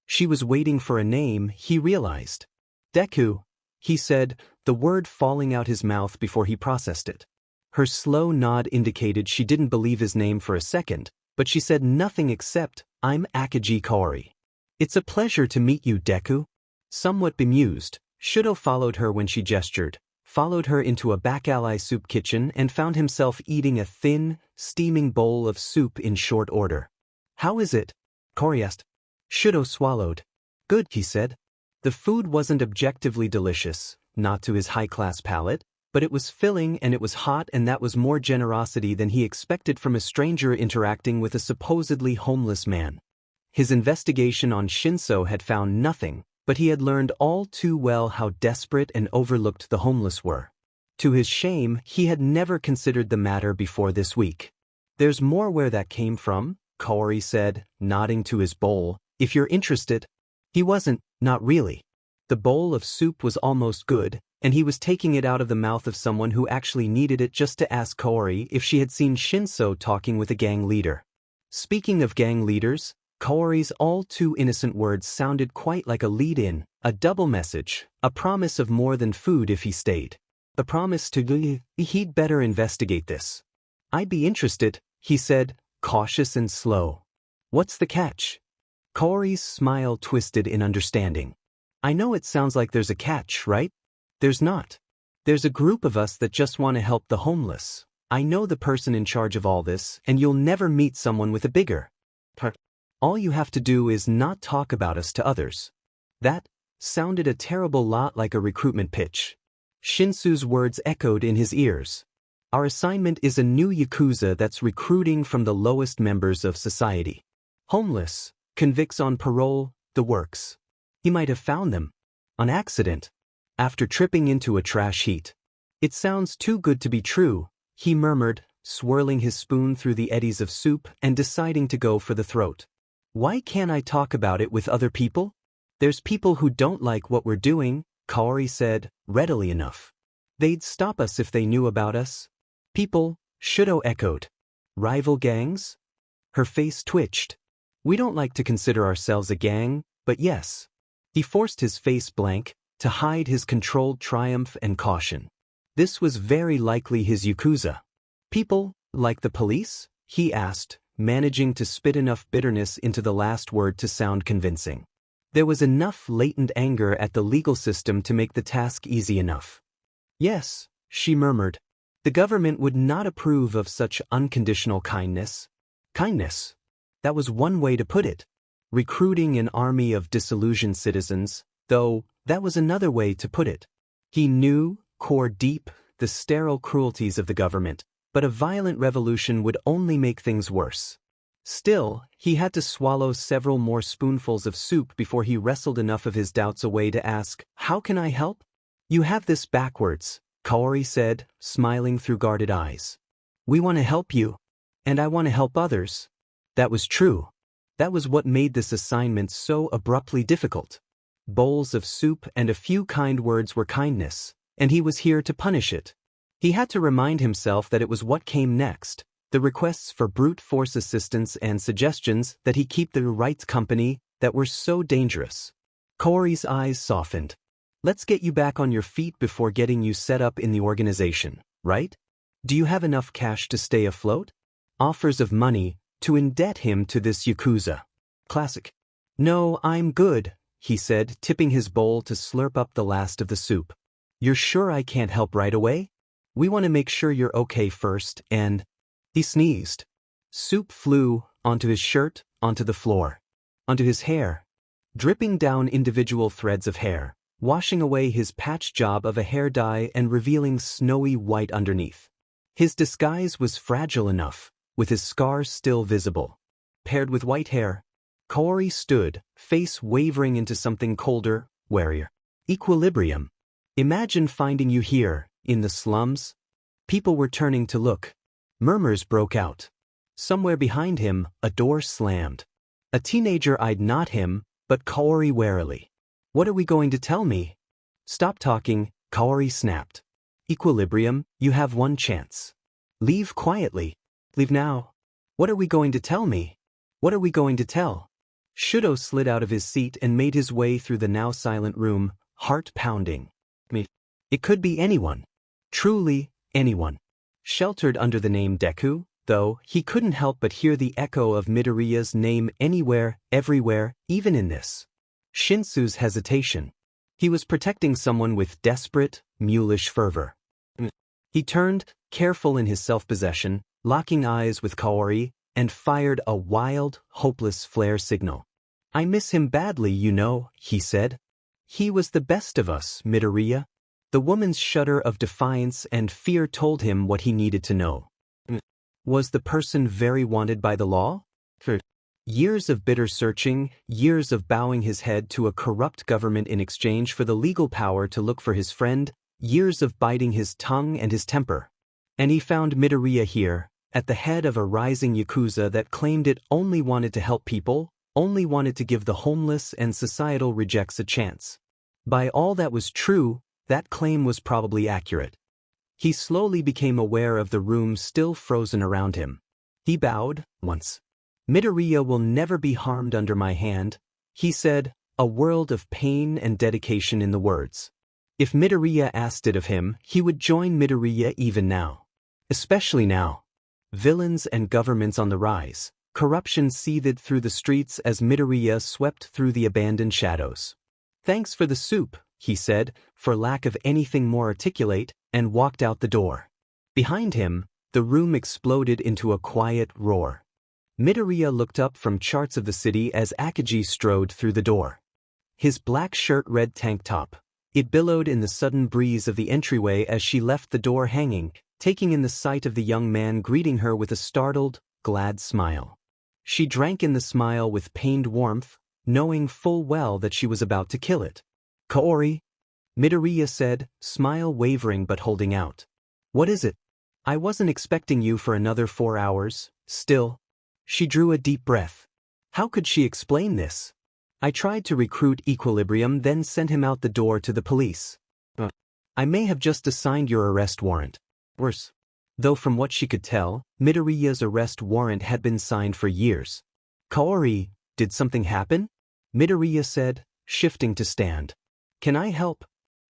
She was waiting for a name, he realized. Deku, he said, the word falling out his mouth before he processed it. Her slow nod indicated she didn't believe his name for a second, but she said nothing except, I'm Akagi Kaori. It's a pleasure to meet you, Deku. Somewhat bemused, Shudo followed her when she gestured, followed her into a back-alley soup kitchen and found himself eating a thin, steaming bowl of soup in short order. How is it? Kaori asked. Shudo swallowed. Good, he said. The food wasn't objectively delicious, not to his high-class palate, but it was filling and it was hot, and that was more generosity than he expected from a stranger interacting with a supposedly homeless man. His investigation on Shinso had found nothing, but he had learned all too well how desperate and overlooked the homeless were. To his shame, he had never considered the matter before this week. There's more where that came from, Kaori said, nodding to his bowl. If you're interested. He wasn't, not really. The bowl of soup was almost good, and he was taking it out of the mouth of someone who actually needed it just to ask Kaori if she had seen Shinso talking with a gang leader. Speaking of gang leaders, Kaori's all too innocent words sounded quite like a lead-in, a double message, a promise of more than food if he stayed. A promise to he'd better investigate this. I'd be interested, he said, cautious and slow. What's the catch? Kaori's smile twisted in understanding. I know it sounds like there's a catch, right? There's not. There's a group of us that just want to help the homeless. I know the person in charge of all this, and you'll never meet someone with a bigger part. All you have to do is not talk about us to others. That sounded a terrible lot like a recruitment pitch. Shinsu's words echoed in his ears. Our assignment is a new Yakuza that's recruiting from the lowest members of society. Homeless. Convicts on parole, the works. He might have found them. On accident. After tripping into a trash heap. It sounds too good to be true, he murmured, swirling his spoon through the eddies of soup and deciding to go for the throat. Why can't I talk about it with other people? There's people who don't like what we're doing, Kaori said, readily enough. They'd stop us if they knew about us. People, Shudo echoed. Rival gangs? Her face twitched. We don't like to consider ourselves a gang, but yes. He forced his face blank, to hide his controlled triumph and caution. This was very likely his Yakuza. People, like the police? He asked, managing to spit enough bitterness into the last word to sound convincing. There was enough latent anger at the legal system to make the task easy enough. Yes, she murmured. The government would not approve of such unconditional kindness. Kindness. That was one way to put it. Recruiting an army of disillusioned citizens, though, that was another way to put it. He knew, core deep, the sterile cruelties of the government, but a violent revolution would only make things worse. Still, he had to swallow several more spoonfuls of soup before he wrestled enough of his doubts away to ask, How can I help? You have this backwards, Kaori said, smiling through guarded eyes. We want to help you. And I want to help others. That was true. That was what made this assignment so abruptly difficult. Bowls of soup and a few kind words were kindness, and he was here to punish it. He had to remind himself that it was what came next, the requests for brute force assistance and suggestions that he keep the right company, that were so dangerous. Kaori's eyes softened. Let's get you back on your feet before getting you set up in the organization, right? Do you have enough cash to stay afloat? Offers of money, to indebt him to this Yakuza. Classic. No, I'm good, he said, tipping his bowl to slurp up the last of the soup. You're sure I can't help right away? We want to make sure you're okay first, and... He sneezed. Soup flew, onto his shirt, onto the floor. Onto his hair. Dripping down individual threads of hair, washing away his patch job of a hair dye and revealing snowy white underneath. His disguise was fragile enough, with his scars still visible. Paired with white hair, Kaori stood, face wavering into something colder, warier. Equilibrium. Imagine finding you here, in the slums. People were turning to look. Murmurs broke out. Somewhere behind him, a door slammed. A teenager eyed not him, but Kaori warily. What are we going to tell me? Stop talking, Kaori snapped. Equilibrium, you have one chance. Leave quietly. Leave now. What are we going to tell me? What are we going to tell? Shudo slid out of his seat and made his way through the now silent room, heart pounding. It could be anyone. Truly, anyone. Sheltered under the name Deku, though, he couldn't help but hear the echo of Midoriya's name anywhere, everywhere, even in this. Shinso's hesitation. He was protecting someone with desperate, mulish fervor. He turned, careful in his self-possession, locking eyes with Kaori, and fired a wild, hopeless flare signal. I miss him badly, you know, he said. He was the best of us, Midoriya. The woman's shudder of defiance and fear told him what he needed to know. Was the person very wanted by the law? Years of bitter searching, years of bowing his head to a corrupt government in exchange for the legal power to look for his friend, years of biting his tongue and his temper. And he found Midoriya here, at the head of a rising yakuza that claimed it only wanted to help people, only wanted to give the homeless and societal rejects a chance. By all that was true, that claim was probably accurate. He slowly became aware of the room still frozen around him. He bowed, once. Midoriya will never be harmed under my hand, he said, a world of pain and dedication in the words. If Midoriya asked it of him, he would join Midoriya even now. Especially now. Villains and governments on the rise, corruption seethed through the streets as Midoriya swept through the abandoned shadows. Thanks for the soup, he said, for lack of anything more articulate, and walked out the door. Behind him, the room exploded into a quiet roar. Midoriya looked up from charts of the city as Akagi strode through the door. His black shirt red tank top. It billowed in the sudden breeze of the entryway as she left the door hanging, taking in the sight of the young man greeting her with a startled, glad smile. She drank in the smile with pained warmth, knowing full well that she was about to kill it. Kaori? Midoriya said, smile wavering but holding out. What is it? I wasn't expecting you for another 4 hours, still. She drew a deep breath. How could she explain this? I tried to recruit Equilibrium, then sent him out the door to the police. I may have just assigned your arrest warrant. Worse. Though from what she could tell, Midoriya's arrest warrant had been signed for years. Kaori, did something happen? Midoriya said, shifting to stand. Can I help?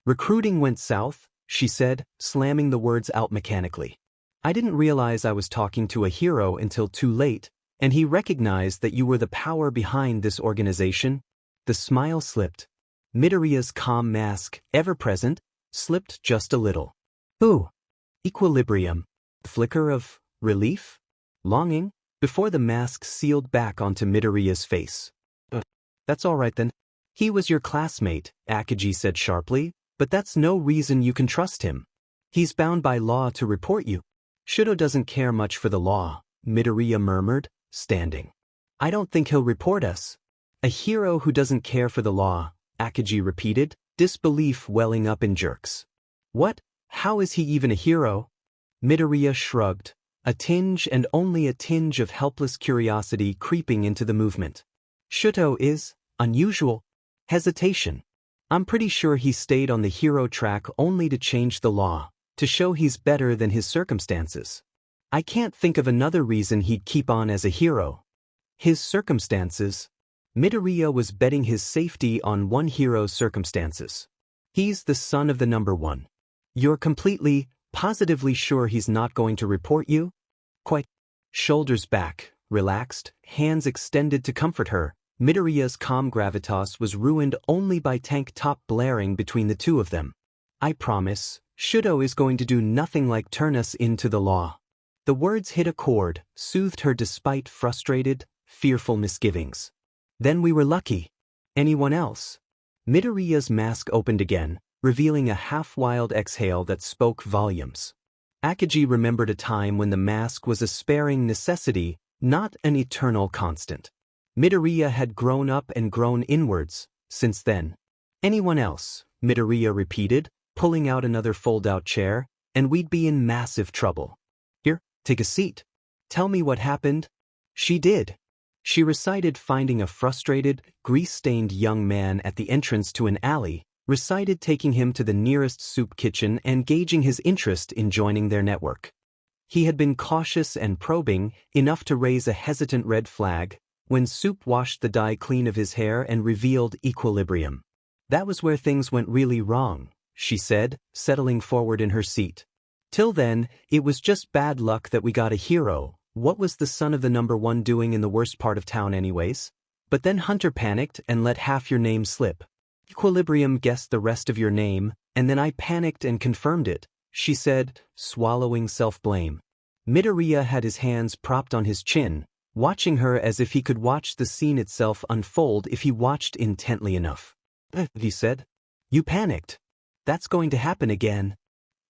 Recruiting went south, she said, slamming the words out mechanically. I didn't realize I was talking to a hero until too late, and he recognized that you were the power behind this organization. The smile slipped. Midoriya's calm mask, ever present, slipped just a little. Ooh. Equilibrium. Flicker of relief? Longing? Before the mask sealed back onto Midoriya's face. That's all right then. He was your classmate, Akagi said sharply, but that's no reason you can trust him. He's bound by law to report you. Shudo doesn't care much for the law, Midoriya murmured, standing. I don't think he'll report us. A hero who doesn't care for the law, Akagi repeated, disbelief welling up in jerks. What? How is he even a hero? Midoriya shrugged, a tinge and only a tinge of helpless curiosity creeping into the movement. Shudo is unusual. Hesitation. I'm pretty sure he stayed on the hero track only to change the law, to show he's better than his circumstances. I can't think of another reason he'd keep on as a hero. His circumstances. Midoriya was betting his safety on one hero's circumstances. He's the son of the number one. You're completely, positively sure he's not going to report you? Quite. Shoulders back, relaxed, hands extended to comfort her, Midoriya's calm gravitas was ruined only by tank top blaring between the two of them. I promise, Shudo is going to do nothing like turn us into the law. The words hit a chord, soothed her despite frustrated, fearful misgivings. Then we were lucky. Anyone else? Midoriya's mask opened again, revealing a half-wild exhale that spoke volumes. Akagi remembered a time when the mask was a sparing necessity, not an eternal constant. Midoriya had grown up and grown inwards, since then. Anyone else, Midoriya repeated, pulling out another fold-out chair, and we'd be in massive trouble. Here, take a seat. Tell me what happened. She did. She recited finding a frustrated, grease-stained young man at the entrance to an alley, recited taking him to the nearest soup kitchen and gauging his interest in joining their network. He had been cautious and probing, enough to raise a hesitant red flag, when Soup washed the dye clean of his hair and revealed equilibrium. That was where things went really wrong, she said, settling forward in her seat. Till then, it was just bad luck that we got a hero. What was the son of the number one doing in the worst part of town anyways? But then Hunter panicked and let half your name slip. Equilibrium guessed the rest of your name, and then I panicked and confirmed it, she said, swallowing self-blame. Midoriya had his hands propped on his chin, watching her as if he could watch the scene itself unfold if he watched intently enough. He said. You panicked. That's going to happen again.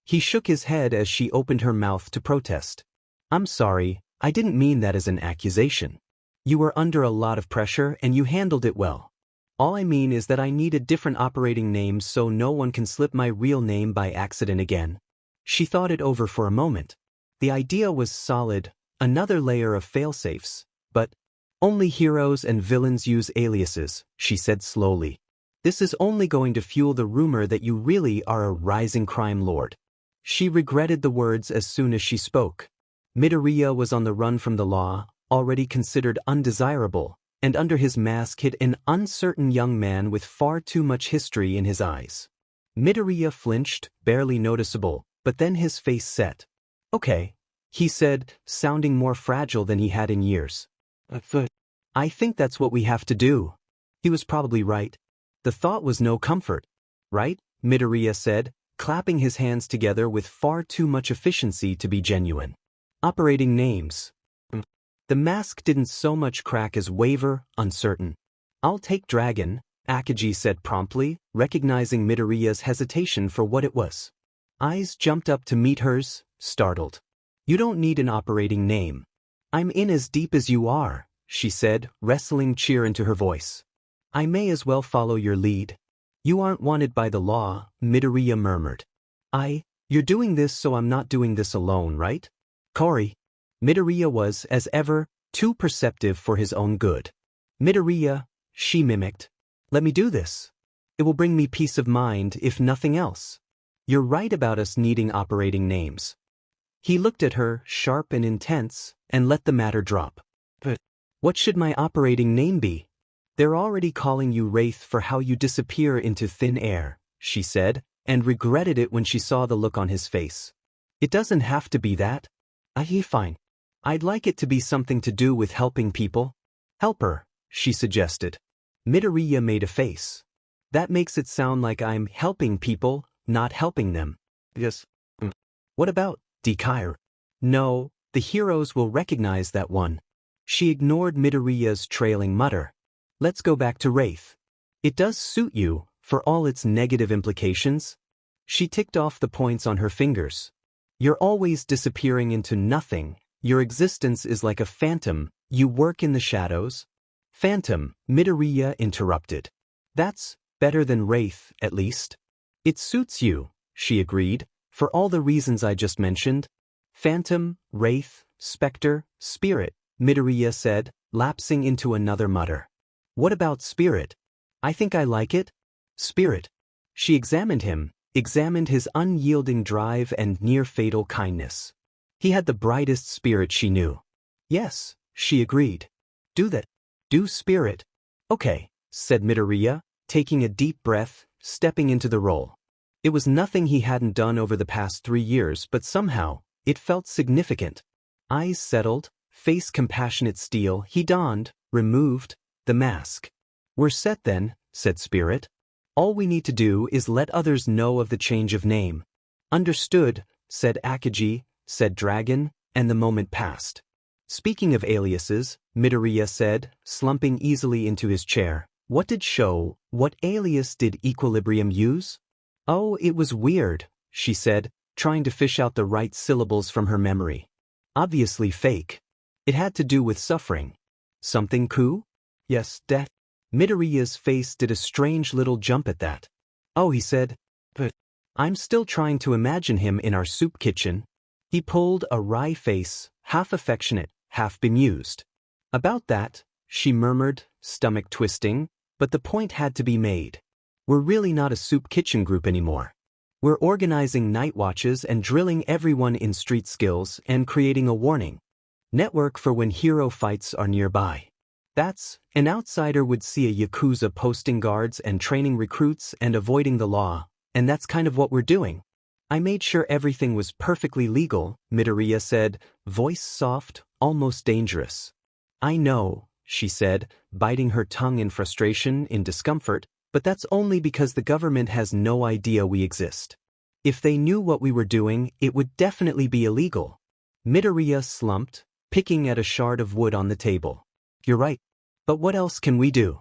He shook his head as she opened her mouth to protest. I'm sorry, I didn't mean that as an accusation. You were under a lot of pressure and you handled it well. All I mean is that I need a different operating name so no one can slip my real name by accident again. She thought it over for a moment. The idea was solid, another layer of failsafes, but only heroes and villains use aliases, she said slowly. This is only going to fuel the rumor that you really are a rising crime lord. She regretted the words as soon as she spoke. Midoriya was on the run from the law, already considered undesirable, and under his mask hid an uncertain young man with far too much history in his eyes. Midoriya flinched, barely noticeable, but then his face set. Okay, he said, sounding more fragile than he had in years. I think that's what we have to do. He was probably right. The thought was no comfort. Right? Midoriya said, clapping his hands together with far too much efficiency to be genuine. Operating names. The mask didn't so much crack as waver, uncertain. I'll take Dragon, Akagi said promptly, recognizing Midoriya's hesitation for what it was. Eyes jumped up to meet hers, startled. You don't need an operating name. I'm in as deep as you are, she said, wrestling cheer into her voice. I may as well follow your lead. You aren't wanted by the law, Midoriya murmured. You're doing this so I'm not doing this alone, right? Cory. Midoriya was, as ever, too perceptive for his own good. Midoriya, she mimicked. Let me do this. It will bring me peace of mind if nothing else. You're right about us needing operating names. He looked at her, sharp and intense, and let the matter drop. But what should my operating name be? They're already calling you Wraith for how you disappear into thin air, she said, and regretted it when she saw the look on his face. It doesn't have to be that. Fine. I'd like it to be something to do with helping people. Helper, she suggested. Midoriya made a face. That makes it sound like I'm helping people, not helping them. Yes. What about Dikair? No, the heroes will recognize that one. She ignored Midoriya's trailing mutter. Let's go back to Wraith. It does suit you, for all its negative implications. She ticked off the points on her fingers. You're always disappearing into nothing. Your existence is like a phantom. You work in the shadows. Phantom, Midoriya interrupted. That's better than Wraith, at least. It suits you, she agreed, for all the reasons I just mentioned. Phantom, Wraith, Spectre, Spirit, Midoriya said, lapsing into another mutter. What about Spirit? I think I like it. Spirit. She examined him, examined his unyielding drive and near-fatal kindness. He had the brightest spirit she knew. Yes, she agreed. Do that. Do Spirit. Okay, said Midoriya, taking a deep breath, stepping into the role. It was nothing he hadn't done over the past 3 years, but somehow, it felt significant. Eyes settled, face compassionate steel, he donned, removed, the mask. We're set then, said Spirit. All we need to do is let others know of the change of name. Understood, said Akagi, said Dragon, and the moment passed. Speaking of aliases, Midoriya said, slumping easily into his chair, what alias did Equilibrium use? Oh, it was weird, she said, trying to fish out the right syllables from her memory. Obviously fake. It had to do with suffering. Something cool? Yes, death. Midoriya's face did a strange little jump at that. Oh, he said, but I'm still trying to imagine him in our soup kitchen. He pulled a wry face, half affectionate, half bemused. About that, she murmured, stomach twisting, but the point had to be made. We're really not a soup kitchen group anymore. We're organizing night watches and drilling everyone in street skills and creating a warning network for when hero fights are nearby. An outsider would see a Yakuza posting guards and training recruits and avoiding the law, and that's kind of what we're doing. I made sure everything was perfectly legal, Midoriya said, voice soft, almost dangerous. I know, she said, biting her tongue in frustration, in discomfort, but that's only because the government has no idea we exist. If they knew what we were doing, it would definitely be illegal. Midoriya slumped, picking at a shard of wood on the table. You're right. But what else can we do?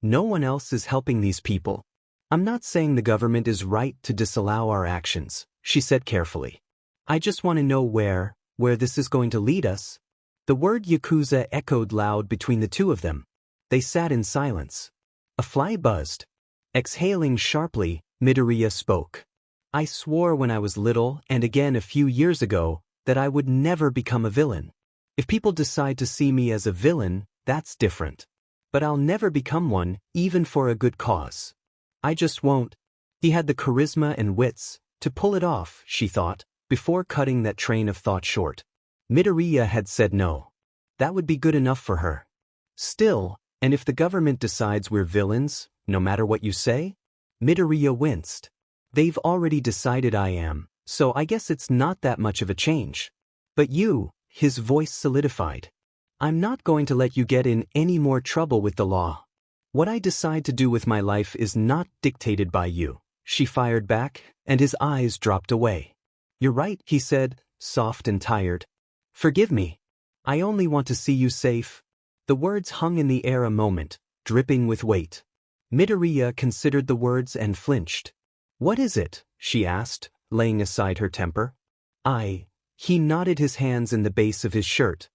No one else is helping these people. I'm not saying the government is right to disallow our actions, she said carefully. I just want to know where this is going to lead us. The word Yakuza echoed loud between the two of them. They sat in silence. A fly buzzed. Exhaling sharply, Midoriya spoke. I swore when I was little and again a few years ago that I would never become a villain. If people decide to see me as a villain, that's different. But I'll never become one, even for a good cause. I just won't. He had the charisma and wits to pull it off, she thought, before cutting that train of thought short. Midoriya had said no. That would be good enough for her. Still, and if the government decides we're villains, no matter what you say? Midoriya winced. They've already decided I am, so I guess it's not that much of a change. But you, his voice solidified. I'm not going to let you get in any more trouble with the law. What I decide to do with my life is not dictated by you, she fired back, and his eyes dropped away. You're right, he said, soft and tired. Forgive me. I only want to see you safe. The words hung in the air a moment, dripping with weight. Midoriya considered the words and flinched. What is it? She asked, laying aside her temper. He knotted his hands in the base of his shirt.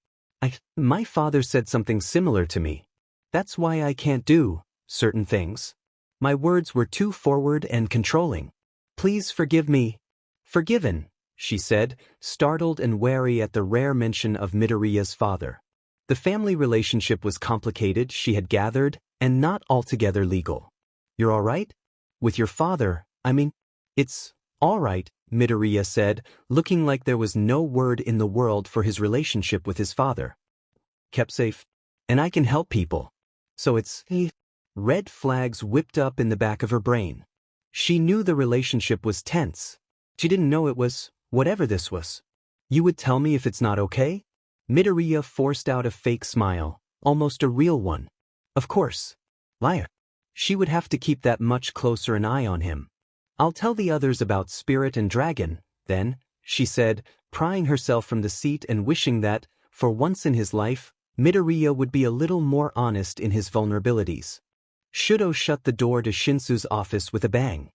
My father said something similar to me. That's why I can't do certain things. My words were too forward and controlling. Please forgive me. Forgiven, she said, startled and wary at the rare mention of Midoriya's father. The family relationship was complicated, she had gathered, and not altogether legal. You're all right? With your father, I mean? It's all right, Midoriya said, looking like there was no word in the world for his relationship with his father. Kept safe. And I can help people. So it's Red flags whipped up in the back of her brain. She knew the relationship was tense. She didn't know it was, whatever this was. You would tell me if it's not okay? Midoriya forced out a fake smile, almost a real one. Of course. Liar. She would have to keep that much closer an eye on him. I'll tell the others about Spirit and Dragon, then, she said, prying herself from the seat and wishing that, for once in his life, Midoriya would be a little more honest in his vulnerabilities. Shudo shut the door to Shinso's office with a bang.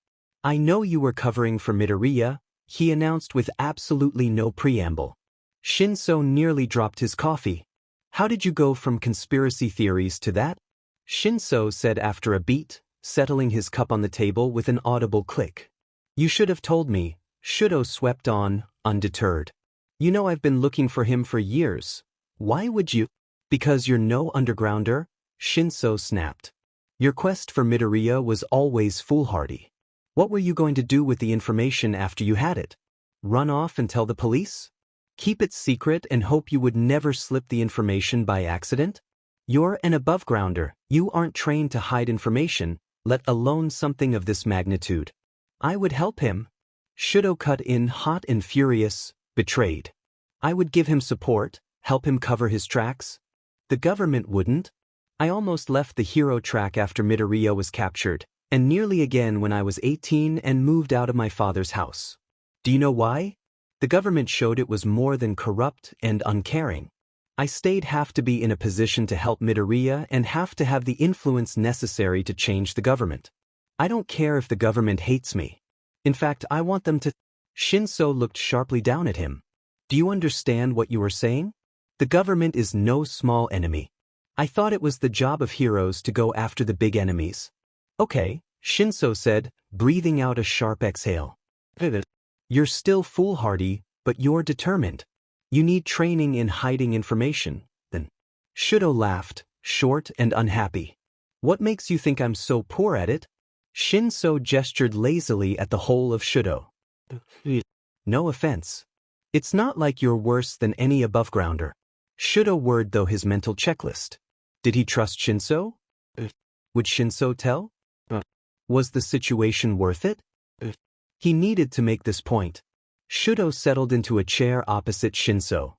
I know you were covering for Midoriya, he announced with absolutely no preamble. Shinso nearly dropped his coffee. How did you go from conspiracy theories to that? Shinso said after a beat, settling his cup on the table with an audible click. You should have told me, Shudo swept on, undeterred. You know I've been looking for him for years. Why would you? Because you're no undergrounder? Shinso snapped. Your quest for Midoriya was always foolhardy. What were you going to do with the information after you had it? Run off and tell the police? Keep it secret and hope you would never slip the information by accident? You're an above-grounder. You aren't trained to hide information, let alone something of this magnitude. I would help him. Shudo cut in hot and furious, betrayed. I would give him support, help him cover his tracks. The government wouldn't. I almost left the hero track after Midoriya was captured, and nearly again when I was 18 and moved out of my father's house. Do you know why? The government showed it was more than corrupt and uncaring. I stayed half to be in a position to help Midoriya and half to have the influence necessary to change the government. I don't care if the government hates me. In fact, I want them to. Shinso looked sharply down at him. Do you understand what you are saying? The government is no small enemy. I thought it was the job of heroes to go after the big enemies. Okay, Shinso said, breathing out a sharp exhale. You're still foolhardy, but you're determined. You need training in hiding information, then. Shudo laughed, short and unhappy. What makes you think I'm so poor at it? Shinso gestured lazily at the whole of Shudo. No offense. It's not like you're worse than any above-grounder. Shudo word though his mental checklist. Did he trust Shinso? Would Shinso tell? Was the situation worth it? He needed to make this point. Shudo settled into a chair opposite Shinso.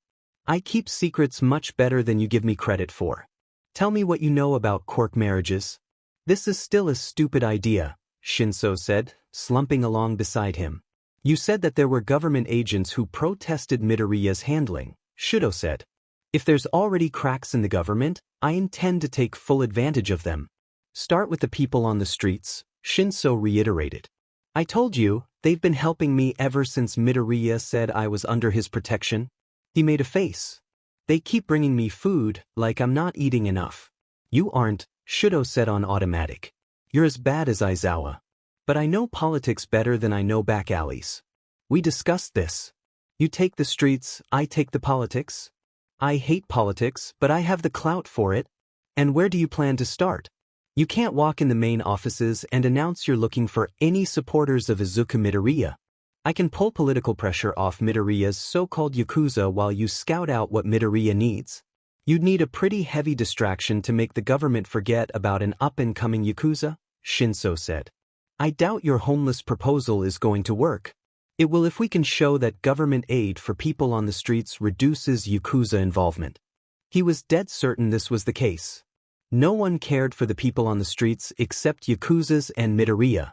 I keep secrets much better than you give me credit for. Tell me what you know about quirk marriages. This is still a stupid idea, Shinso said, slumping along beside him. You said that there were government agents who protested Midoriya's handling, Shudo said. If there's already cracks in the government, I intend to take full advantage of them. Start with the people on the streets, Shinso reiterated. I told you, they've been helping me ever since Midoriya said I was under his protection. He made a face. They keep bringing me food, like I'm not eating enough. You aren't, Shudo said on automatic. You're as bad as Aizawa. But I know politics better than I know back alleys. We discussed this. You take the streets, I take the politics. I hate politics, but I have the clout for it. And where do you plan to start? You can't walk in the main offices and announce you're looking for any supporters of Izuku Midoriya. I can pull political pressure off Midoriya's so-called Yakuza while you scout out what Midoriya needs. You'd need a pretty heavy distraction to make the government forget about an up-and-coming Yakuza, Shinso said. I doubt your homeless proposal is going to work. It will if we can show that government aid for people on the streets reduces Yakuza involvement. He was dead certain this was the case. No one cared for the people on the streets except Yakuzas and Midoriya.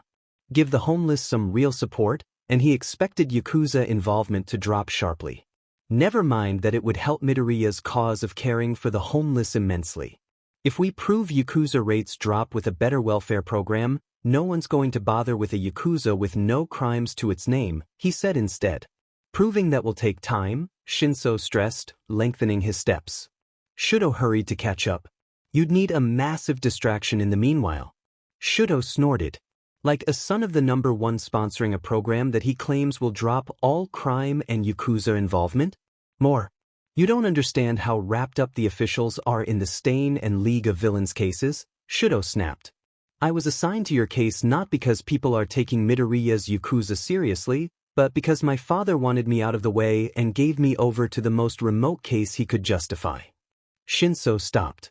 Give the homeless some real support, and he expected Yakuza involvement to drop sharply. Never mind that it would help Midoriya's cause of caring for the homeless immensely. If we prove Yakuza rates drop with a better welfare program, no one's going to bother with a Yakuza with no crimes to its name, he said instead. Proving that will take time, Shinso stressed, lengthening his steps. Shudo hurried to catch up. You'd need a massive distraction in the meanwhile. Shudo snorted. Like a son of the number one sponsoring a program that he claims will drop all crime and Yakuza involvement? More. You don't understand how wrapped up the officials are in the Stain and League of Villains cases, Shudo snapped. I was assigned to your case not because people are taking Midoriya's Yakuza seriously, but because my father wanted me out of the way and gave me over to the most remote case he could justify. Shinso stopped.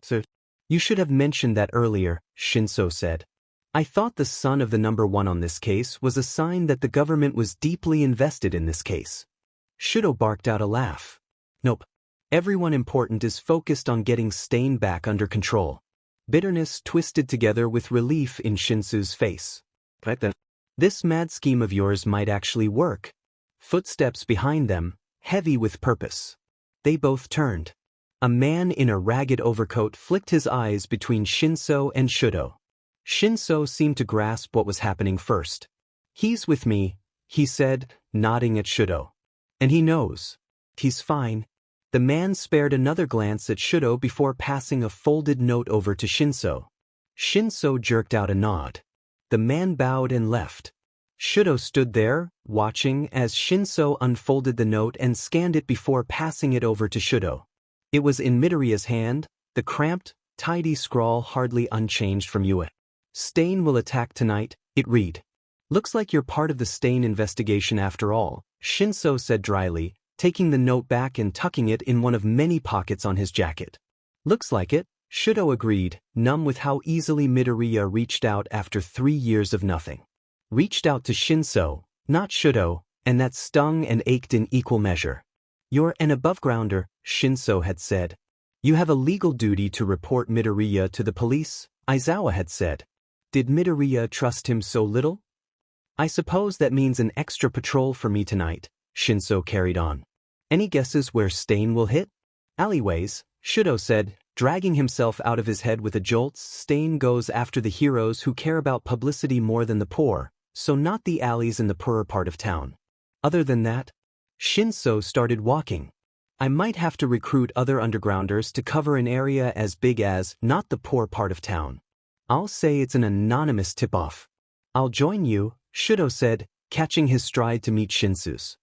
Sir, you should have mentioned that earlier, Shinso said. I thought the son of the number one on this case was a sign that the government was deeply invested in this case. Shudo barked out a laugh. Nope. Everyone important is focused on getting Stain back under control. Bitterness twisted together with relief in Shinsu's face. Right then. This mad scheme of yours might actually work. Footsteps behind them, heavy with purpose. They both turned. A man in a ragged overcoat flicked his eyes between Shinso and Shudo. Shinso seemed to grasp what was happening first. He's with me, he said, nodding at Shudo. And he knows. He's fine. The man spared another glance at Shudo before passing a folded note over to Shinso. Shinso jerked out a nod. The man bowed and left. Shudo stood there, watching as Shinso unfolded the note and scanned it before passing it over to Shudo. It was in Midoriya's hand, the cramped, tidy scrawl hardly unchanged from Yue. Stain will attack tonight, it read. Looks like you're part of the Stain investigation after all, Shinso said dryly, taking the note back and tucking it in one of many pockets on his jacket. Looks like it, Shudo agreed, numb with how easily Midoriya reached out after 3 years of nothing. Reached out to Shinso, not Shudo, and that stung and ached in equal measure. You're an above-grounder, Shinso had said. You have a legal duty to report Midoriya to the police, Aizawa had said. Did Midoriya trust him so little? I suppose that means an extra patrol for me tonight, Shinso carried on. Any guesses where Stain will hit? Alleyways, Shudo said, dragging himself out of his head with a jolt. Stain goes after the heroes who care about publicity more than the poor, so not the alleys in the poorer part of town. Other than that, Shinso started walking. I might have to recruit other undergrounders to cover an area as big as not the poor part of town. I'll say it's an anonymous tip-off. I'll join you, Shudo said, catching his stride to meet Shinsu's.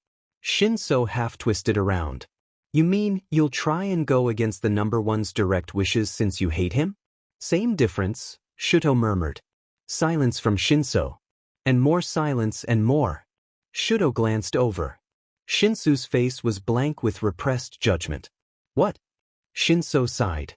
Shinso half-twisted around. You mean you'll try and go against the number one's direct wishes since you hate him? Same difference, Shudo murmured. Silence from Shinso. And more silence and more. Shudo glanced over. Shinsu's face was blank with repressed judgment. What? Shinso sighed.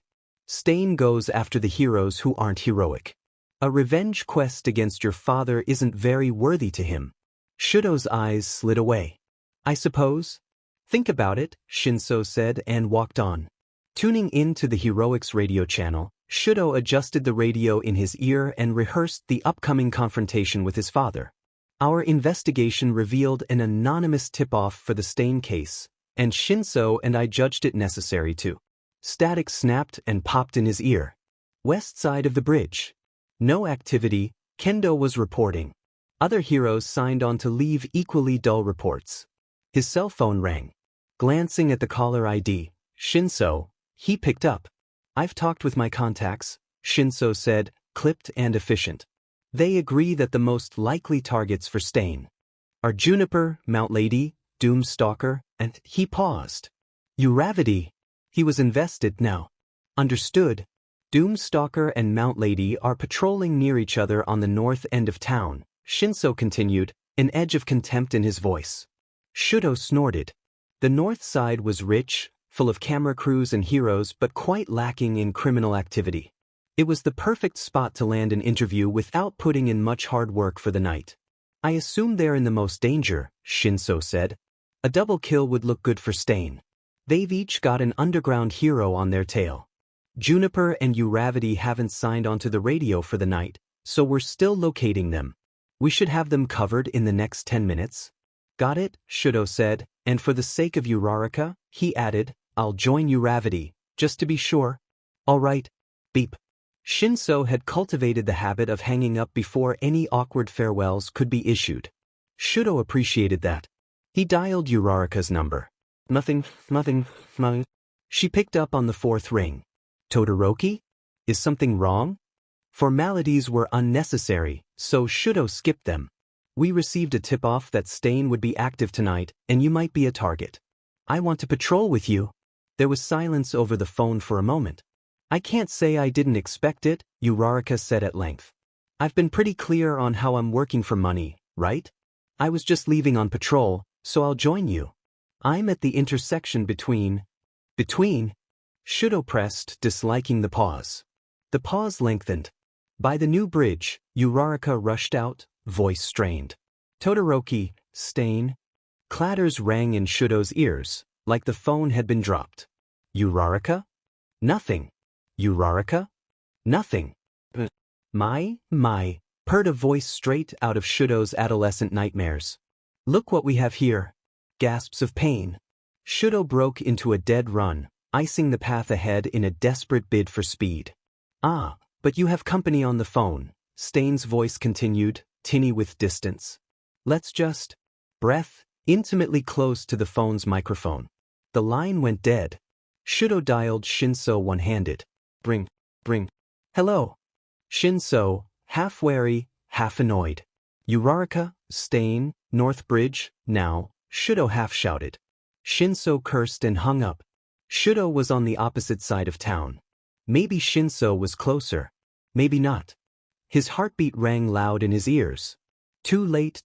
Stain goes after the heroes who aren't heroic. A revenge quest against your father isn't very worthy to him. Shudo's eyes slid away. I suppose? Think about it, Shinso said and walked on. Tuning in to the heroics radio channel, Shudo adjusted the radio in his ear and rehearsed the upcoming confrontation with his father. Our investigation revealed an anonymous tip-off for the Stain case, and Shinso and I judged it necessary to. Static snapped and popped in his ear. West side of the bridge. No activity, Kendo was reporting. Other heroes signed on to leave equally dull reports. His cell phone rang. Glancing at the caller ID, Shinso, he picked up. I've talked with my contacts, Shinso said, clipped and efficient. They agree that the most likely targets for Stain are Juniper, Mount Lady, Doomstalker, and he paused. Uravity. He was invested now. Understood. Doomstalker and Mount Lady are patrolling near each other on the north end of town, Shinso continued, an edge of contempt in his voice. Shudo snorted. The north side was rich, full of camera crews and heroes but quite lacking in criminal activity. It was the perfect spot to land an interview without putting in much hard work for the night. I assume they're in the most danger, Shinso said. A double kill would look good for Stain. They've each got an underground hero on their tail. Juniper and Uravity haven't signed onto the radio for the night, so we're still locating them. We should have them covered in the next 10 minutes. Got it, Shudo said, and for the sake of Uraraka, he added, I'll join Uravity, just to be sure. All right. Beep. Shinso had cultivated the habit of hanging up before any awkward farewells could be issued. Shudo appreciated that. He dialed Uraraka's number. Nothing. She picked up on the fourth ring. Todoroki? Is something wrong? Formalities were unnecessary, so Shudo skipped them. We received a tip-off that Stain would be active tonight, and you might be a target. I want to patrol with you. There was silence over the phone for a moment. I can't say I didn't expect it, Uraraka said at length. I've been pretty clear on how I'm working for money, right? I was just leaving on patrol, so I'll join you. I'm at the intersection between... Shudo pressed, disliking the pause. The pause lengthened. By the new bridge, Uraraka rushed out, voice strained. Todoroki, Stain. Clatters rang in Shudo's ears, like the phone had been dropped. Uraraka? Nothing. Uraraka? Nothing. My, purred a voice straight out of Shudo's adolescent nightmares. Look what we have here. Gasps of pain. Shudo broke into a dead run, icing the path ahead in a desperate bid for speed. Ah, but you have company on the phone, Stain's voice continued, tinny with distance. Let's just... Breath, intimately close to the phone's microphone. The line went dead. Shudo dialed Shinso one-handed. Bring. Hello. Shinso, half wary, half annoyed. Uraraka, Stain, North Bridge, now, Shudo half-shouted. Shinso cursed and hung up. Shudo was on the opposite side of town. Maybe Shinso was closer. Maybe not. His heartbeat rang loud in his ears. Too late.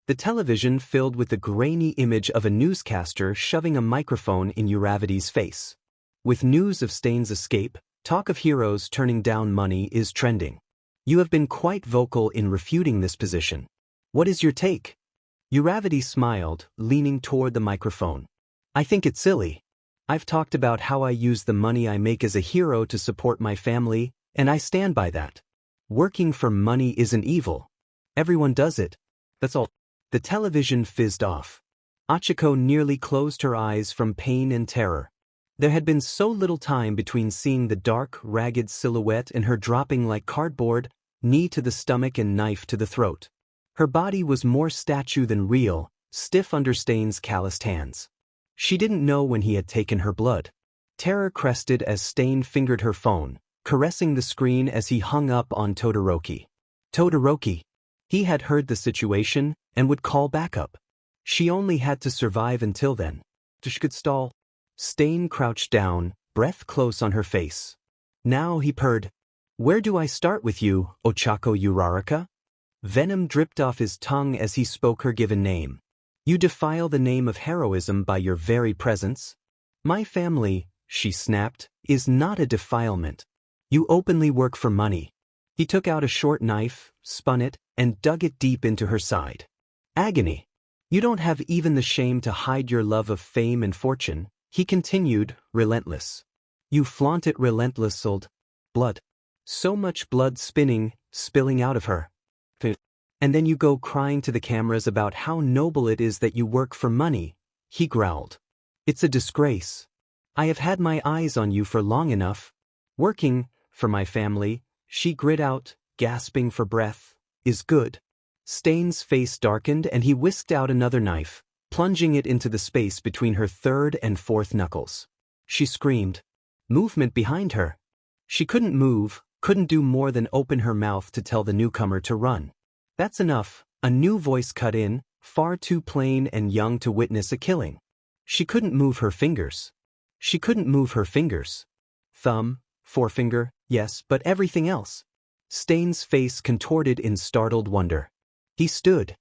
The television filled with the grainy image of a newscaster shoving a microphone in Uravity's face. With news of Stain's escape, talk of heroes turning down money is trending. You have been quite vocal in refuting this position. What is your take? Uravity smiled, leaning toward the microphone. I think it's silly. I've talked about how I use the money I make as a hero to support my family, and I stand by that. Working for money isn't evil. Everyone does it. That's all. The television fizzed off. Achiko nearly closed her eyes from pain and terror. There had been so little time between seeing the dark, ragged silhouette and her dropping like cardboard, knee to the stomach and knife to the throat. Her body was more statue than real, stiff under Stain's calloused hands. She didn't know when he had taken her blood. Terror crested as Stain fingered her phone, caressing the screen as he hung up on Todoroki. Todoroki. He had heard the situation and would call backup. She only had to survive until then. She could stall. Stain crouched down, breath close on her face. Now he purred. Where do I start with you, Ochako Uraraka? Venom dripped off his tongue as he spoke her given name. You defile the name of heroism by your very presence? My family, she snapped, is not a defilement. You openly work for money. He took out a short knife, spun it, and dug it deep into her side. Agony. You don't have even the shame to hide your love of fame and fortune, he continued, relentless. You flaunt it relentless old. Blood. So much blood spilling out of her. And then you go crying to the cameras about how noble it is that you work for money, he growled. It's a disgrace. I have had my eyes on you for long enough. Working, for my family, she grit out, gasping for breath, is good. Stain's face darkened and he whisked out another knife, plunging it into the space between her third and fourth knuckles. She screamed. Movement behind her. She couldn't move, couldn't do more than open her mouth to tell the newcomer to run. That's enough, a new voice cut in, far too plain and young to witness a killing. She couldn't move her fingers. She couldn't move her fingers. Thumb, forefinger, yes, but everything else. Stain's face contorted in startled wonder. He stood.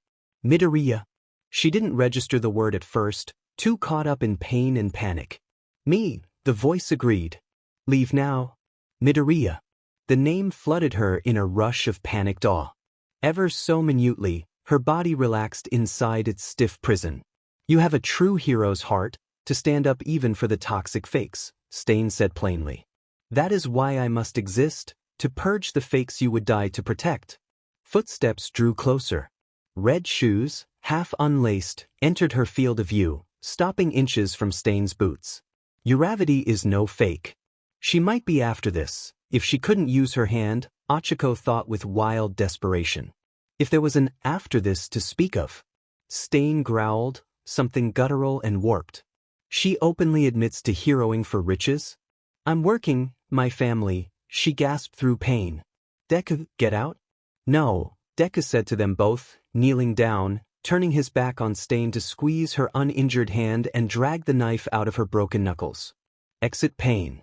Midoriya. She didn't register the word at first, too caught up in pain and panic. Me, the voice agreed. Leave now. Midoriya. The name flooded her in a rush of panicked awe. Ever so minutely, her body relaxed inside its stiff prison. You have a true hero's heart, to stand up even for the toxic fakes, Stain said plainly. That is why I must exist, to purge the fakes you would die to protect. Footsteps drew closer. Red shoes, half unlaced, entered her field of view, stopping inches from Stain's boots. Uraraka is no fake. She might be after this. If she couldn't use her hand, Ochako thought with wild desperation. If there was an after this to speak of. Stain growled, something guttural and warped. She openly admits to heroing for riches? I'm working, my family, she gasped through pain. Deku, get out? No, Deku said to them both, kneeling down, turning his back on Stain to squeeze her uninjured hand and drag the knife out of her broken knuckles. Exit pain.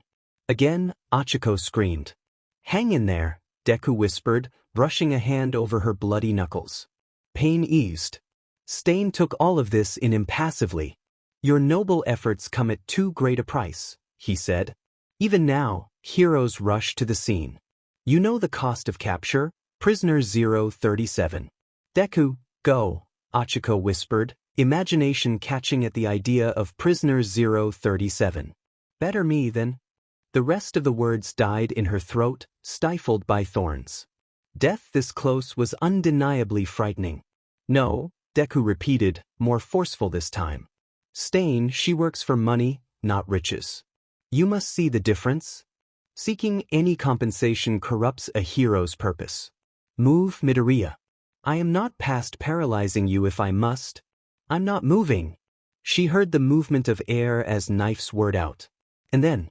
Again, Ochako screamed. Hang in there, Deku whispered, brushing a hand over her bloody knuckles. Pain eased. Stain took all of this in impassively. Your noble efforts come at too great a price, he said. Even now, heroes rush to the scene. You know the cost of capture, prisoner 037. Deku, go, Ochako whispered, imagination catching at the idea of prisoner 037. Better me than... The rest of the words died in her throat, stifled by thorns. Death this close was undeniably frightening. No, Deku repeated, more forceful this time. Stain, she works for money, not riches. You must see the difference. Seeking any compensation corrupts a hero's purpose. Move, Midoriya. I am not past paralyzing you if I must. I'm not moving. She heard the movement of air as knives whirred out. And then...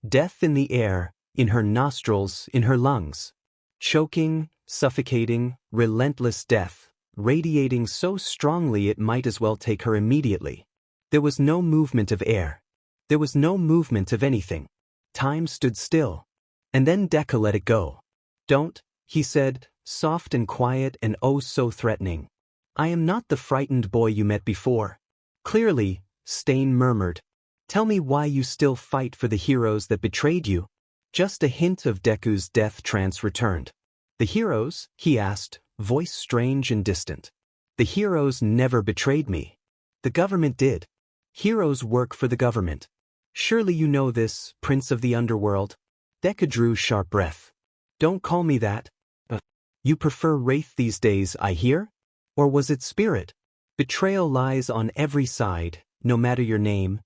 Death in the air, in her nostrils, in her lungs. Choking, suffocating, relentless death, radiating so strongly it might as well take her immediately. There was no movement of air. There was no movement of anything. Time stood still. And then Deku let it go. Don't, he said, soft and quiet and oh so threatening. I am not the frightened boy you met before. Clearly, Stain murmured. Tell me why you still fight for the heroes that betrayed you. Just a hint of Deku's death trance returned. The heroes, he asked, voice strange and distant. The heroes never betrayed me. The government did. Heroes work for the government. Surely you know this, Prince of the Underworld. Deku drew sharp breath. Don't call me that. You prefer Wraith these days, I hear? Or was it Spirit? Betrayal lies on every side, no matter your name.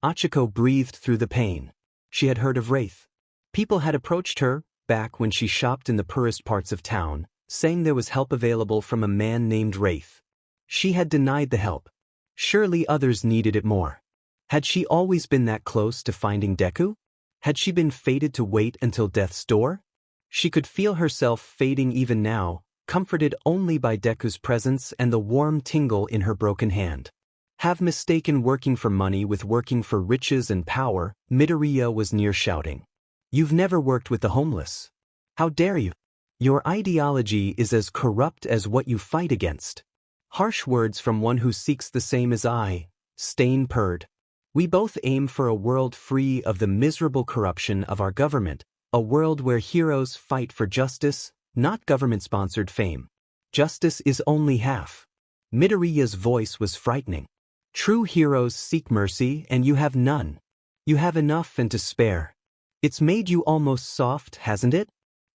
Ochako breathed through the pain. She had heard of Wraith. People had approached her, back when she shopped in the poorest parts of town, saying there was help available from a man named Wraith. She had denied the help. Surely others needed it more. Had she always been that close to finding Deku? Had she been fated to wait until death's door? She could feel herself fading even now, comforted only by Deku's presence and the warm tingle in her broken hand. Have mistaken working for money with working for riches and power, Midoriya was near shouting. You've never worked with the homeless. How dare you? Your ideology is as corrupt as what you fight against. Harsh words from one who seeks the same as I, Stain purred. We both aim for a world free of the miserable corruption of our government, a world where heroes fight for justice, not government-sponsored fame. Justice is only half. Midoriya's voice was frightening. True heroes seek mercy and you have none. You have enough and to spare. It's made you almost soft, hasn't it?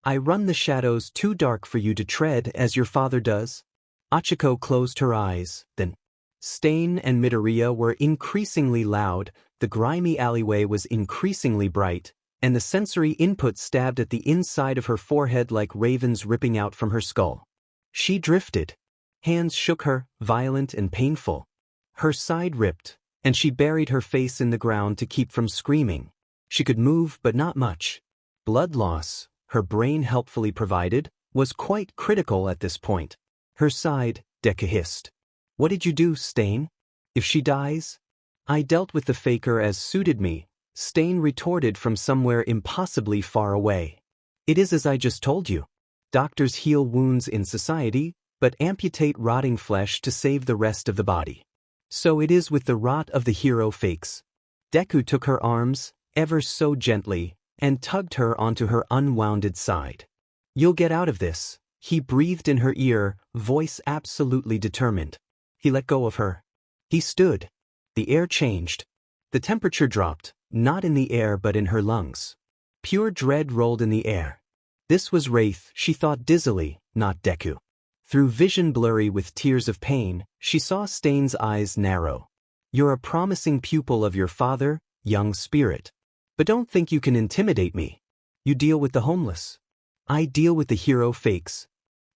I run the shadows too dark for you to tread as your father does. Achiko closed her eyes, then. Stain and Midoriya were increasingly loud, the grimy alleyway was increasingly bright, and the sensory input stabbed at the inside of her forehead like ravens ripping out from her skull. She drifted. Hands shook her, violent and painful. Her side ripped, and she buried her face in the ground to keep from screaming. She could move but not much. Blood loss, her brain helpfully provided, was quite critical at this point. Her side, Deku hissed. What did you do, Stain? If she dies? I dealt with the faker as suited me, Stain retorted from somewhere impossibly far away. It is as I just told you. Doctors heal wounds in society, but amputate rotting flesh to save the rest of the body. So it is with the rot of the hero fakes. Deku took her arms, ever so gently, and tugged her onto her unwounded side. You'll get out of this, he breathed in her ear, voice absolutely determined. He let go of her. He stood. The air changed. The temperature dropped, not in the air but in her lungs. Pure dread rolled in the air. This was Wraith, she thought dizzily, not Deku. Through vision blurry with tears of pain, she saw Stain's eyes narrow. You're a promising pupil of your father, young spirit. But don't think you can intimidate me. You deal with the homeless. I deal with the hero fakes.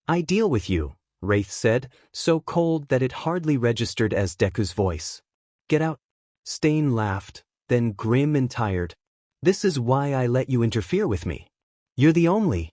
I deal with you, Wraith said, so cold that it hardly registered as Deku's voice. Get out. Stain laughed, then grim and tired. This is why I let you interfere with me. You're the only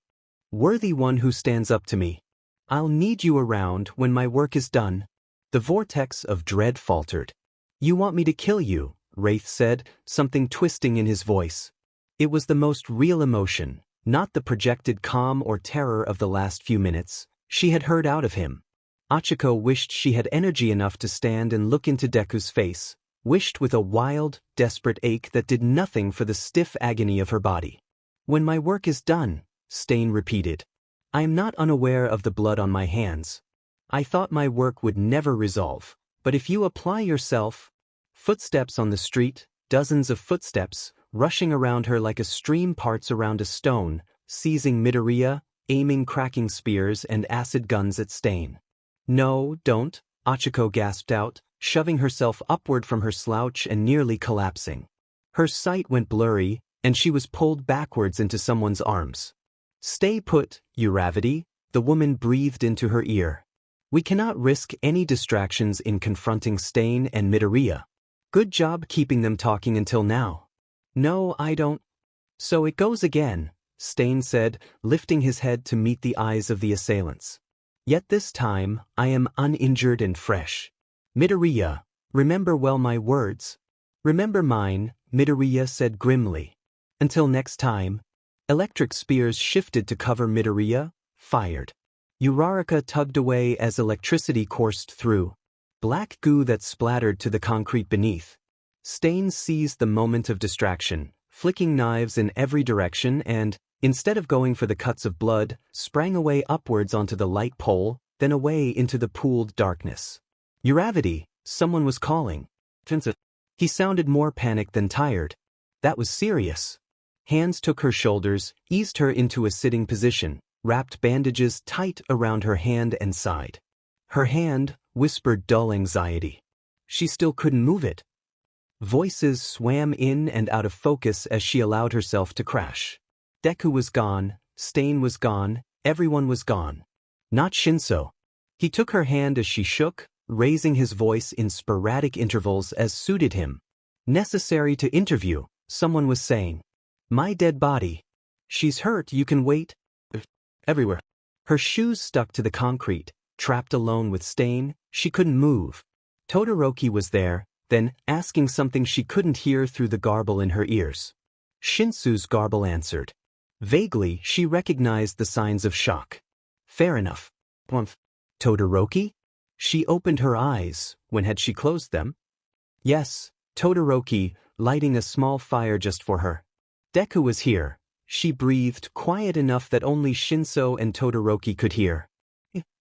worthy one who stands up to me. I'll need you around when my work is done. The vortex of dread faltered. You want me to kill you, Wraith said, something twisting in his voice. It was the most real emotion, not the projected calm or terror of the last few minutes, she had heard out of him. Achiko wished she had energy enough to stand and look into Deku's face, wished with a wild, desperate ache that did nothing for the stiff agony of her body. When my work is done, Stain repeated. I am not unaware of the blood on my hands. I thought my work would never resolve, but if you apply yourself... Footsteps on the street, dozens of footsteps, rushing around her like a stream parts around a stone, seizing Midoriya, aiming cracking spears and acid guns at Stain. No, don't, Achiko gasped out, shoving herself upward from her slouch and nearly collapsing. Her sight went blurry, and she was pulled backwards into someone's arms. Stay put, Urara, the woman breathed into her ear. We cannot risk any distractions in confronting Stain and Midoriya. Good job keeping them talking until now. No, I don't. So it goes again, Stain said, lifting his head to meet the eyes of the assailants. Yet this time, I am uninjured and fresh. Midoriya, remember well my words. Remember mine, Midoriya said grimly. Until next time. Electric spears shifted to cover Midoriya, fired. Uraraka tugged away as electricity coursed through. Black goo that splattered to the concrete beneath. Stain seized the moment of distraction, flicking knives in every direction and, instead of going for the cuts of blood, sprang away upwards onto the light pole, then away into the pooled darkness. Urara, someone was calling. He sounded more panicked than tired. That was serious. Hands took her shoulders, eased her into a sitting position, wrapped bandages tight around her hand and side. Her hand whispered dull anxiety. She still couldn't move it. Voices swam in and out of focus as she allowed herself to crash. Deku was gone, Stain was gone, everyone was gone. Not Shinso. He took her hand as she shook, raising his voice in sporadic intervals as suited him. Necessary to interview, someone was saying. My dead body. She's hurt, you can wait. Everywhere. Her shoes stuck to the concrete, trapped alone with Stain, she couldn't move. Todoroki was there, then asking something she couldn't hear through the garble in her ears. Shinsu's garble answered. Vaguely, she recognized the signs of shock. Fair enough. Todoroki? She opened her eyes, when had she closed them? Yes, Todoroki, lighting a small fire just for her. Deku was here. She breathed, quiet enough that only Shinso and Todoroki could hear.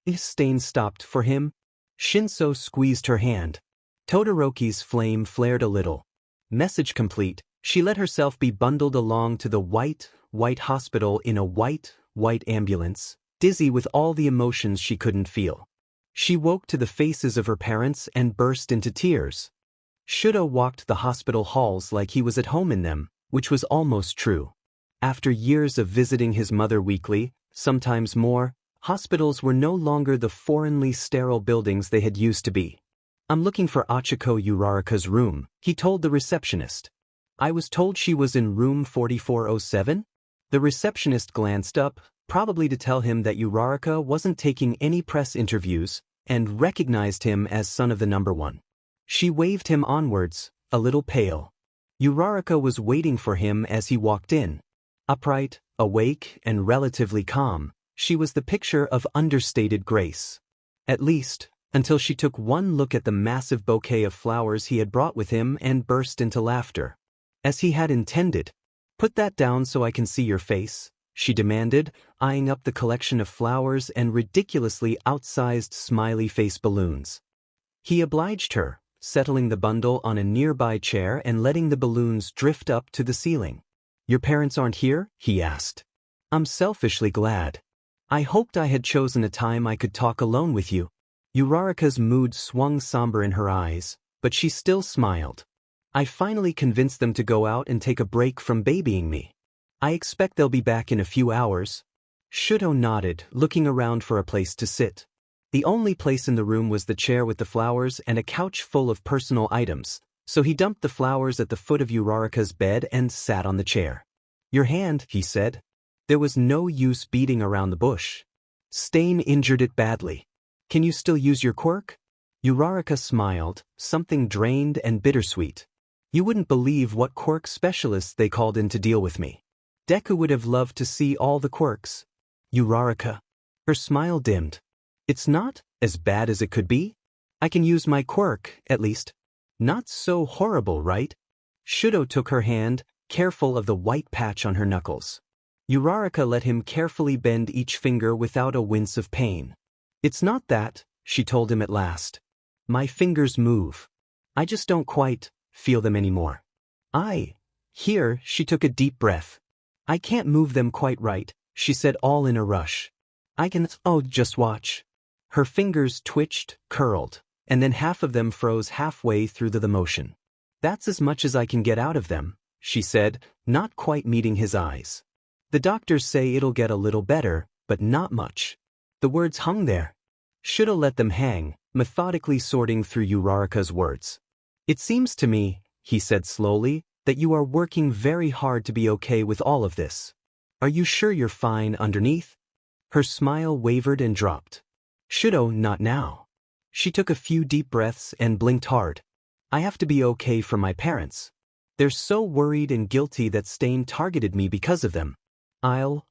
Is Stain stopped for him? Shinso squeezed her hand. Todoroki's flame flared a little. Message complete, she let herself be bundled along to the white hospital in a white ambulance, dizzy with all the emotions she couldn't feel. She woke to the faces of her parents and burst into tears. Shudo walked the hospital halls like he was at home in them, which was almost true. After years of visiting his mother weekly, sometimes more, hospitals were no longer the foreignly sterile buildings they had used to be. I'm looking for Achiko Uraraka's room, he told the receptionist. I was told she was in room 4407? The receptionist glanced up, probably to tell him that Uraraka wasn't taking any press interviews, and recognized him as son of the number one. She waved him onwards, a little pale. Uraraka was waiting for him as he walked in. Upright, awake, and relatively calm, she was the picture of understated grace. At least, until she took one look at the massive bouquet of flowers he had brought with him and burst into laughter. As he had intended. Put that down so I can see your face, she demanded, eyeing up the collection of flowers and ridiculously outsized smiley face balloons. He obliged her, settling the bundle on a nearby chair and letting the balloons drift up to the ceiling. Your parents aren't here? He asked. I'm selfishly glad. I hoped I had chosen a time I could talk alone with you. Uraraka's mood swung somber in her eyes, but she still smiled. I finally convinced them to go out and take a break from babying me. I expect they'll be back in a few hours. Shudo nodded, looking around for a place to sit. The only place in the room was the chair with the flowers and a couch full of personal items, so he dumped the flowers at the foot of Uraraka's bed and sat on the chair. Your hand, he said. There was no use beating around the bush. Stain injured it badly. Can you still use your quirk? Uraraka smiled, something drained and bittersweet. You wouldn't believe what quirk specialists they called in to deal with me. Deku would have loved to see all the quirks. Uraraka. Her smile dimmed. It's not as bad as it could be. I can use my quirk, at least. Not so horrible, right? Shudo took her hand, careful of the white patch on her knuckles. Uraraka let him carefully bend each finger without a wince of pain. It's not that, she told him at last. My fingers move. I just don't quite feel them anymore. Here, she took a deep breath. I can't move them quite right, she said all in a rush. Just watch. Her fingers twitched, curled, and then half of them froze halfway through the motion. That's as much as I can get out of them, she said, not quite meeting his eyes. The doctors say it'll get a little better, but not much. The words hung there. Shudo let them hang, methodically sorting through Uraraka's words. It seems to me, he said slowly, that you are working very hard to be okay with all of this. Are you sure you're fine underneath? Her smile wavered and dropped. Shudo, not now. She took a few deep breaths and blinked hard. I have to be okay for my parents. They're so worried and guilty that Stain targeted me because of them.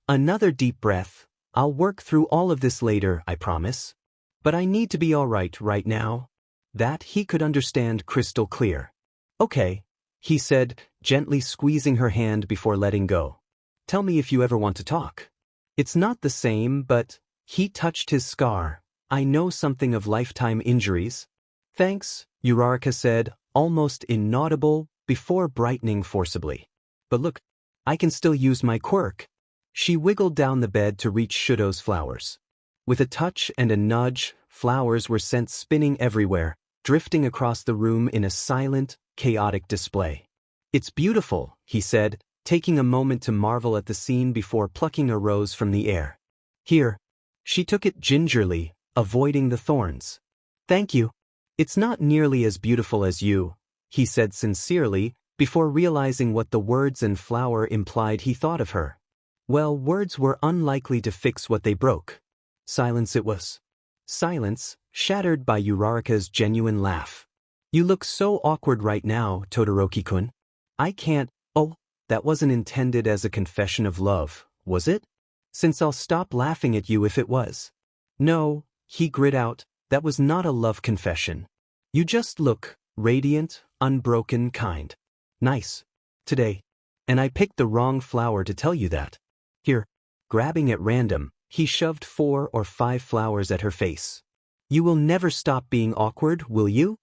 Another deep breath. I'll work through all of this later, I promise. But I need to be all right now. That he could understand crystal clear. Okay, he said, gently squeezing her hand before letting go. Tell me if you ever want to talk. It's not the same, but he touched his scar. I know something of lifetime injuries. Thanks, Uraraka said, almost inaudible, before brightening forcibly. But look, I can still use my quirk. She wiggled down the bed to reach Shudo's flowers. With a touch and a nudge, flowers were sent spinning everywhere, drifting across the room in a silent, chaotic display. It's beautiful, he said, taking a moment to marvel at the scene before plucking a rose from the air. Here. She took it gingerly, avoiding the thorns. Thank you. It's not nearly as beautiful as you, he said sincerely, before realizing what the words and flower implied he thought of her. Well, words were unlikely to fix what they broke. Silence it was. Silence, shattered by Uraraka's genuine laugh. You look so awkward right now, Todoroki-kun. I can't. Oh, that wasn't intended as a confession of love, was it? Since I'll stop laughing at you if it was. No, he grit out, that was not a love confession. You just look radiant, unbroken kind. Nice. Today. And I picked the wrong flower to tell you that. Here. Grabbing at random, he shoved 4 or 5 flowers at her face. You will never stop being awkward, will you?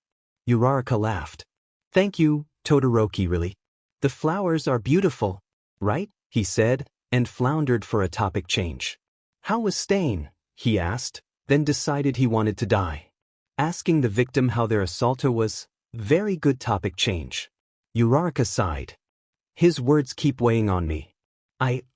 Uraraka laughed. Thank you, Todoroki, really. The flowers are beautiful, right? He said, and floundered for a topic change. How was Stain? He asked, then decided he wanted to die. Asking the victim how their assaulter was, very good topic change. Uraraka sighed. His words keep weighing on me.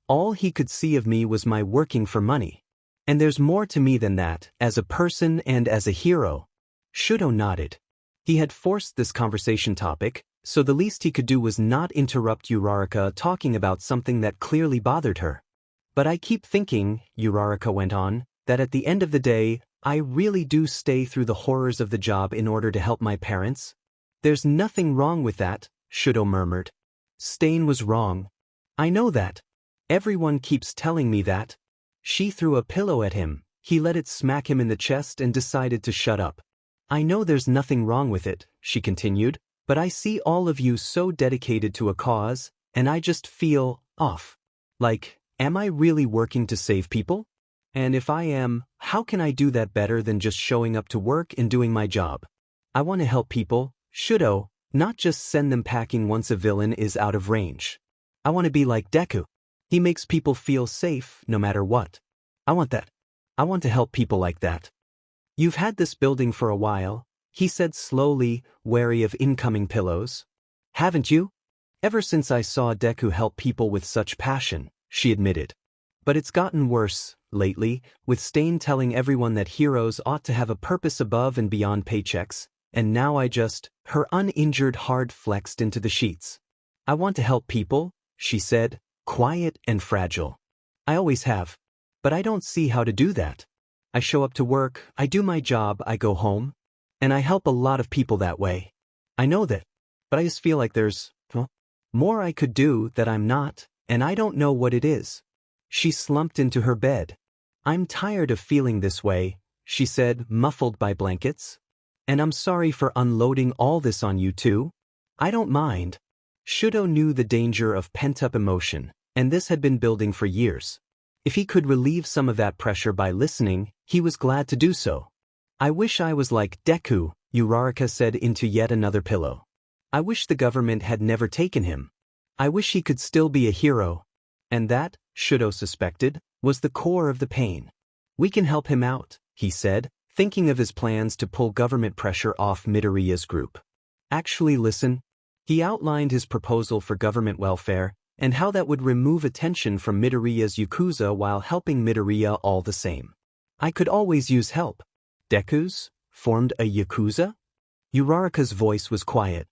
All he could see of me was my working for money. And there's more to me than that, as a person and as a hero. Shudo nodded. He had forced this conversation topic, so the least he could do was not interrupt Uraraka talking about something that clearly bothered her. But I keep thinking, Uraraka went on, that at the end of the day, I really do stay through the horrors of the job in order to help my parents. There's nothing wrong with that, Shudo murmured. Stain was wrong. I know that. Everyone keeps telling me that. She threw a pillow at him, he let it smack him in the chest and decided to shut up. I know there's nothing wrong with it, she continued, but I see all of you so dedicated to a cause, and I just feel off. Like, am I really working to save people? And if I am, how can I do that better than just showing up to work and doing my job? I want to help people, Shudo, not just send them packing once a villain is out of range. I want to be like Deku. He makes people feel safe no matter what. I want that. I want to help people like that. You've had this building for a while, he said slowly, wary of incoming pillows. Haven't you? Ever since I saw Deku help people with such passion, she admitted. But it's gotten worse, lately, with Stain telling everyone that heroes ought to have a purpose above and beyond paychecks, and now her uninjured heart flexed into the sheets. I want to help people, she said, quiet and fragile. I always have. But I don't see how to do that. I show up to work, I do my job, I go home. And I help a lot of people that way. I know that. But I just feel like there's more I could do that I'm not, and I don't know what it is. She slumped into her bed. I'm tired of feeling this way, she said, muffled by blankets. And I'm sorry for unloading all this on you too. I don't mind. Shudo knew the danger of pent-up emotion, and this had been building for years. If he could relieve some of that pressure by listening, he was glad to do so. I wish I was like Deku, Uraraka said into yet another pillow. I wish the government had never taken him. I wish he could still be a hero. And that, Shudo suspected, was the core of the pain. We can help him out, he said, thinking of his plans to pull government pressure off Midoriya's group. Actually listen. He outlined his proposal for government welfare, and how that would remove attention from Midoriya's Yakuza while helping Midoriya all the same. I could always use help. Deku's formed a Yakuza? Uraraka's voice was quiet.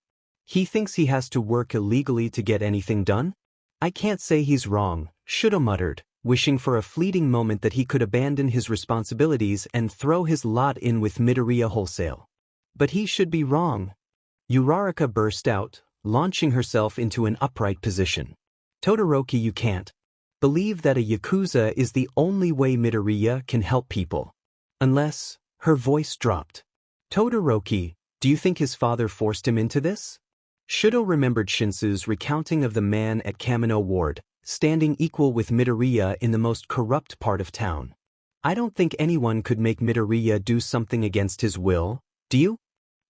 He thinks he has to work illegally to get anything done? I can't say he's wrong, Shudo muttered, wishing for a fleeting moment that he could abandon his responsibilities and throw his lot in with Midoriya wholesale. But he should be wrong. Uraraka burst out, launching herself into an upright position. Todoroki, you can't believe that a Yakuza is the only way Midoriya can help people. Unless, her voice dropped. Todoroki, do you think his father forced him into this? Shudo remembered Shinso's recounting of the man at Kamino Ward, standing equal with Midoriya in the most corrupt part of town. I don't think anyone could make Midoriya do something against his will, do you?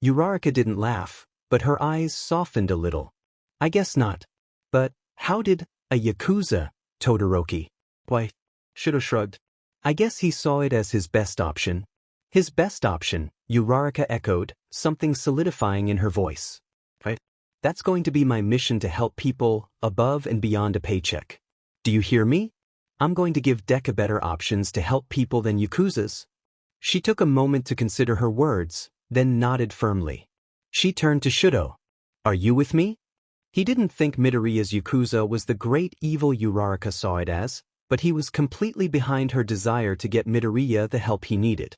Uraraka didn't laugh, but her eyes softened a little. I guess not. But, how did a Yakuza, Todoroki? Why, Shudo shrugged. I guess he saw it as his best option. His best option, Uraraka echoed, something solidifying in her voice. Right? That's going to be my mission, to help people above and beyond a paycheck. Do you hear me? I'm going to give Deku better options to help people than Yakuzas. She took a moment to consider her words, then nodded firmly. She turned to Shudo. Are you with me? He didn't think Midoriya's Yakuza was the great evil Uraraka saw it as, but he was completely behind her desire to get Midoriya the help he needed.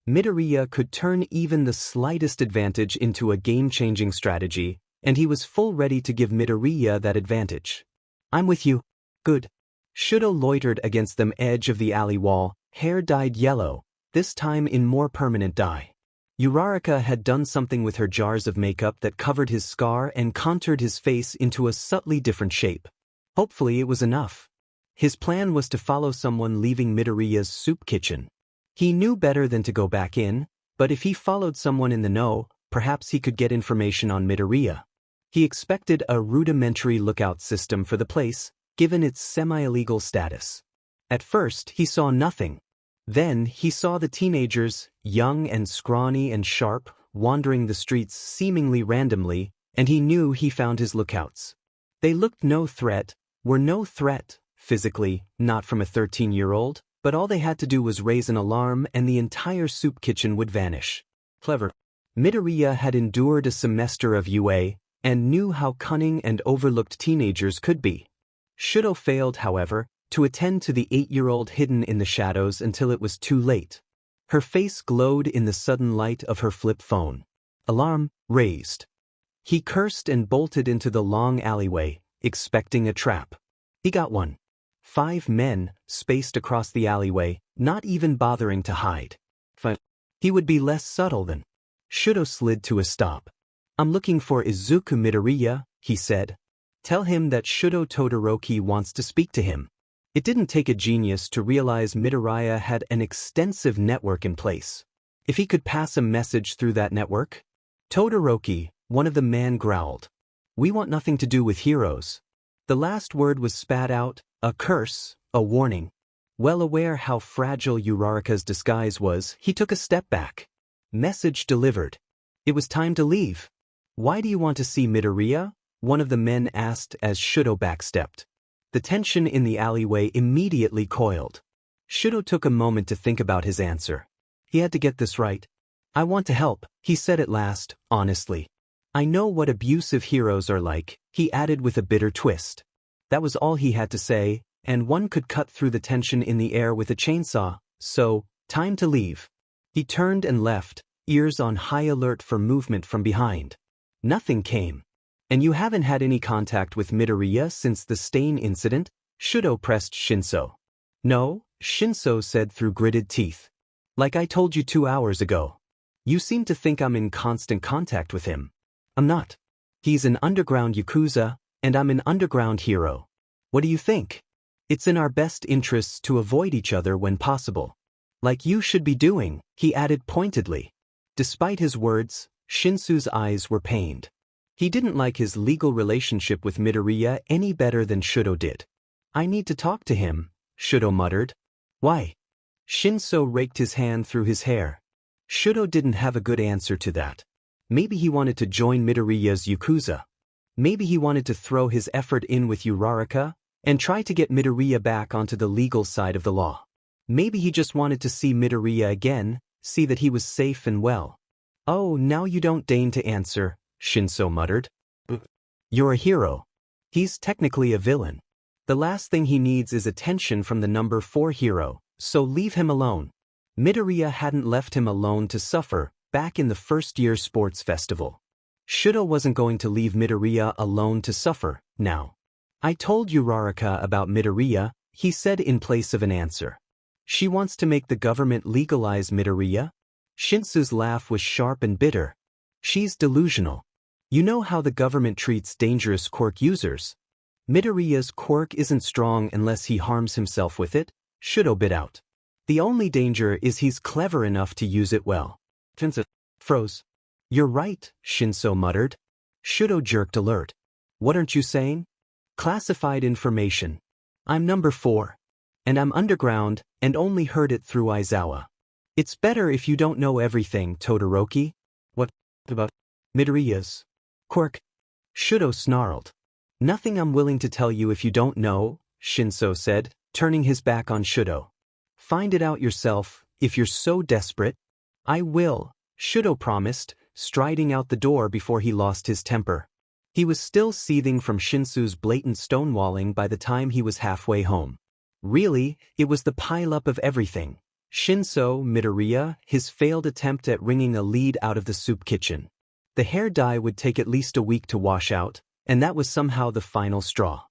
Midoriya could turn even the slightest advantage into a game-changing strategy, and he was full ready to give Midoriya that advantage. I'm with you. Good. Shudo loitered against the edge of the alley wall, hair dyed yellow, this time in more permanent dye. Uraraka had done something with her jars of makeup that covered his scar and contoured his face into a subtly different shape. Hopefully it was enough. His plan was to follow someone leaving Midoriya's soup kitchen. He knew better than to go back in, but if he followed someone in the know, perhaps he could get information on Midoriya. He expected a rudimentary lookout system for the place, given its semi-illegal status. At first, he saw nothing. Then, he saw the teenagers, young and scrawny and sharp, wandering the streets seemingly randomly, and he knew he found his lookouts. They looked were no threat, physically, not from a 13-year-old, but all they had to do was raise an alarm and the entire soup kitchen would vanish. Clever. Midoriya had endured a semester of UA, and knew how cunning and overlooked teenagers could be. Shudo failed, however, to attend to the 8-year-old hidden in the shadows until it was too late. Her face glowed in the sudden light of her flip phone. Alarm raised. He cursed and bolted into the long alleyway, expecting a trap. He got one. 5 men, spaced across the alleyway, not even bothering to hide. He would be less subtle than. Shudo slid to a stop. "I'm looking for Izuku Midoriya," he said. "Tell him that Shudo Todoroki wants to speak to him." It didn't take a genius to realize Midoriya had an extensive network in place. If he could pass a message through that network? "Todoroki," one of the men growled. "We want nothing to do with heroes." The last word was spat out, a curse, a warning. Well aware how fragile Uraraka's disguise was, he took a step back. Message delivered. It was time to leave. "Why do you want to see Midoriya?" one of the men asked as Shudo backstepped. The tension in the alleyway immediately coiled. Shudo took a moment to think about his answer. He had to get this right. "I want to help," he said at last, honestly. "I know what abusive heroes are like," he added with a bitter twist. That was all he had to say, and one could cut through the tension in the air with a chainsaw, so, time to leave. He turned and left, ears on high alert for movement from behind. Nothing came. "And you haven't had any contact with Midoriya since the stain incident?" Shudo pressed Shinso. "No," Shinso said through gritted teeth. "Like I told you 2 hours ago. You seem to think I'm in constant contact with him. I'm not. He's an underground Yakuza, and I'm an underground hero. What do you think? It's in our best interests to avoid each other when possible. Like you should be doing," he added pointedly. Despite his words, Shinsu's eyes were pained. He didn't like his legal relationship with Midoriya any better than Shudo did. "I need to talk to him," Shudo muttered. "Why?" Shinso raked his hand through his hair. Shudo didn't have a good answer to that. Maybe he wanted to join Midoriya's Yakuza. Maybe he wanted to throw his effort in with Uraraka and try to get Midoriya back onto the legal side of the law. Maybe he just wanted to see Midoriya again, see that he was safe and well. "Oh, now you don't deign to answer," Shinso muttered. "You're a hero. He's technically a villain. The last thing he needs is attention from the number 4 hero, so leave him alone." Midoriya hadn't left him alone to suffer, back in the first-year sports festival. Shudo wasn't going to leave Midoriya alone to suffer, now. "I told Uraraka about Midoriya," he said in place of an answer. "She wants to make the government legalize Midoriya?" Shinsu's laugh was sharp and bitter. "She's delusional. You know how the government treats dangerous quirk users. Midoriya's quirk isn't strong unless he harms himself with it," Shudo bit out. "The only danger is he's clever enough to use it well." Shinso froze. "You're right," Shinso muttered. Shudo jerked alert. "What aren't you saying?" "Classified information. I'm number 4. And I'm underground, and only heard it through Aizawa. It's better if you don't know everything, Todoroki." "What about Midoriya's quirk?" Shudo snarled. "Nothing I'm willing to tell you if you don't know," Shinso said, turning his back on Shudo. "Find it out yourself, if you're so desperate." "I will," Shudo promised, striding out the door before he lost his temper. He was still seething from Shinsu's blatant stonewalling by the time he was halfway home. Really, it was the pile-up of everything. Shinso, Midoriya, his failed attempt at wringing a lead out of the soup kitchen. The hair dye would take at least a week to wash out, and that was somehow the final straw.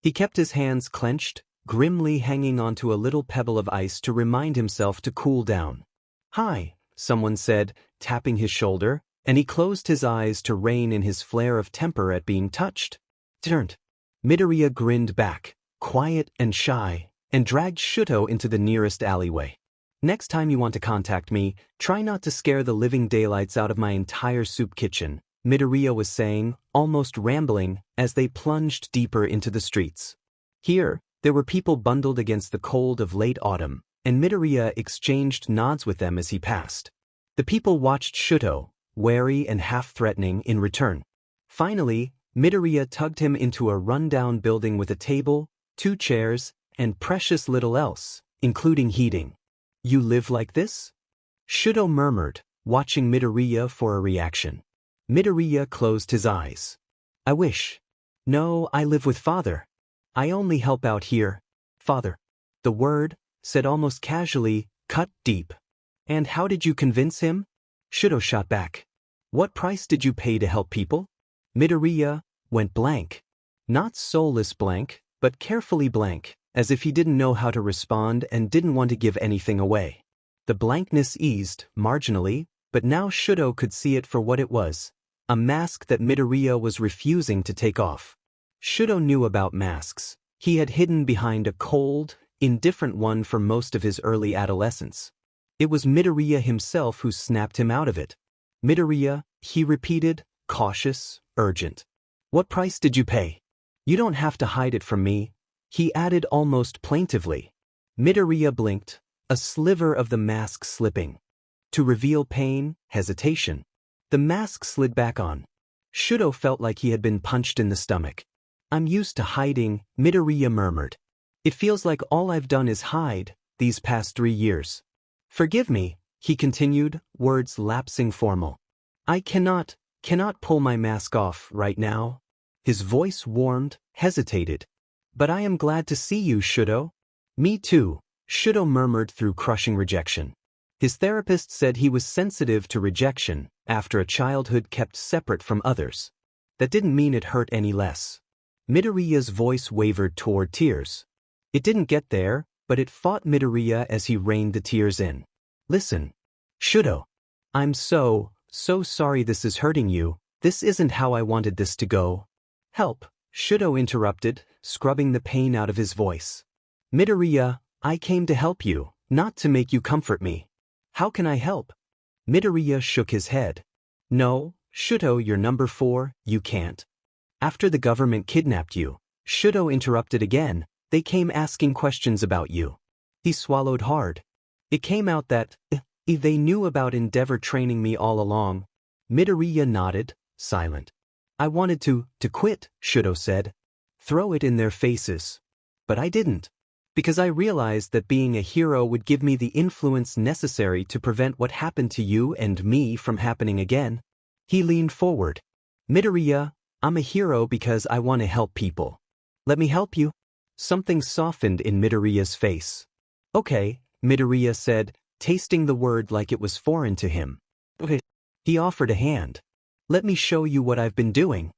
He kept his hands clenched, grimly hanging onto a little pebble of ice to remind himself to cool down. "Hi, someone said, tapping his shoulder, and he closed his eyes to rein in his flare of temper at being touched. Turned. Midoriya grinned back, quiet and shy, and dragged Shuto into the nearest alleyway. Next time you want to contact me, try not to scare the living daylights out of my entire soup kitchen, Midoriya was saying, almost rambling, as they plunged deeper into the streets. Here, there were people bundled against the cold of late autumn, and Midoriya exchanged nods with them as he passed. The people watched Shuto, wary and half-threatening, in return. Finally, Midoriya tugged him into a run-down building with a table, 2 chairs, and precious little else, including heating. You live like this? Shuto murmured, watching Midoriya for a reaction. Midoriya closed his eyes. I wish. No, I live with father. I only help out here. Father. The word, said almost casually, cut deep. And how did you convince him? Shuto shot back. What price did you pay to help people? Midoriya went blank. Not soulless blank, but carefully blank, as if he didn't know how to respond and didn't want to give anything away. The blankness eased, marginally, but now Shuto could see it for what it was, a mask that Midoriya was refusing to take off. Shuto knew about masks. He had hidden behind a cold, indifferent one for most of his early adolescence. It was Midoriya himself who snapped him out of it. Midoriya, he repeated, cautious, urgent. What price did you pay? You don't have to hide it from me, he added almost plaintively. Midoriya blinked, a sliver of the mask slipping. To reveal pain, hesitation. The mask slid back on. Shuto felt like he had been punched in the stomach. I'm used to hiding, Midoriya murmured. It feels like all I've done is hide, these past 3 years. Forgive me, he continued, words lapsing formal. I cannot pull my mask off right now. His voice warmed, hesitated. But I am glad to see you, Shuto. Me too, Shuto murmured through crushing rejection. His therapist said he was sensitive to rejection after a childhood kept separate from others. That didn't mean it hurt any less. Midoriya's voice wavered toward tears. It didn't get there, but it fought Midoriya as he reined the tears in. Listen. Shuto. I'm so sorry this is hurting you. This isn't how I wanted this to go. Help, Shuto interrupted, scrubbing the pain out of his voice. Midoriya, I came to help you, not to make you comfort me. How can I help? Midoriya shook his head. No, Shuto, you're number 4, you can't. After the government kidnapped you, Shuto interrupted again, they came asking questions about you. He swallowed hard. It came out that, they knew about Endeavor training me all along. Midoriya nodded, silent. I wanted to quit, Shuto said. Throw it in their faces. But I didn't. Because I realized that being a hero would give me the influence necessary to prevent what happened to you and me from happening again. He leaned forward. Midoriya, I'm a hero because I want to help people. Let me help you. Something softened in Midoriya's face. Okay, Midoriya said, tasting the word like it was foreign to him. Okay. He offered a hand. Let me show you what I've been doing.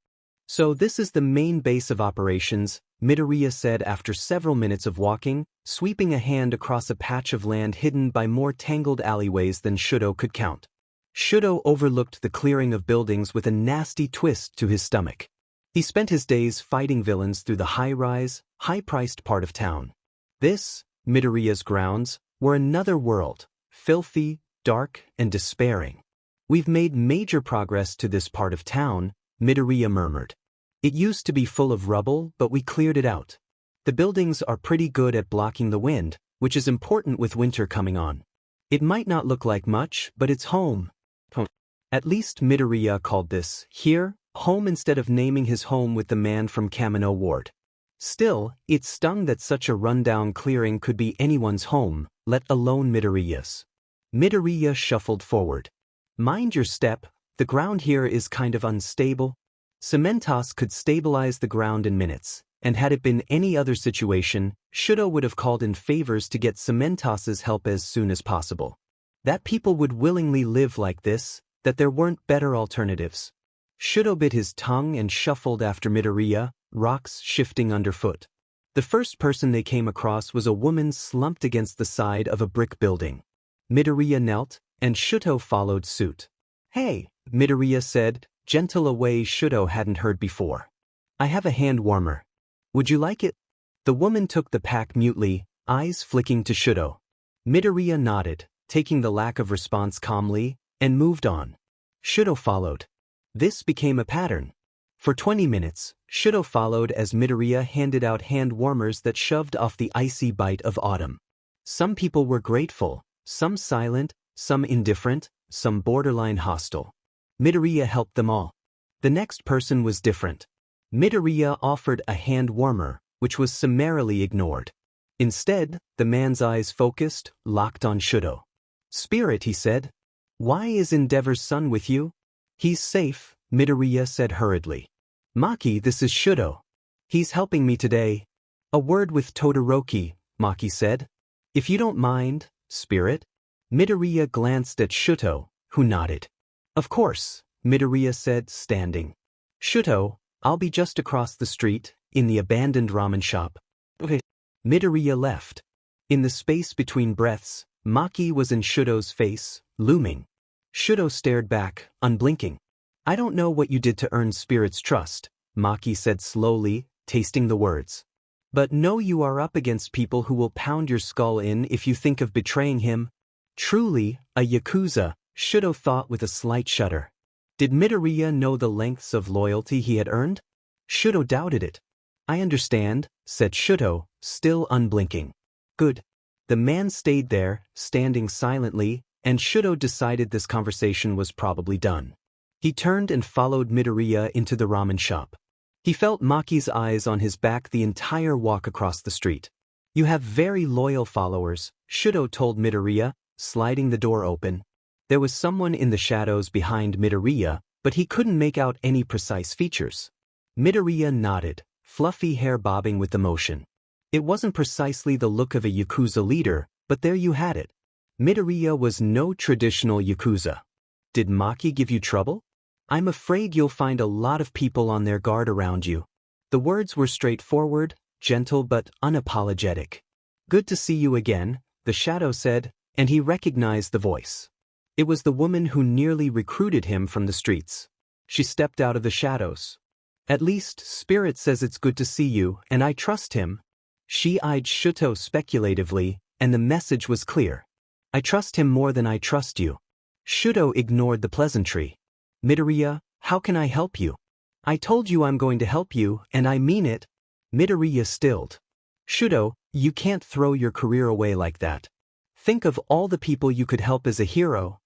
So this is the main base of operations, Midoriya said after several minutes of walking, sweeping a hand across a patch of land hidden by more tangled alleyways than Shuto could count. Shuto overlooked the clearing of buildings with a nasty twist to his stomach. He spent his days fighting villains through the high-rise, high-priced part of town. This, Midoriya's grounds, were another world, filthy, dark, and despairing. We've made major progress to this part of town, Midoriya murmured. It used to be full of rubble, but we cleared it out. The buildings are pretty good at blocking the wind, which is important with winter coming on. It might not look like much, but it's home. At least Midoriya called this, here, home instead of naming his home with the man from Kamino Ward. Still, it stung that such a rundown clearing could be anyone's home, let alone Midoriya's. Midoriya shuffled forward. Mind your step, the ground here is kind of unstable. Cementos could stabilize the ground in minutes, and had it been any other situation, Shuto would have called in favors to get Cementos's help as soon as possible. That people would willingly live like this, that there weren't better alternatives. Shuto bit his tongue and shuffled after Midoriya, rocks shifting underfoot. The first person they came across was a woman slumped against the side of a brick building. Midoriya knelt, and Shuto followed suit. Hey, Midoriya said, gentle a way Shuto hadn't heard before. I have a hand warmer. Would you like it? The woman took the pack mutely, eyes flicking to Shuto. Midoriya nodded, taking the lack of response calmly, and moved on. Shuto followed. This became a pattern. For 20 minutes, Shuto followed as Midoriya handed out hand warmers that shoved off the icy bite of autumn. Some people were grateful, some silent, some indifferent, some borderline hostile. Midoriya helped them all. The next person was different. Midoriya offered a hand warmer, which was summarily ignored. Instead, the man's eyes focused, locked on Shuto. Spirit, he said. Why is Endeavor's son with you? He's safe, Midoriya said hurriedly. Maki, this is Shuto. He's helping me today. A word with Todoroki, Maki said. If you don't mind, Spirit. Midoriya glanced at Shuto, who nodded. Of course, Midoriya said, standing. Shuto, I'll be just across the street, in the abandoned ramen shop. Okay. Midoriya left. In the space between breaths, Maki was in Shuto's face, looming. Shuto stared back, unblinking. I don't know what you did to earn Spirit's trust, Maki said slowly, tasting the words. But know you are up against people who will pound your skull in if you think of betraying him. Truly, a Yakuza, Shuto thought with a slight shudder. Did Midoriya know the lengths of loyalty he had earned? Shuto doubted it. I understand, said Shuto, still unblinking. Good. The man stayed there, standing silently, and Shuto decided this conversation was probably done. He turned and followed Midoriya into the ramen shop. He felt Maki's eyes on his back the entire walk across the street. You have very loyal followers, Shuto told Midoriya, sliding the door open. There was someone in the shadows behind Midoriya, but he couldn't make out any precise features. Midoriya nodded, fluffy hair bobbing with emotion. It wasn't precisely the look of a Yakuza leader, but there you had it. Midoriya was no traditional Yakuza. Did Maki give you trouble? I'm afraid you'll find a lot of people on their guard around you. The words were straightforward, gentle but unapologetic. Good to see you again, the shadow said, and he recognized the voice. It was the woman who nearly recruited him from the streets. She stepped out of the shadows. At least, Spirit says it's good to see you, and I trust him. She eyed Shuto speculatively, and the message was clear. I trust him more than I trust you. Shuto ignored the pleasantry. Midoriya, how can I help you? I told you I'm going to help you, and I mean it. Midoriya stilled. Shuto, you can't throw your career away like that. Think of all the people you could help as a hero.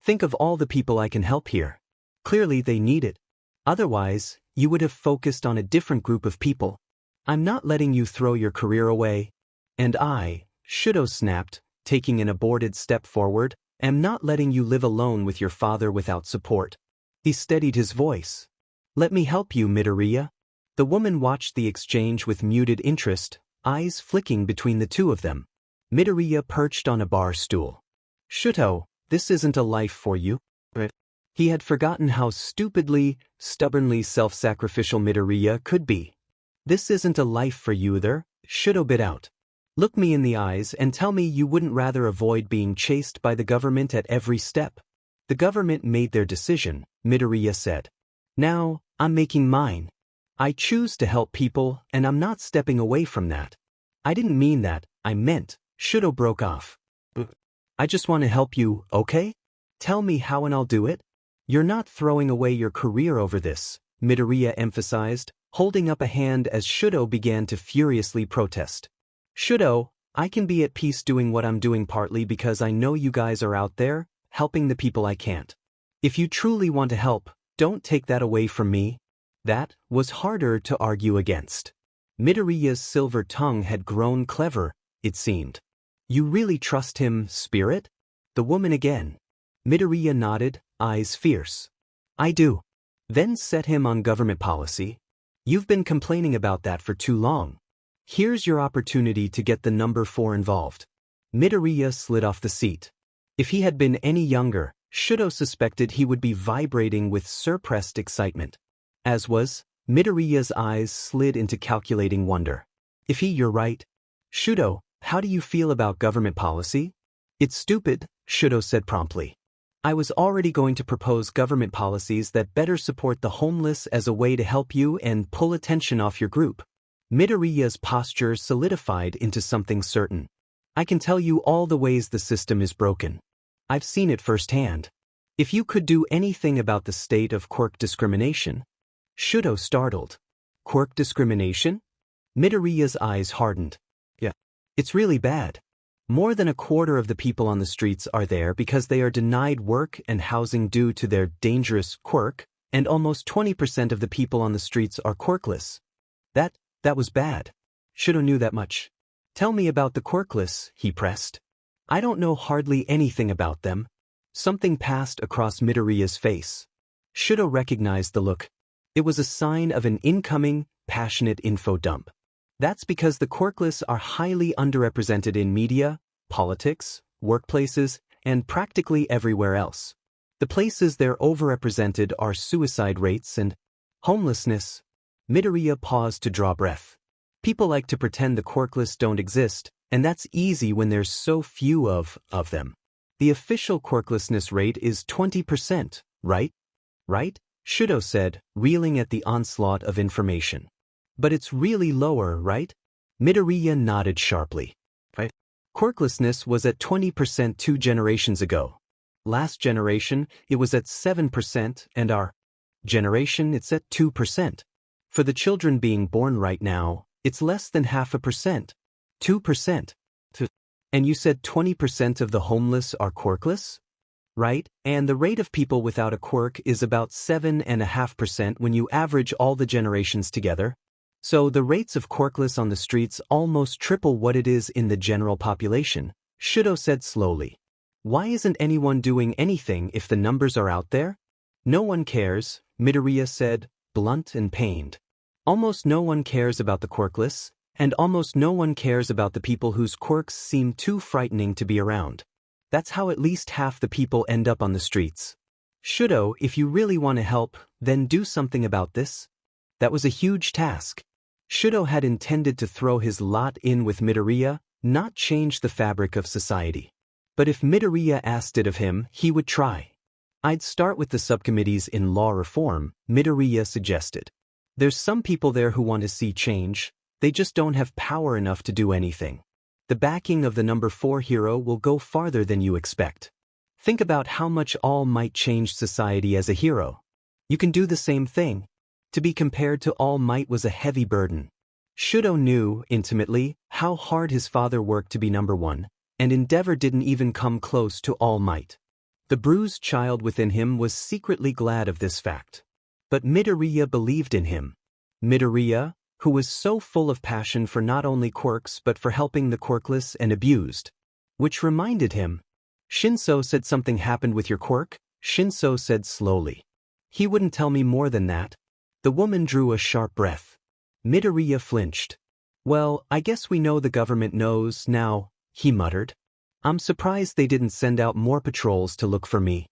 Think of all the people I can help here. Clearly they need it. Otherwise, you would have focused on a different group of people. I'm not letting you throw your career away. And I, Shuto snapped, taking an aborted step forward, am not letting you live alone with your father without support. He steadied his voice. Let me help you, Midoriya. The woman watched the exchange with muted interest, eyes flicking between the two of them. Midoriya perched on a bar stool. Shuto, this isn't a life for you. He had forgotten how stupidly, stubbornly self-sacrificial Midoriya could be. This isn't a life for you either, Shuto bit out. Look me in the eyes and tell me you wouldn't rather avoid being chased by the government at every step. The government made their decision, Midoriya said. Now, I'm making mine. I choose to help people, and I'm not stepping away from that. I didn't mean that, I meant, Shuto broke off. I just want to help you, okay? Tell me how and I'll do it. You're not throwing away your career over this, Midoriya emphasized, holding up a hand as Shuto began to furiously protest. Shuto, I can be at peace doing what I'm doing partly because I know you guys are out there, helping the people I can't. If you truly want to help, don't take that away from me. That was harder to argue against. Midoriya's silver tongue had grown clever, it seemed. You really trust him, Spirit? The woman again. Midoriya nodded, eyes fierce. I do. Then set him on government policy. You've been complaining about that for too long. Here's your opportunity to get the number 4 involved. Midoriya slid off the seat. If he had been any younger, Shuto suspected he would be vibrating with suppressed excitement. As was, Midoriya's eyes slid into calculating wonder. If you're right. Shuto, how do you feel about government policy? It's stupid, Shuto said promptly. I was already going to propose government policies that better support the homeless as a way to help you and pull attention off your group. Midoriya's posture solidified into something certain. I can tell you all the ways the system is broken. I've seen it firsthand. If you could do anything about the state of quirk discrimination. Shudo startled. Quirk discrimination? Midoriya's eyes hardened. Yeah. It's really bad. More than a quarter of the people on the streets are there because they are denied work and housing due to their dangerous quirk, and almost 20% of the people on the streets are quirkless. That was bad. Shudo knew that much. Tell me about the quirkless, he pressed. I don't know hardly anything about them. Something passed across Midoriya's face. Shudo recognized the look. It was a sign of an incoming, passionate info dump. That's because the quirkless are highly underrepresented in media, politics, workplaces, and practically everywhere else. The places they're overrepresented are suicide rates and homelessness. Midoriya paused to draw breath. People like to pretend the quirkless don't exist, and that's easy when there's so few of them. The official quirklessness rate is 20%, right? Right? Shudo said, reeling at the onslaught of information. But it's really lower, right? Midoriya nodded sharply. Right? Quirklessness was at 20% 2 generations ago. Last generation, it was at 7%, and our generation, it's at 2%. For the children being born right now, it's less than 0.5%. 2%. And you said 20% of the homeless are quirkless? Right? And the rate of people without a quirk is about 7.5% when you average all the generations together. So the rates of quirkless on the streets almost triple what it is in the general population, Shudo said slowly. Why isn't anyone doing anything if the numbers are out there? No one cares, Midoriya said, blunt and pained. Almost no one cares about the quirkless, and almost no one cares about the people whose quirks seem too frightening to be around. That's how at least half the people end up on the streets. Shudo, if you really want to help, then do something about this. That was a huge task. Shudo had intended to throw his lot in with Midoriya, not change the fabric of society. But if Midoriya asked it of him, he would try. I'd start with the subcommittees in law reform, Midoriya suggested. There's some people there who want to see change, they just don't have power enough to do anything. The backing of the number 4 hero will go farther than you expect. Think about how much All Might changed society as a hero. You can do the same thing. To be compared to All Might was a heavy burden. Shudo knew, intimately, how hard his father worked to be number 1, and Endeavor didn't even come close to All Might. The bruised child within him was secretly glad of this fact. But Midoriya believed in him. Midoriya, who was so full of passion for not only quirks but for helping the quirkless and abused. Which reminded him. Shinso said something happened with your quirk, Shinso said slowly. He wouldn't tell me more than that. The woman drew a sharp breath. Midoriya flinched. Well, I guess we know the government knows now, he muttered. I'm surprised they didn't send out more patrols to look for me.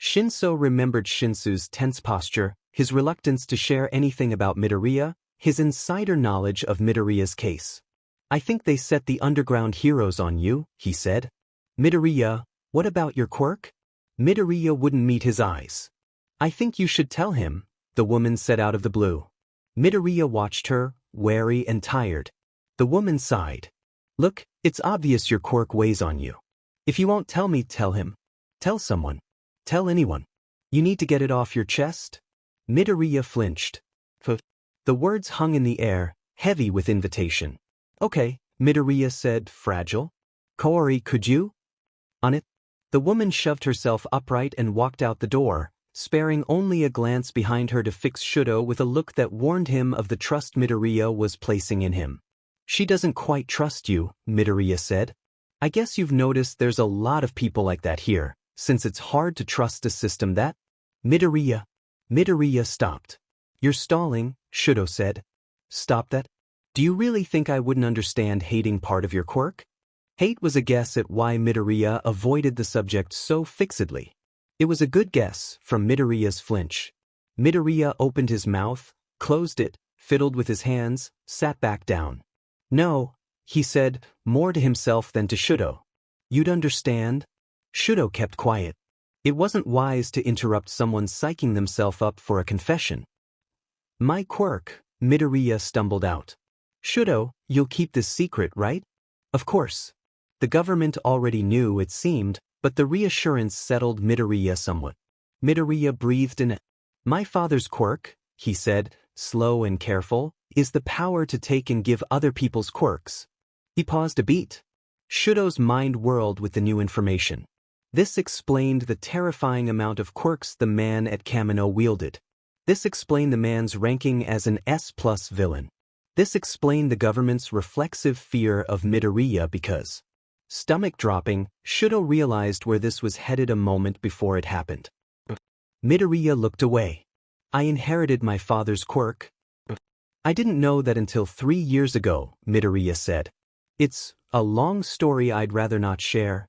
Shinso remembered Shinsu's tense posture, his reluctance to share anything about Midoriya, his insider knowledge of Midoriya's case. I think they set the underground heroes on you, he said. Midoriya, what about your quirk? Midoriya wouldn't meet his eyes. I think you should tell him, the woman said out of the blue. Midoriya watched her, wary and tired. The woman sighed. Look, it's obvious your quirk weighs on you. If you won't tell me, tell him. Tell someone. Tell anyone. You need to get it off your chest? Midoriya flinched. The words hung in the air, heavy with invitation. Okay, Midoriya said, fragile. Kaori, could you? On it. The woman shoved herself upright and walked out the door, sparing only a glance behind her to fix Shudo with a look that warned him of the trust Midoriya was placing in him. She doesn't quite trust you, Midoriya said. I guess you've noticed there's a lot of people like that here, since it's hard to trust a system that… Midoriya stopped. You're stalling, Shudo said. Stop that? Do you really think I wouldn't understand hating part of your quirk? Hate was a guess at why Midoriya avoided the subject so fixedly. It was a good guess from Midoriya's flinch. Midoriya opened his mouth, closed it, fiddled with his hands, sat back down. No, he said, more to himself than to Shudo. You'd understand? Shudo kept quiet. It wasn't wise to interrupt someone psyching themselves up for a confession. My quirk, Midoriya stumbled out. Shudo, you'll keep this secret, right? Of course. The government already knew, it seemed, but the reassurance settled Midoriya somewhat. Midoriya breathed in it. My father's quirk, he said, slow and careful, is the power to take and give other people's quirks. He paused a beat. Shudo's mind whirled with the new information. This explained the terrifying amount of quirks the man at Kamino wielded. This explained the man's ranking as an S+ villain. This explained the government's reflexive fear of Midoriya because, stomach dropping, Shudo realized where this was headed a moment before it happened. Midoriya looked away. I inherited my father's quirk. I didn't know that until 3 years ago, Midoriya said. It's a long story I'd rather not share.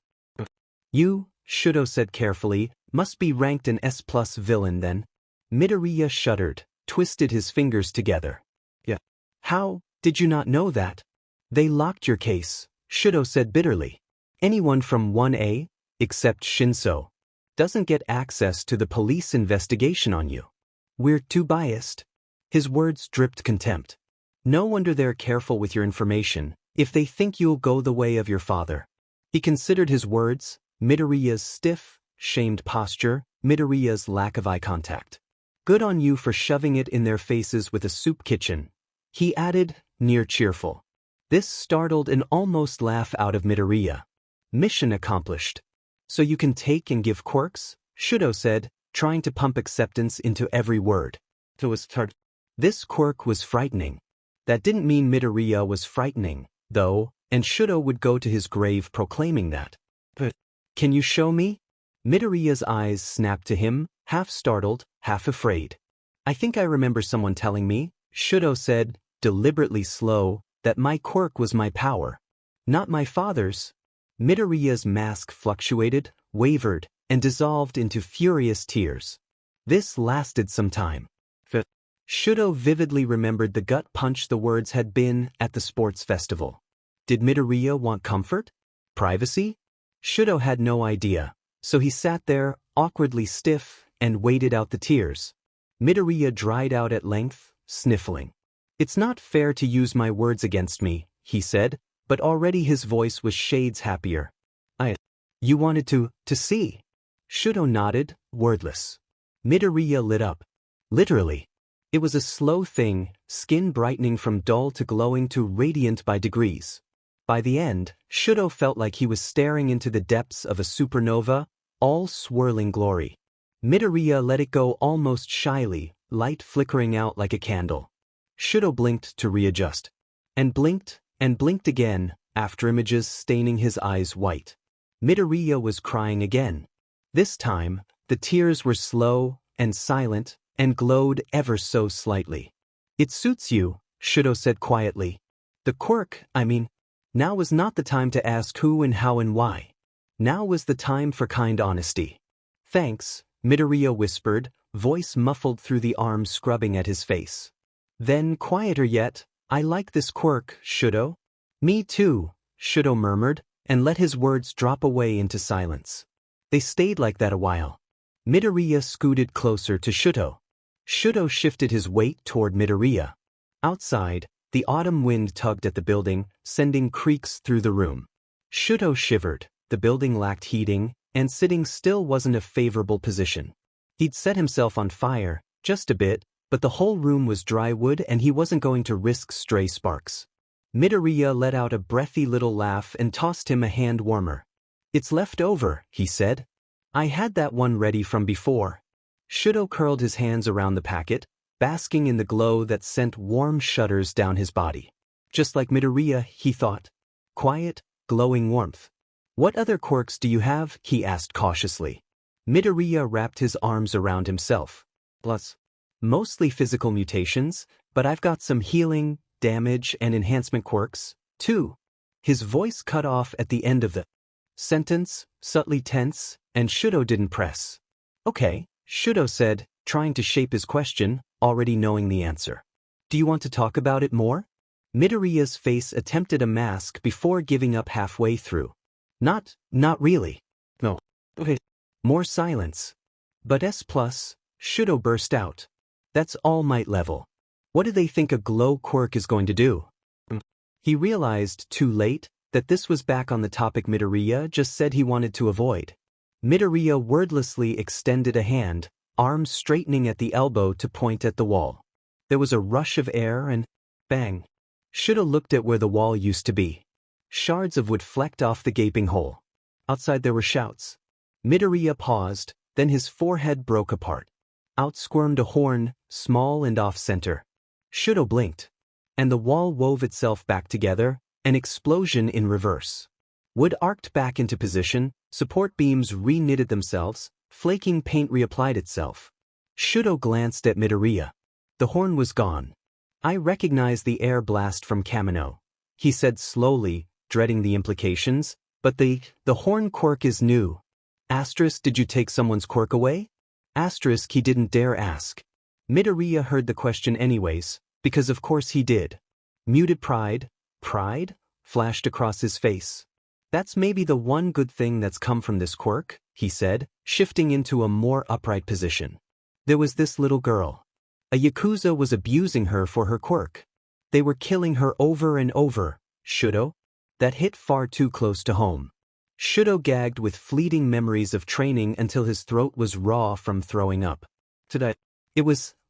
You, Shudo said carefully, must be ranked an S+ villain then. Midoriya shuddered, twisted his fingers together. Yeah. How did you not know that? They locked your case, Shudo said bitterly. Anyone from 1A, except Shinso, doesn't get access to the police investigation on you. We're too biased. His words dripped contempt. No wonder they're careful with your information, if they think you'll go the way of your father. He considered his words, Midoriya's stiff, shamed posture, Midoriya's lack of eye contact. Good on you for shoving it in their faces with a soup kitchen, he added, near cheerful. This startled an almost laugh out of Midoriya. Mission accomplished. So you can take and give quirks? Shudo said, trying to pump acceptance into every word. This quirk was frightening. That didn't mean Midoriya was frightening, though, and Shudo would go to his grave proclaiming that. But, can you show me? Midoriya's eyes snapped to him, half startled, half afraid. I think I remember someone telling me, Shudo said, deliberately slow, that my quirk was my power. Not my father's. Midoriya's mask fluctuated, wavered, and dissolved into furious tears. This lasted some time. Shudo vividly remembered the gut punch the words had been at the sports festival. Did Midoriya want comfort? Privacy? Shudo had no idea, so he sat there, awkwardly stiff, and waited out the tears. Midoriya dried out at length, sniffling. It's not fair to use my words against me, he said, but already his voice was shades happier. You wanted to see? Shudo nodded, wordless. Midoriya lit up. Literally. It was a slow thing, skin brightening from dull to glowing to radiant by degrees. By the end, Shudo felt like he was staring into the depths of a supernova, all swirling glory. Midoriya let it go almost shyly, light flickering out like a candle. Shudo blinked to readjust. And blinked again, after images staining his eyes white. Midoriya was crying again. This time, the tears were slow and silent, and glowed ever so slightly. It suits you, Shudo said quietly. The quirk, now was not the time to ask who and how and why. Now was the time for kind honesty. Thanks, Midoriya whispered, voice muffled through the arm scrubbing at his face. Then, quieter yet, I like this quirk, Shudo. Me too, Shudo murmured, and let his words drop away into silence. They stayed like that a while. Midoriya scooted closer to Shudo. Shudo shifted his weight toward Midoriya. Outside, the autumn wind tugged at the building, sending creaks through the room. Shudo shivered, the building lacked heating, and sitting still wasn't a favorable position. He'd set himself on fire, just a bit, but the whole room was dry wood and he wasn't going to risk stray sparks. Midoriya let out a breathy little laugh and tossed him a hand warmer. It's left over, he said. I had that one ready from before. Shudo curled his hands around the packet, basking in the glow that sent warm shudders down his body. Just like Midoriya, he thought. Quiet, glowing warmth. What other quirks do you have? He asked cautiously. Midoriya wrapped his arms around himself. Plus, mostly physical mutations, but I've got some healing, damage, and enhancement quirks, too. His voice cut off at the end of the sentence, subtly tense, and Shudo didn't press. Okay, Shudo said, trying to shape his question, already knowing the answer. Do you want to talk about it more? Midoriya's face attempted a mask before giving up halfway through. Not really. No. Okay. More silence. But S+, Shudo burst out. That's All Might level. What do they think a glow quirk is going to do? He realized, too late, that this was back on the topic Midoriya just said he wanted to avoid. Midoriya wordlessly extended a hand, arms straightening at the elbow to point at the wall. There was a rush of air and bang. Shudo looked at where the wall used to be. Shards of wood flecked off the gaping hole. Outside there were shouts. Midoriya paused, then his forehead broke apart. Out squirmed a horn, small and off-center. Shudo blinked. And the wall wove itself back together, an explosion in reverse. Wood arced back into position, support beams re-knitted themselves, flaking paint reapplied itself. Shudo glanced at Midoriya. The horn was gone. I recognize the air blast from Kamino, he said slowly, dreading the implications, but the horn quirk is new. Asterisk, did you take someone's quirk away? Asterisk, he didn't dare ask. Midoriya heard the question anyways, because of course he did. Muted pride, flashed across his face. That's maybe the one good thing that's come from this quirk, he said, shifting into a more upright position. There was this little girl. A Yakuza was abusing her for her quirk. They were killing her over and over. Shudo? That hit far too close to home. Shudo gagged with fleeting memories of training until his throat was raw from throwing up.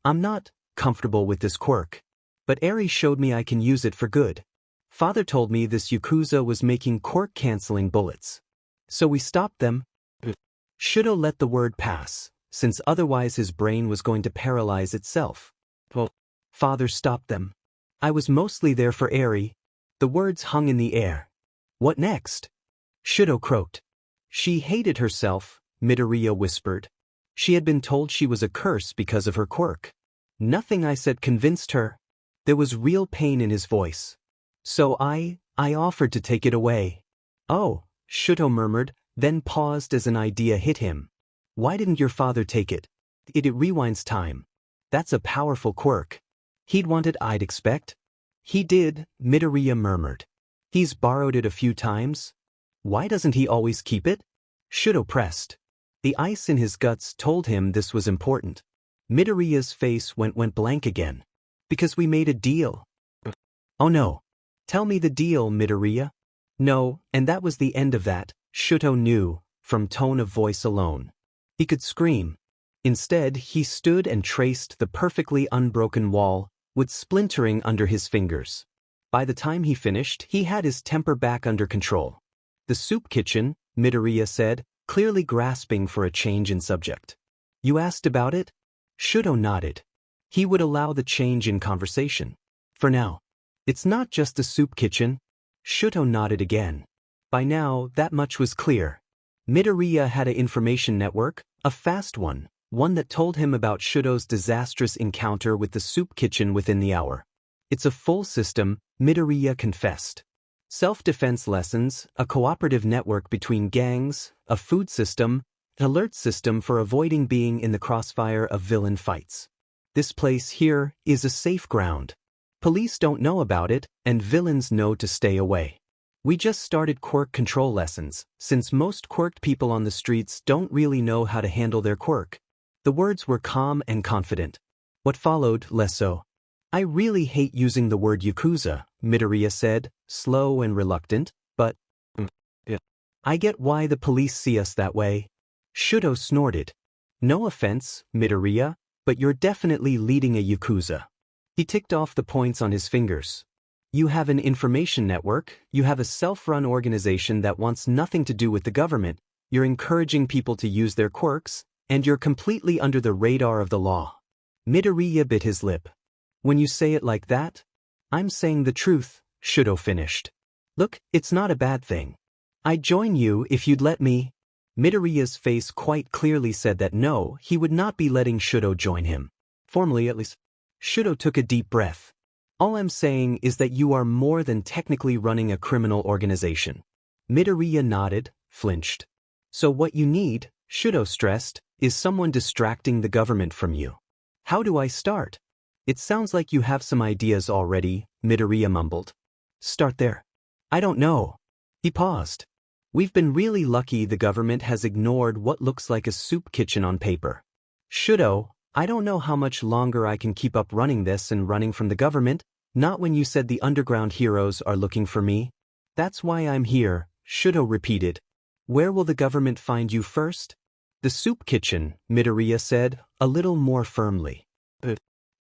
I'm not comfortable with this quirk. But Eri showed me I can use it for good. Father told me this Yakuza was making quirk-canceling bullets. So we stopped them. Shudo let the word pass, since otherwise his brain was going to paralyze itself. Father stopped them. I was mostly there for Eri. The words hung in the air. What next? Shudo croaked. She hated herself, Midoriya whispered. She had been told she was a curse because of her quirk. Nothing I said convinced her. There was real pain in his voice. So I offered to take it away. Oh, Shudo murmured, then paused as an idea hit him. Why didn't your father take it? It rewinds time. That's a powerful quirk. He'd want it, I'd expect. He did, Midoriya murmured. He's borrowed it a few times. Why doesn't he always keep it? Shudo pressed. The ice in his guts told him this was important. Midoriya's face went blank again. Because we made a deal. Oh no. Tell me the deal, Midoriya. No, and that was the end of that, Shudo knew, from tone of voice alone. He could scream. Instead, he stood and traced the perfectly unbroken wall, with splintering under his fingers. By the time he finished, he had his temper back under control. The soup kitchen, Midoriya said, clearly grasping for a change in subject. You asked about it? Shudo nodded. He would allow the change in conversation. For now. It's not just the soup kitchen. Shudo nodded again. By now, that much was clear. Midoriya had an information network, a fast one that told him about Shudo's disastrous encounter with the soup kitchen within the hour. It's a full system, Midoriya confessed. Self-defense lessons, a cooperative network between gangs, a food system, an alert system for avoiding being in the crossfire of villain fights. This place here is a safe ground. Police don't know about it, and villains know to stay away. We just started quirk control lessons, since most quirked people on the streets don't really know how to handle their quirk. The words were calm and confident. What followed, less so. I really hate using the word Yakuza, Midoriya said, slow and reluctant, but I get why the police see us that way. Shudo snorted. No offense, Midoriya, but you're definitely leading a Yakuza. He ticked off the points on his fingers. You have an information network, you have a self-run organization that wants nothing to do with the government, you're encouraging people to use their quirks, and you're completely under the radar of the law. Midoriya bit his lip. When you say it like that, I'm saying the truth, Shudo finished. Look, it's not a bad thing. I'd join you if you'd let me. Midoriya's face quite clearly said that no, he would not be letting Shudo join him. Formally at least. Shudo took a deep breath. All I'm saying is that you are more than technically running a criminal organization. Midoriya nodded, flinched. So what you need, Shudo stressed, is someone distracting the government from you. How do I start? It sounds like you have some ideas already, Midoriya mumbled. Start there. I don't know. He paused. We've been really lucky the government has ignored what looks like a soup kitchen on paper. Shudo, I don't know how much longer I can keep up running this and running from the government, not when you said the underground heroes are looking for me. That's why I'm here, Shudo repeated. Where will the government find you first? The soup kitchen, Midoriya said, a little more firmly.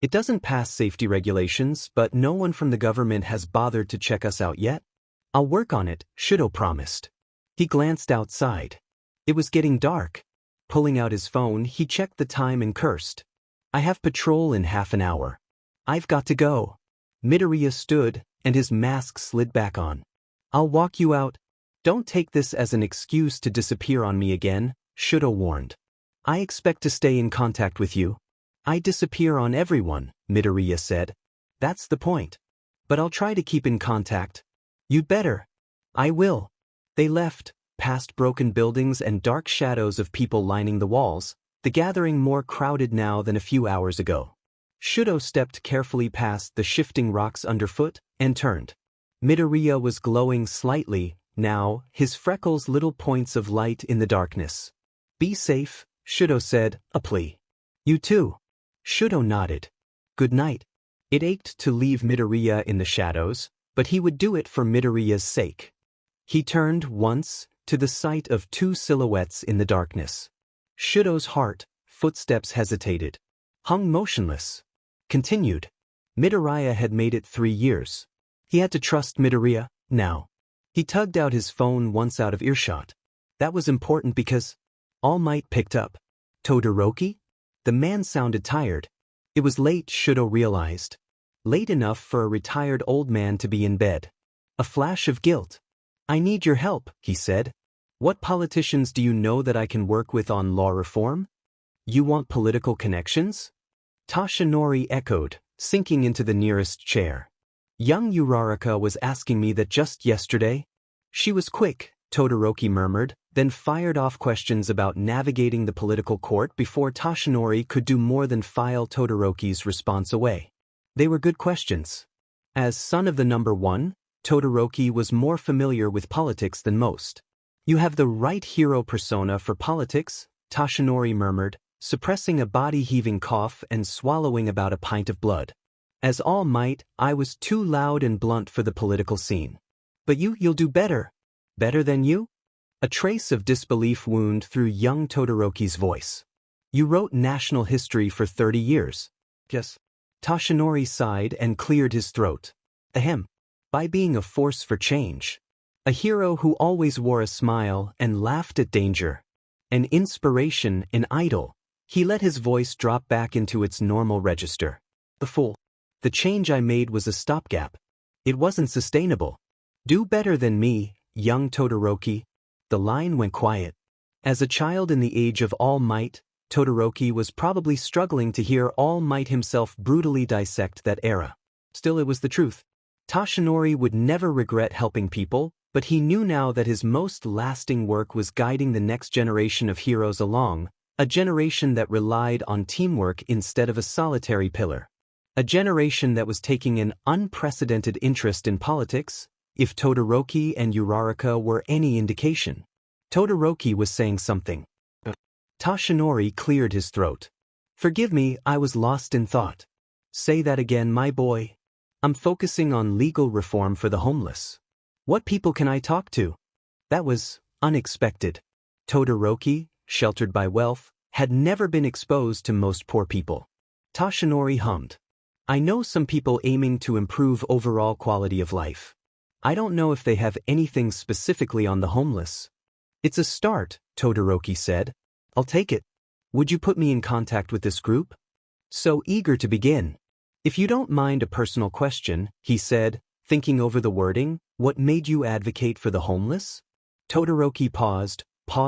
It doesn't pass safety regulations, but no one from the government has bothered to check us out yet. I'll work on it, Shudo promised. He glanced outside. It was getting dark. Pulling out his phone, he checked the time and cursed. I have patrol in half an hour. I've got to go. Midoriya stood, and his mask slid back on. I'll walk you out. Don't take this as an excuse to disappear on me again, Shudo warned. I expect to stay in contact with you. I disappear on everyone, Midoriya said. That's the point. But I'll try to keep in contact. You'd better. I will. They left, past broken buildings and dark shadows of people lining the walls, the gathering more crowded now than a few hours ago. Shudo stepped carefully past the shifting rocks underfoot and turned. Midoriya was glowing slightly, now, his freckles little points of light in the darkness. Be safe, Shudo said, a plea. You too. Shudo nodded. Good night. It ached to leave Midoriya in the shadows, but he would do it for Midoriya's sake. He turned once, to the sight of two silhouettes in the darkness. Shudo's heart, footsteps hesitated. Hung motionless. Continued. Midoriya had made it 3 years. He had to trust Midoriya, now. He tugged out his phone once out of earshot. That was important because All Might picked up. Todoroki? The man sounded tired. It was late, Shudo realized. Late enough for a retired old man to be in bed. A flash of guilt. I need your help, he said. What politicians do you know that I can work with on law reform? You want political connections? Tashinori echoed, sinking into the nearest chair. Young Uraraka was asking me that just yesterday. She was quick, Todoroki murmured, then fired off questions about navigating the political court before Tashinori could do more than file Todoroki's response away. They were good questions. As son of the number one, Todoroki was more familiar with politics than most. You have the right hero persona for politics, Tashinori murmured, suppressing a body-heaving cough and swallowing about a pint of blood. As All Might, I was too loud and blunt for the political scene. But you'll do better. Better than you? A trace of disbelief wound through young Todoroki's voice. You wrote national history for 30 years. Yes. Tashinori sighed and cleared his throat. Ahem. By being a force for change. A hero who always wore a smile and laughed at danger. An inspiration, an idol. He let his voice drop back into its normal register. The fool. The change I made was a stopgap. It wasn't sustainable. Do better than me, young Todoroki. The line went quiet. As a child in the age of All Might, Todoroki was probably struggling to hear All Might himself brutally dissect that era. Still, it was the truth. Tashinori would never regret helping people, but he knew now that his most lasting work was guiding the next generation of heroes along, a generation that relied on teamwork instead of a solitary pillar. A generation that was taking an unprecedented interest in politics, if Todoroki and Uraraka were any indication. Todoroki was saying something. Tashinori cleared his throat. Forgive me, I was lost in thought. Say that again, my boy. I'm focusing on legal reform for the homeless. What people can I talk to? That was unexpected. Todoroki, sheltered by wealth, had never been exposed to most poor people. Tashinori hummed. I know some people aiming to improve overall quality of life. I don't know if they have anything specifically on the homeless. It's a start, Todoroki said. I'll take it. Would you put me in contact with this group? So eager to begin. If you don't mind a personal question, he said, thinking over the wording, what made you advocate for the homeless? Todoroki paused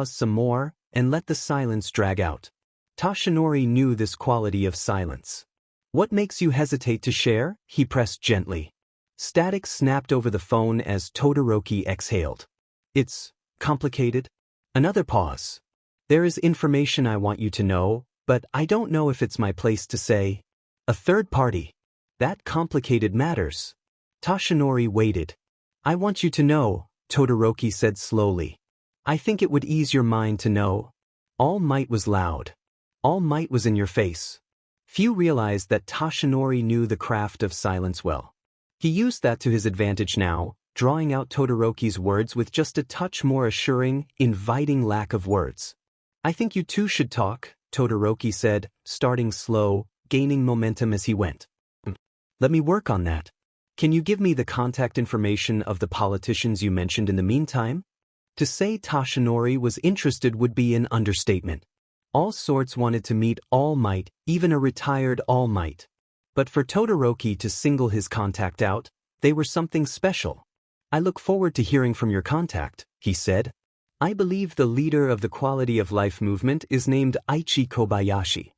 some more, and let the silence drag out. Tashinori knew this quality of silence. What makes you hesitate to share? He pressed gently. Static snapped over the phone as Todoroki exhaled. It's complicated. Another pause. There is information I want you to know, but I don't know if it's my place to say. A third party. That complicated matters. Tashinori waited. I want you to know, Todoroki said slowly. I think it would ease your mind to know. All Might was loud. All Might was in your face. Few realized that Toshinori knew the craft of silence well. He used that to his advantage now, drawing out Todoroki's words with just a touch more assuring, inviting lack of words. I think you two should talk, Todoroki said, starting slow, gaining momentum as he went. Let me work on that. Can you give me the contact information of the politicians you mentioned in the meantime? To say Toshinori was interested would be an understatement. All sorts wanted to meet All Might, even a retired All Might. But for Todoroki to single his contact out, they were something special. I look forward to hearing from your contact, he said. I believe the leader of the Quality of Life movement is named Aichi Kobayashi.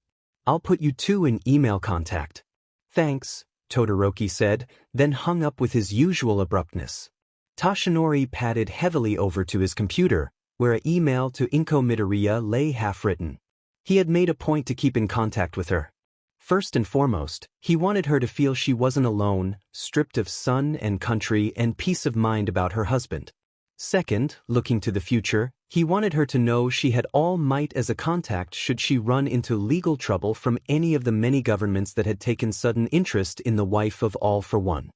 I'll put you two in email contact. Thanks, Todoroki said, then hung up with his usual abruptness. Toshinori padded heavily over to his computer, where an email to Inko Midoriya lay half-written. He had made a point to keep in contact with her. First and foremost, he wanted her to feel she wasn't alone, stripped of sun and country and peace of mind about her husband. Second, looking to the future, he wanted her to know she had All Might as a contact should she run into legal trouble from any of the many governments that had taken sudden interest in the wife of All for One.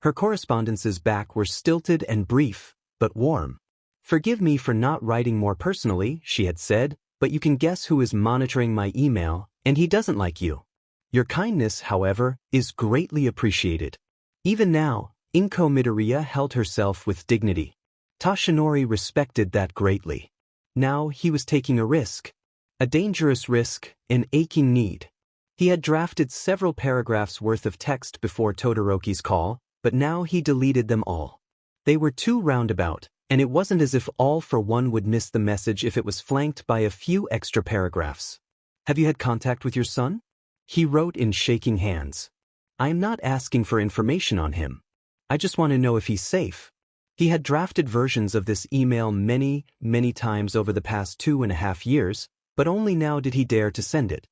Her correspondences back were stilted and brief, but warm. Forgive me for not writing more personally, she had said, but you can guess who is monitoring my email, and he doesn't like you. Your kindness, however, is greatly appreciated. Even now, Inko Midoriya held herself with dignity. Toshinori respected that greatly. Now he was taking a risk. A dangerous risk, an aching need. He had drafted several paragraphs worth of text before Todoroki's call, but now he deleted them all. They were too roundabout, and it wasn't as if All for One would miss the message if it was flanked by a few extra paragraphs. Have you had contact with your son? He wrote in shaking hands. I am not asking for information on him. I just want to know if he's safe. He had drafted versions of this email many, many times over the past 2.5 years, but only now did he dare to send it.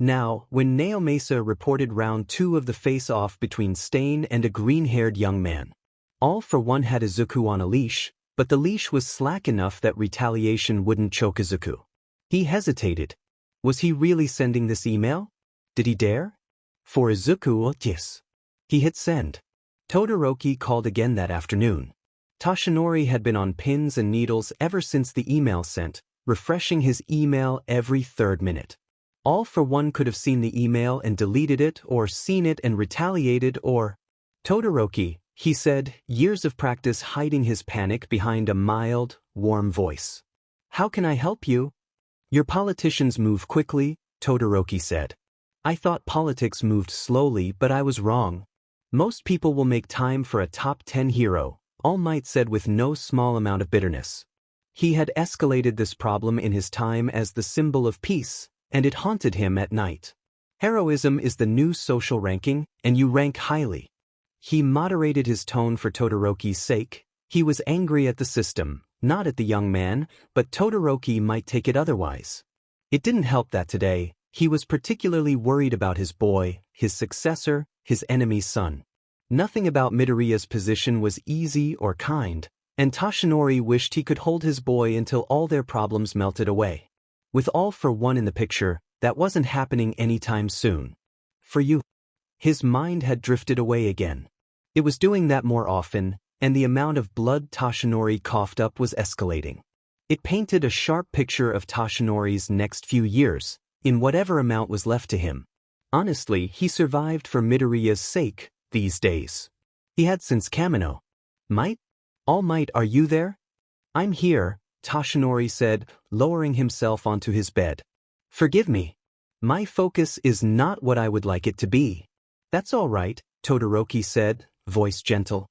Now, when Naomasa reported round 2 of the face-off between Stain and a green-haired young man. All for One had Izuku on a leash, but the leash was slack enough that retaliation wouldn't choke Izuku. He hesitated. Was he really sending this email? Did he dare? For Izuku, yes. He hit send. Todoroki called again that afternoon. Toshinori had been on pins and needles ever since the email sent, refreshing his email every 3rd minute. All for One could have seen the email and deleted it, or seen it and retaliated, or... Todoroki, he said, years of practice hiding his panic behind a mild, warm voice. How can I help you? Your politicians move quickly, Todoroki said. I thought politics moved slowly, but I was wrong. Most people will make time for a top 10 hero, All Might said with no small amount of bitterness. He had escalated this problem in his time as the symbol of peace, and it haunted him at night. Heroism is the new social ranking, and you rank highly. He moderated his tone for Todoroki's sake. He was angry at the system, not at the young man, but Todoroki might take it otherwise. It didn't help that today, he was particularly worried about his boy, his successor, his enemy's son. Nothing about Midoriya's position was easy or kind, and Toshinori wished he could hold his boy until all their problems melted away. With All for One in the picture, that wasn't happening anytime soon. For you. His mind had drifted away again. It was doing that more often, and the amount of blood Toshinori coughed up was escalating. It painted a sharp picture of Toshinori's next few years, in whatever amount was left to him. Honestly, he survived for Midoriya's sake, these days. He had since Kamino. Might? All Might, are you there? I'm here, Toshinori said, lowering himself onto his bed. Forgive me. My focus is not what I would like it to be. That's all right, Todoroki said, voice gentle.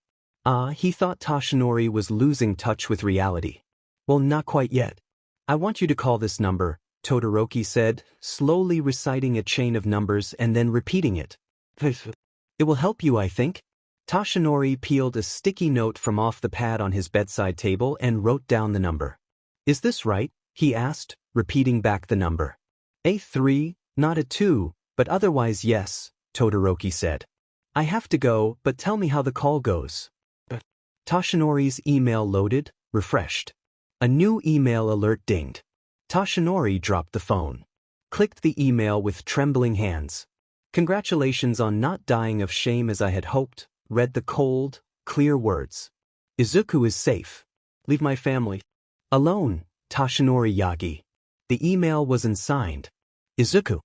He thought Toshinori was losing touch with reality. Well, not quite yet. I want you to call this number, Todoroki said, slowly reciting a chain of numbers and then repeating it. It will help you, I think. Toshinori peeled a sticky note from off the pad on his bedside table and wrote down the number. Is this right? He asked, repeating back the number. A 3, not a 2, but otherwise yes, Todoroki said. I have to go, but tell me how the call goes. Toshinori's email loaded, refreshed. A new email alert dinged. Toshinori dropped the phone. Clicked the email with trembling hands. "Congratulations on not dying of shame as I had hoped," read the cold, clear words. "Izuku is safe. Leave my family alone, Toshinori Yagi." The email was unsigned. Izuku.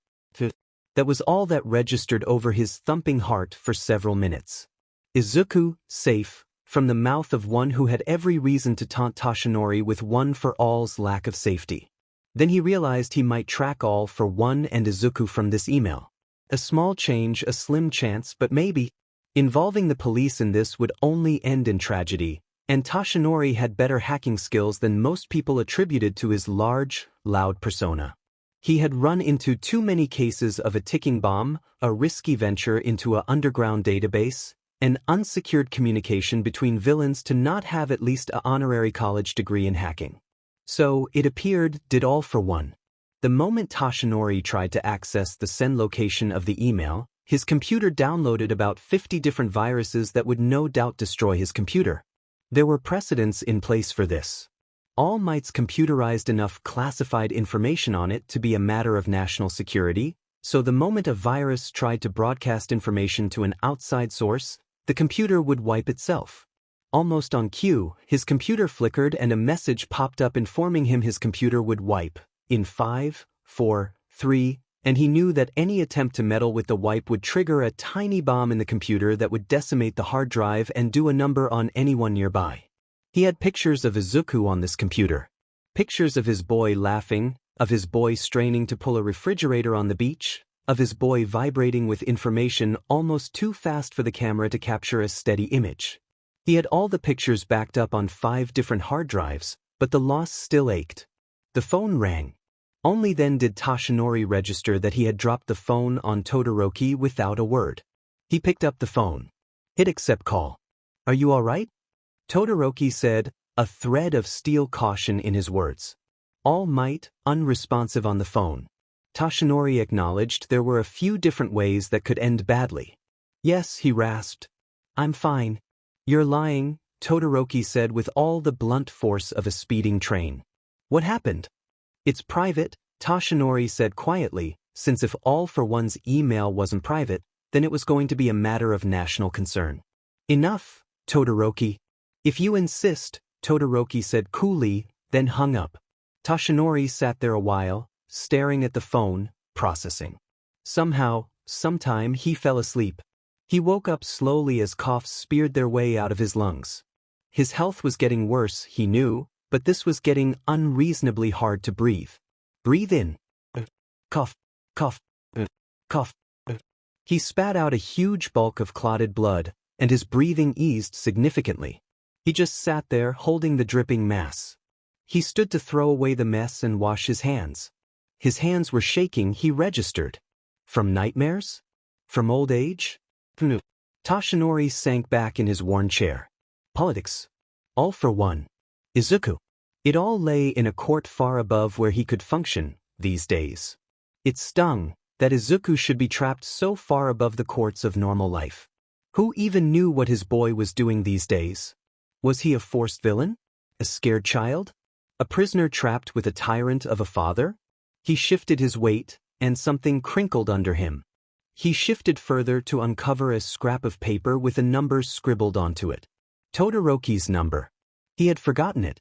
That was all that registered over his thumping heart for several minutes. Izuku, safe, from the mouth of one who had every reason to taunt Toshinori with One for All's lack of safety. Then he realized he might track All for One and Izuku from this email. A small change, a slim chance, but maybe. Involving the police in this would only end in tragedy, and Toshinori had better hacking skills than most people attributed to his large, loud persona. He had run into too many cases of a ticking bomb, a risky venture into an underground database, an unsecured communication between villains to not have at least an honorary college degree in hacking. So, it appeared, did All for One. The moment Toshinori tried to access the send location of the email, his computer downloaded about 50 different viruses that would no doubt destroy his computer. There were precedents in place for this. All Might's computerized enough classified information on it to be a matter of national security, so the moment a virus tried to broadcast information to an outside source, the computer would wipe itself. Almost on cue, his computer flickered and a message popped up informing him his computer would wipe in 5, 4, 3, and he knew that any attempt to meddle with the wipe would trigger a tiny bomb in the computer that would decimate the hard drive and do a number on anyone nearby. He had pictures of Izuku on this computer. Pictures of his boy laughing, of his boy straining to pull a refrigerator on the beach, of his boy vibrating with information almost too fast for the camera to capture a steady image. He had all the pictures backed up on 5 different hard drives, but the loss still ached. The phone rang. Only then did Toshinori register that he had dropped the phone on Todoroki without a word. He picked up the phone. Hit accept call. "Are you all right?" Todoroki said, a thread of steel caution in his words. All Might, unresponsive on the phone. Toshinori acknowledged there were a few different ways that could end badly. "Yes," he rasped. "I'm fine." "You're lying," Todoroki said with all the blunt force of a speeding train. "What happened?" "It's private," Toshinori said quietly, since if All for One's email wasn't private, then it was going to be a matter of national concern. "Enough, Todoroki." "If you insist," Todoroki said coolly, then hung up. Toshinori sat there a while, staring at the phone, processing. Sometime he fell asleep. He woke up slowly as coughs speared their way out of his lungs. His health was getting worse, he knew, but this was getting unreasonably hard to breathe. Breathe in. Cough, cough, cough. He spat out a huge bulk of clotted blood, and his breathing eased significantly. He just sat there holding the dripping mass. He stood to throw away the mess and wash his hands. His hands were shaking, he registered. From nightmares? From old age? Toshinori sank back in his worn chair. Politics. All for One. Izuku. It all lay in a court far above where he could function, these days. It stung that Izuku should be trapped so far above the courts of normal life. Who even knew what his boy was doing these days? Was he a forced villain? A scared child? A prisoner trapped with a tyrant of a father? He shifted his weight, and something crinkled under him. He shifted further to uncover a scrap of paper with a number scribbled onto it. Todoroki's number. He had forgotten it.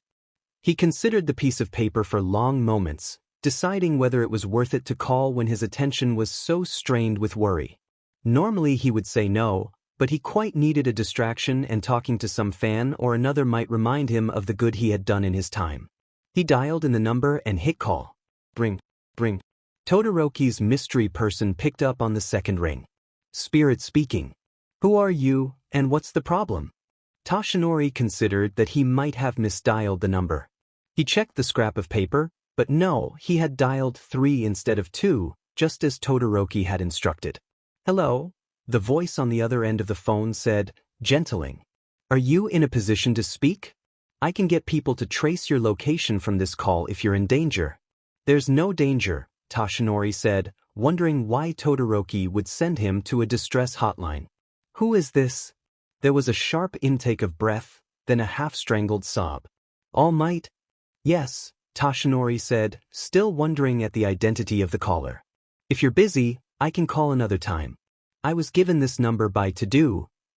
He considered the piece of paper for long moments, deciding whether it was worth it to call when his attention was so strained with worry. Normally he would say no, but he quite needed a distraction, and talking to some fan or another might remind him of the good he had done in his time. He dialed in the number and hit call. Bring. Todoroki's mystery person picked up on the second ring. Spirit speaking. "Who are you, and what's the problem?" Toshinori considered that he might have misdialed the number. He checked the scrap of paper, but no, he had dialed 3 instead of 2, just as Todoroki had instructed. "Hello?" The voice on the other end of the phone said, gentling. "Are you in a position to speak? I can get people to trace your location from this call if you're in danger." "There's no danger," Toshinori said, wondering why Todoroki would send him to a distress hotline. "Who is this?" There was a sharp intake of breath, then a half-strangled sob. "All Might?" Yes, Toshinori said, still wondering at the identity of the caller. If you're busy, I can call another time. I was given this number by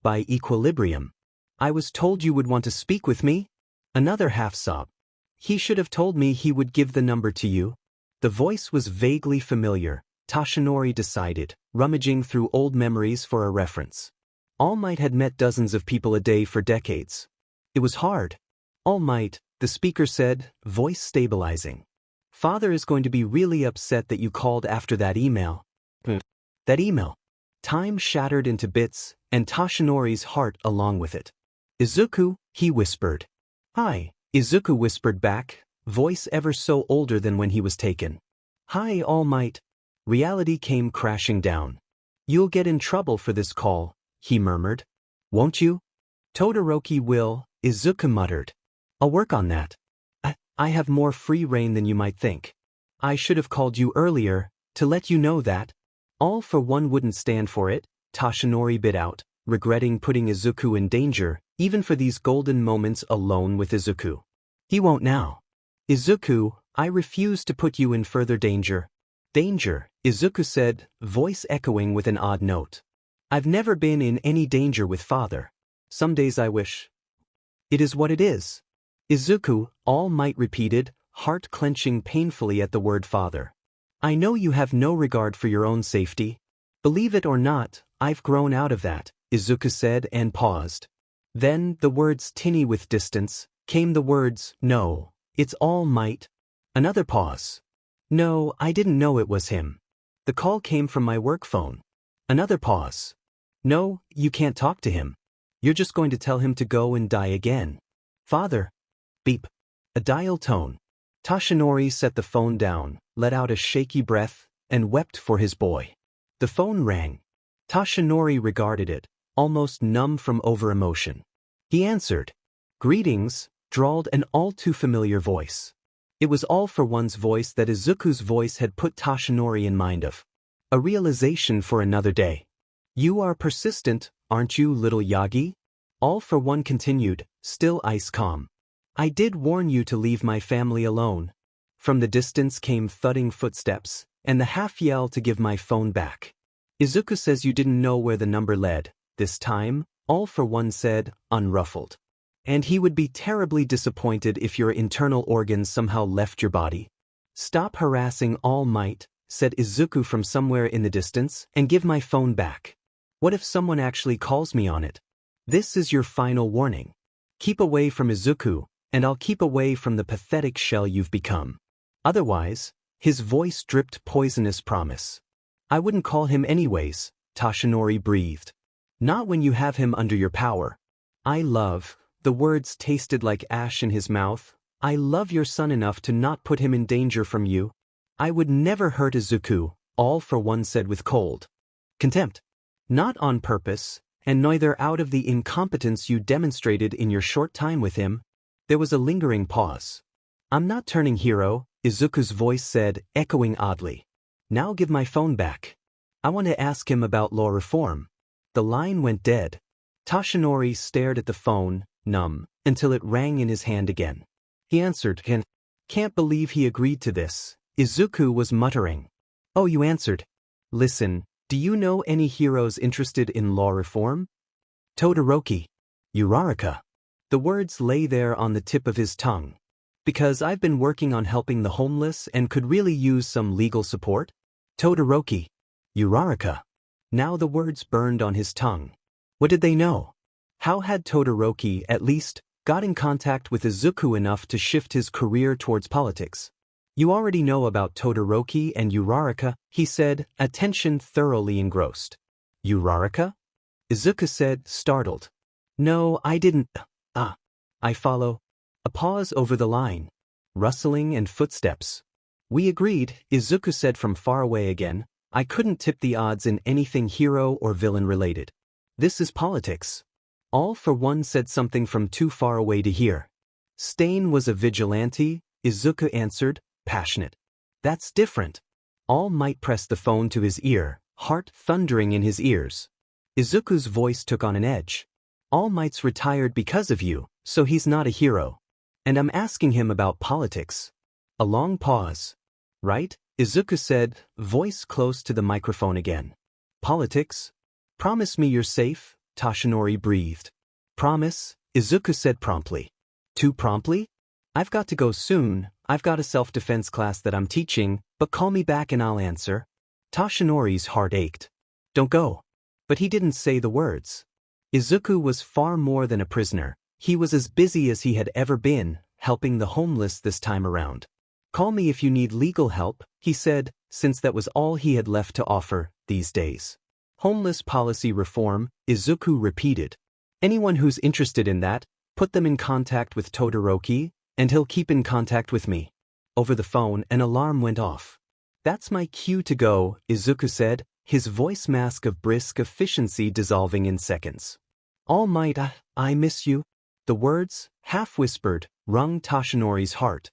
Equilibrium. I was told you would want to speak with me? Another half-sob. He should have told me he would give the number to you. The voice was vaguely familiar, Toshinori decided, rummaging through old memories for a reference. All Might had met dozens of people a day for decades. It was hard. All Might, the speaker said, voice stabilizing. Father is going to be really upset that you called after that email. That email. Time shattered into bits, and Toshinori's heart along with it. Izuku, he whispered. Hi, Izuku whispered back, voice ever so older than when he was taken. Hi, All Might. Reality came crashing down. You'll get in trouble for this call, he murmured. Won't you? Todoroki will, Izuku muttered. I'll work on that. I have more free rein than you might think. I should have called you earlier, to let you know that. All for One wouldn't stand for it, Toshinori bit out, regretting putting Izuku in danger, even for these golden moments alone with Izuku. He won't now. Izuku, I refuse to put you in further danger. Danger, Izuku said, voice echoing with an odd note. I've never been in any danger with Father. Some days I wish. It is what it is. Izuku, All Might repeated, heart clenching painfully at the word father. I know you have no regard for your own safety. Believe it or not, I've grown out of that, Izuku said and paused. Then, the words tinny with distance, came the words, no, it's All Might. Another pause. No, I didn't know it was him. The call came from my work phone. Another pause. No, you can't talk to him. You're just going to tell him to go and die again. Father. Beep. A dial tone. Toshinori set the phone down, let out a shaky breath, and wept for his boy. The phone rang. Toshinori regarded it, almost numb from over-emotion. He answered. Greetings, drawled an all-too-familiar voice. It was All for One's voice that Izuku's voice had put Toshinori in mind of. A realization for another day. You are persistent, aren't you, little Yagi? All for One continued, still ice calm. I did warn you to leave my family alone. From the distance came thudding footsteps, and the half-yell to give my phone back. Izuku says you didn't know where the number led, this time, All for One said, unruffled. And he would be terribly disappointed if your internal organs somehow left your body. Stop harassing All Might, said Izuku from somewhere in the distance, and give my phone back. What if someone actually calls me on it? This is your final warning. Keep away from Izuku, and I'll keep away from the pathetic shell you've become. Otherwise, his voice dripped poisonous promise. I wouldn't call him anyways, Toshinori breathed. Not when you have him under your power. I love, the words tasted like ash in his mouth, I love your son enough to not put him in danger from you. I would never hurt Izuku, All for One said with cold contempt. Not on purpose, and neither out of the incompetence you demonstrated in your short time with him. There was a lingering pause. I'm not turning hero, Izuku's voice said, echoing oddly. Now give my phone back. I want to ask him about law reform. The line went dead. Toshinori stared at the phone, numb, until it rang in his hand again. He answered, Can't believe he agreed to this, Izuku was muttering. Oh, you answered. Listen, do you know any heroes interested in law reform? Todoroki. Uraraka. The words lay there on the tip of his tongue. Because I've been working on helping the homeless and could really use some legal support? Todoroki. Uraraka. Now the words burned on his tongue. What did they know? How had Todoroki, at least, got in contact with Izuku enough to shift his career towards politics? You already know about Todoroki and Uraraka, he said, attention thoroughly engrossed. Uraraka? Izuku said, startled. No, I didn't. I follow. A pause over the line. Rustling and footsteps. We agreed, Izuku said from far away again. I couldn't tip the odds in anything hero or villain related. This is politics. All for One said something from too far away to hear. Stain was a vigilante, Izuku answered, passionate. That's different. All Might pressed the phone to his ear, heart thundering in his ears. Izuku's voice took on an edge. All Might's retired because of you, so he's not a hero. And I'm asking him about politics. A long pause. Right? Izuku said, voice close to the microphone again. Politics? Promise me you're safe, Toshinori breathed. Promise, Izuku said promptly. Too promptly? I've got to go soon, I've got a self-defense class that I'm teaching, but call me back and I'll answer. Toshinori's heart ached. Don't go. But he didn't say the words. Izuku was far more than a prisoner. He was as busy as he had ever been, helping the homeless this time around. Call me if you need legal help, he said, since that was all he had left to offer these days. Homeless policy reform, Izuku repeated. Anyone who's interested in that, put them in contact with Todoroki, and he'll keep in contact with me. Over the phone, an alarm went off. That's my cue to go, Izuku said, his voice mask of brisk efficiency dissolving in seconds. All Might, I miss you. The words, half-whispered, wrung Toshinori's heart.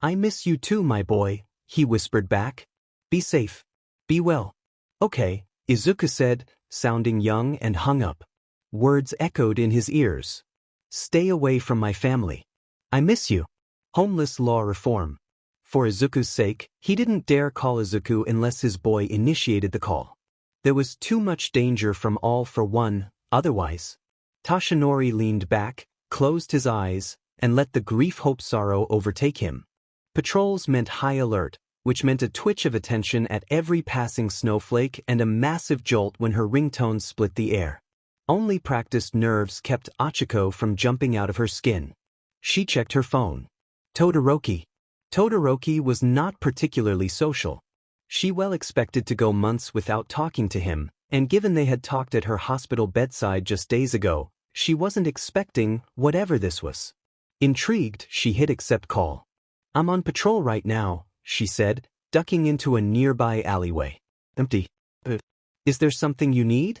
I miss you too, my boy, he whispered back. Be safe. Be well. Okay, Izuku said, sounding young, and hung up. Words echoed in his ears. Stay away from my family. I miss you. Homeless law reform. For Izuku's sake, he didn't dare call Izuku unless his boy initiated the call. There was too much danger from all for one, otherwise. Toshinori leaned back, closed his eyes, and let the grief-hope-sorrow overtake him. Patrols meant high alert, which meant a twitch of attention at every passing snowflake and a massive jolt when her ringtone split the air. Only practiced nerves kept Achiko from jumping out of her skin. She checked her phone. Todoroki. Todoroki was not particularly social. She well expected to go months without talking to him, and given they had talked at her hospital bedside just days ago, she wasn't expecting whatever this was. Intrigued, she hit accept call. I'm on patrol right now, she said, ducking into a nearby alleyway. Empty. Is there something you need?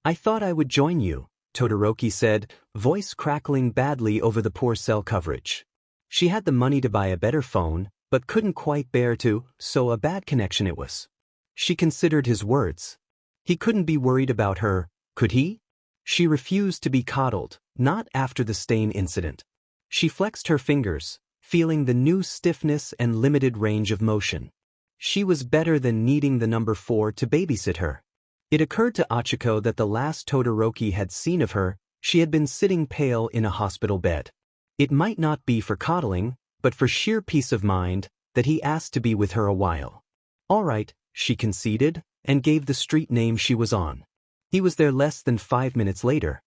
I thought I would join you, Todoroki said, voice crackling badly over the poor cell coverage. She had the money to buy a better phone, but couldn't quite bear to, so a bad connection it was. She considered his words. He couldn't be worried about her, could he? She refused to be coddled, not after the stain incident. She flexed her fingers, feeling the new stiffness and limited range of motion. She was better than needing the number 4 to babysit her. It occurred to Achiko that the last Todoroki had seen of her, she had been sitting pale in a hospital bed. It might not be for coddling, but for sheer peace of mind, that he asked to be with her a while. All right, she conceded, and gave the street name she was on. He was there less than 5 minutes later.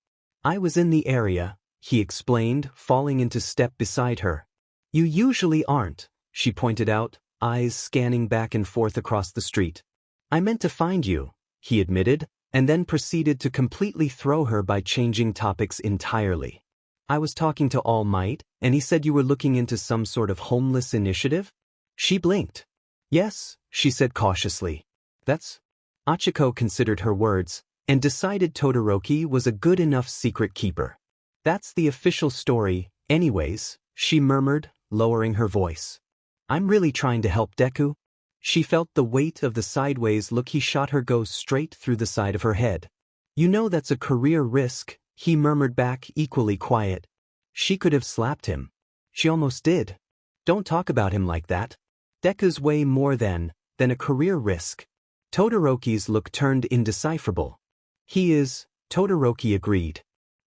I was in the area, he explained, falling into step beside her. You usually aren't, she pointed out, eyes scanning back and forth across the street. I meant to find you, he admitted, and then proceeded to completely throw her by changing topics entirely. I was talking to All Might, and he said you were looking into some sort of homeless initiative? She blinked. Yes, she said cautiously. That's... Achiko considered her words, and decided Todoroki was a good enough secret keeper. That's the official story, anyways, she murmured, lowering her voice. I'm really trying to help Deku. She felt the weight of the sideways look he shot her go straight through the side of her head. You know that's a career risk, he murmured back, equally quiet. She could have slapped him. She almost did. Don't talk about him like that. Deku's way more than a career risk. Todoroki's look turned indecipherable. He is, Todoroki agreed.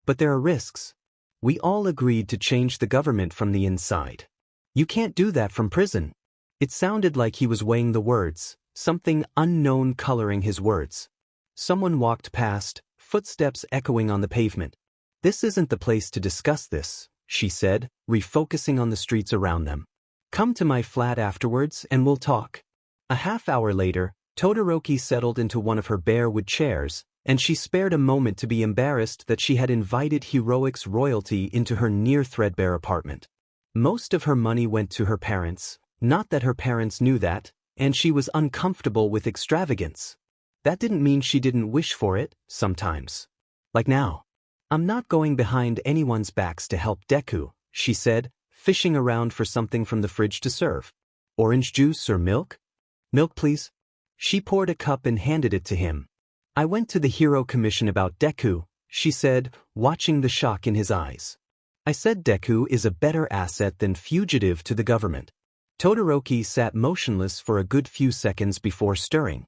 But there are risks. We all agreed to change the government from the inside. You can't do that from prison. It sounded like he was weighing the words, something unknown coloring his words. Someone walked past, footsteps echoing on the pavement. This isn't the place to discuss this, she said, refocusing on the streets around them. Come to my flat afterwards and we'll talk. A half-hour later, Todoroki settled into one of her bare wood chairs, and she spared a moment to be embarrassed that she had invited heroic's royalty into her near-threadbare apartment. Most of her money went to her parents, not that her parents knew that, and she was uncomfortable with extravagance. That didn't mean she didn't wish for it, sometimes. Like now. I'm not going behind anyone's backs to help Deku, she said, fishing around for something from the fridge to serve. Orange juice or milk? Milk, please. She poured a cup and handed it to him. I went to the Hero Commission about Deku, she said, watching the shock in his eyes. I said Deku is a better asset than fugitive to the government. Todoroki sat motionless for a good few seconds before stirring.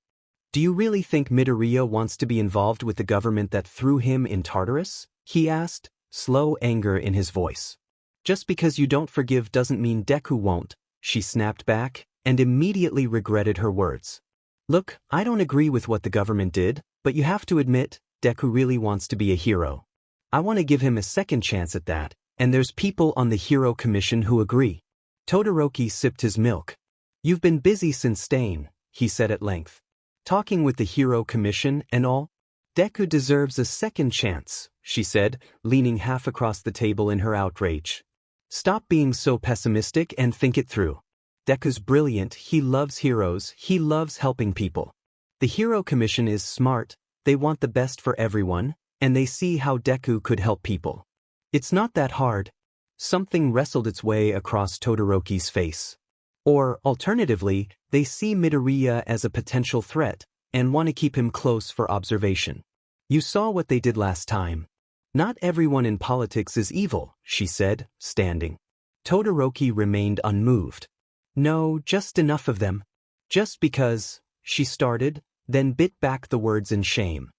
Do you really think Midoriya wants to be involved with the government that threw him in Tartarus? He asked, slow anger in his voice. Just because you don't forgive doesn't mean Deku won't, she snapped back, and immediately regretted her words. Look, I don't agree with what the government did, but you have to admit, Deku really wants to be a hero. I want to give him a second chance at that, and there's people on the Hero Commission who agree. Todoroki sipped his milk. You've been busy since staying, he said at length. Talking with the Hero Commission and all? Deku deserves a second chance, she said, leaning half across the table in her outrage. Stop being so pessimistic and think it through. Deku's brilliant, he loves heroes, he loves helping people. The Hero Commission is smart, they want the best for everyone, and they see how Deku could help people. It's not that hard. Something wrestled its way across Todoroki's face. Or, alternatively, they see Midoriya as a potential threat, and want to keep him close for observation. You saw what they did last time. Not everyone in politics is evil, she said, standing. Todoroki remained unmoved. No, just enough of them. Just because, she started, then bit back the words in shame.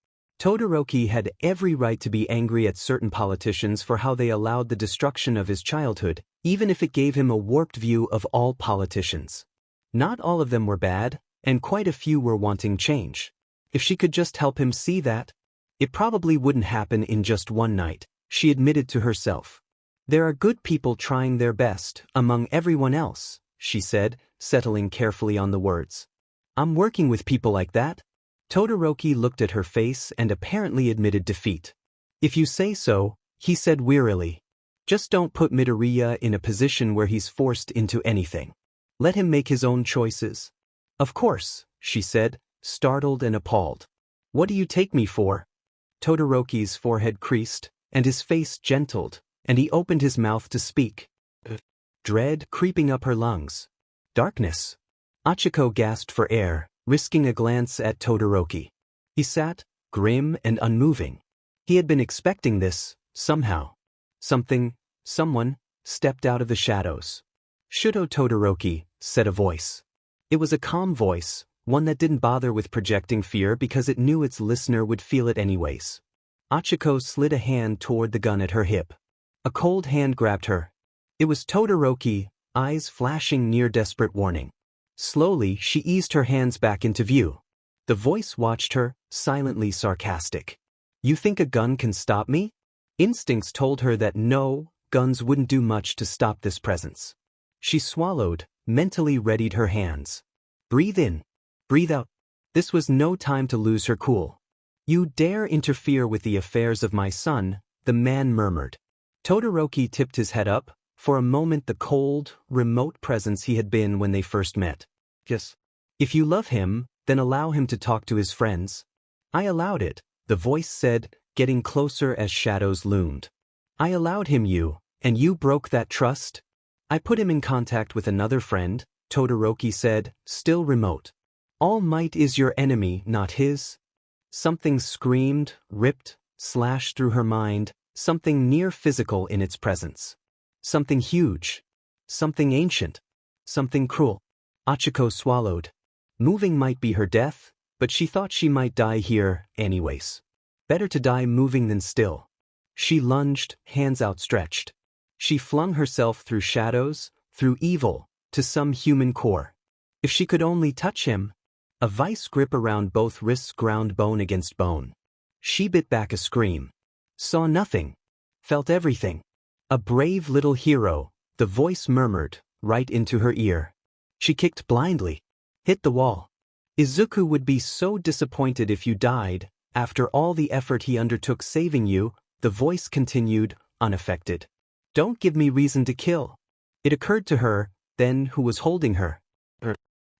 Todoroki had every right to be angry at certain politicians for how they allowed the destruction of his childhood, even if it gave him a warped view of all politicians. Not all of them were bad, and quite a few were wanting change. If she could just help him see that, it probably wouldn't happen in just one night, she admitted to herself. There are good people trying their best, among everyone else, she said, settling carefully on the words. I'm working with people like that. Todoroki looked at her face and apparently admitted defeat. If you say so, he said wearily. Just don't put Midoriya in a position where he's forced into anything. Let him make his own choices. Of course, she said, startled and appalled. What do you take me for? Todoroki's forehead creased, and his face gentled, and he opened his mouth to speak. Dread creeping up her lungs. Darkness. Achiko gasped for air, risking a glance at Todoroki. He sat, grim and unmoving. He had been expecting this, somehow. Someone, stepped out of the shadows. Shudo Todoroki, said a voice. It was a calm voice, one that didn't bother with projecting fear because it knew its listener would feel it anyways. Achiko slid a hand toward the gun at her hip. A cold hand grabbed her. It was Todoroki, eyes flashing near desperate warning. Slowly, she eased her hands back into view. The voice watched her, silently sarcastic. You think a gun can stop me? Instincts told her that no, guns wouldn't do much to stop this presence. She swallowed, mentally readied her hands. Breathe in. Breathe out. This was no time to lose her cool. You dare interfere with the affairs of my son, the man murmured. Todoroki tipped his head up, for a moment the cold, remote presence he had been when they first met. Yes. If you love him, then allow him to talk to his friends. I allowed it, the voice said, getting closer as shadows loomed. I allowed him you, and you broke that trust? I put him in contact with another friend, Todoroki said, still remote. All might is your enemy, not his. Something screamed, ripped, slashed through her mind, something near physical in its presence. Something huge. Something ancient. Something cruel. Achiko swallowed. Moving might be her death, but she thought she might die here, anyways. Better to die moving than still. She lunged, hands outstretched. She flung herself through shadows, through evil, to some human core. If she could only touch him. A vice grip around both wrists ground bone against bone. She bit back a scream. Saw nothing. Felt everything. A brave little hero, the voice murmured, right into her ear. She kicked blindly. Hit the wall. Izuku would be so disappointed if you died, after all the effort he undertook saving you, the voice continued, unaffected. Don't give me reason to kill. It occurred to her, then who was holding her. Her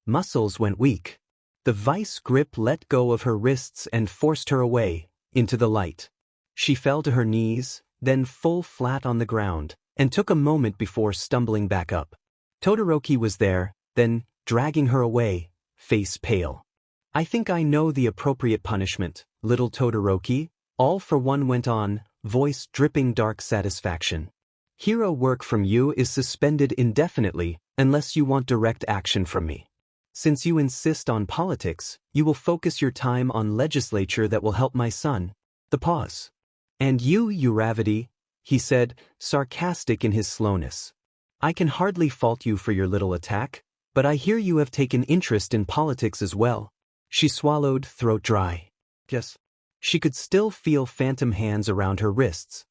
muscles went weak. The vice grip let go of her wrists and forced her away, into the light. She fell to her knees, then full flat on the ground, and took a moment before stumbling back up. Todoroki was there, then, dragging her away, face pale. I think I know the appropriate punishment, little Todoroki, all for one went on, voice dripping dark satisfaction. Hero work from you is suspended indefinitely unless you want direct action from me. Since you insist on politics, you will focus your time on legislature that will help my son. The pause. And you, Uravity, he said, sarcastic in his slowness. I can hardly fault you for your little attack, but I hear you have taken interest in politics as well. She swallowed, throat dry. Yes. She could still feel phantom hands around her wrists.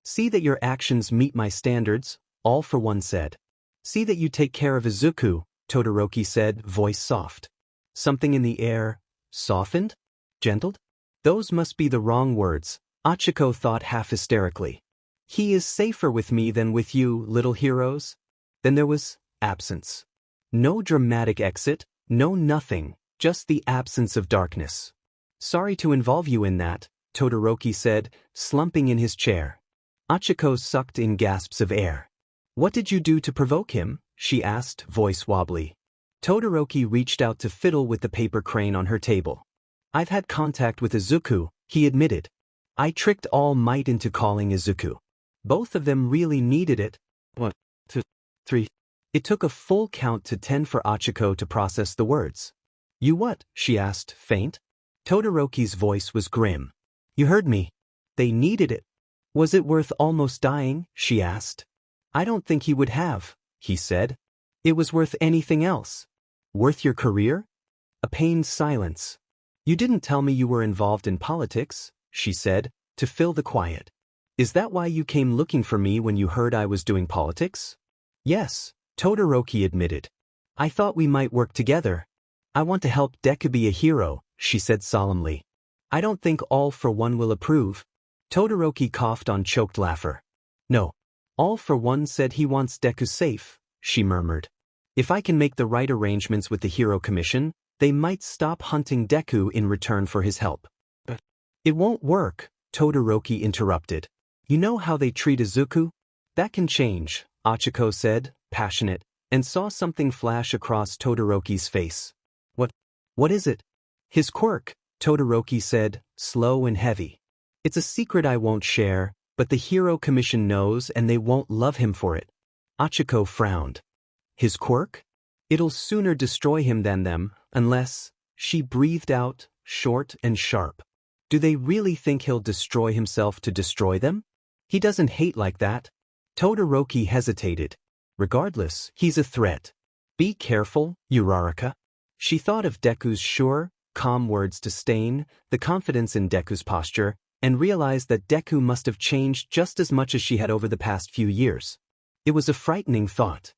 See that your actions meet my standards, All for One said. See that you take care of Izuku, Todoroki said, voice soft. Something in the air, softened? Gentled? Those must be the wrong words, Achiko thought half hysterically. He is safer with me than with you, little heroes. Then there was absence. No dramatic exit, no nothing, just the absence of darkness. Sorry to involve you in that, Todoroki said, slumping in his chair. Achiko sucked in gasps of air. What did you do to provoke him? She asked, voice wobbly. Todoroki reached out to fiddle with the paper crane on her table. I've had contact with Izuku, he admitted. I tricked All Might into calling Izuku. Both of them really needed it. 1, 2, 3. It took a full count to 10 for Achiko to process the words. You what? She asked, faint. Todoroki's voice was grim. You heard me. They needed it. Was it worth almost dying? She asked. I don't think he would have, he said. It was worth anything else. Worth your career? A pained silence. You didn't tell me you were involved in politics, she said, to fill the quiet. Is that why you came looking for me when you heard I was doing politics? Yes, Todoroki admitted. I thought we might work together. I want to help Deku be a hero, she said solemnly. I don't think All for One will approve. Todoroki coughed on choked laughter. No. All for One said he wants Deku safe, she murmured. If I can make the right arrangements with the Hero Commission, they might stop hunting Deku in return for his help. But it won't work, Todoroki interrupted. You know how they treat Izuku? That can change, Achiko said, passionate, and saw something flash across Todoroki's face. What is it? His quirk, Todoroki said, slow and heavy. It's a secret I won't share, but the Hero Commission knows and they won't love him for it. Achiko frowned. His quirk? It'll sooner destroy him than them, unless, she breathed out, short and sharp. Do they really think he'll destroy himself to destroy them? He doesn't hate like that. Todoroki hesitated. Regardless, he's a threat. Be careful, Uraraka. She thought of Deku's sure, calm words to Stain, the confidence in Deku's posture, and realized that Deku must have changed just as much as she had over the past few years. It was a frightening thought.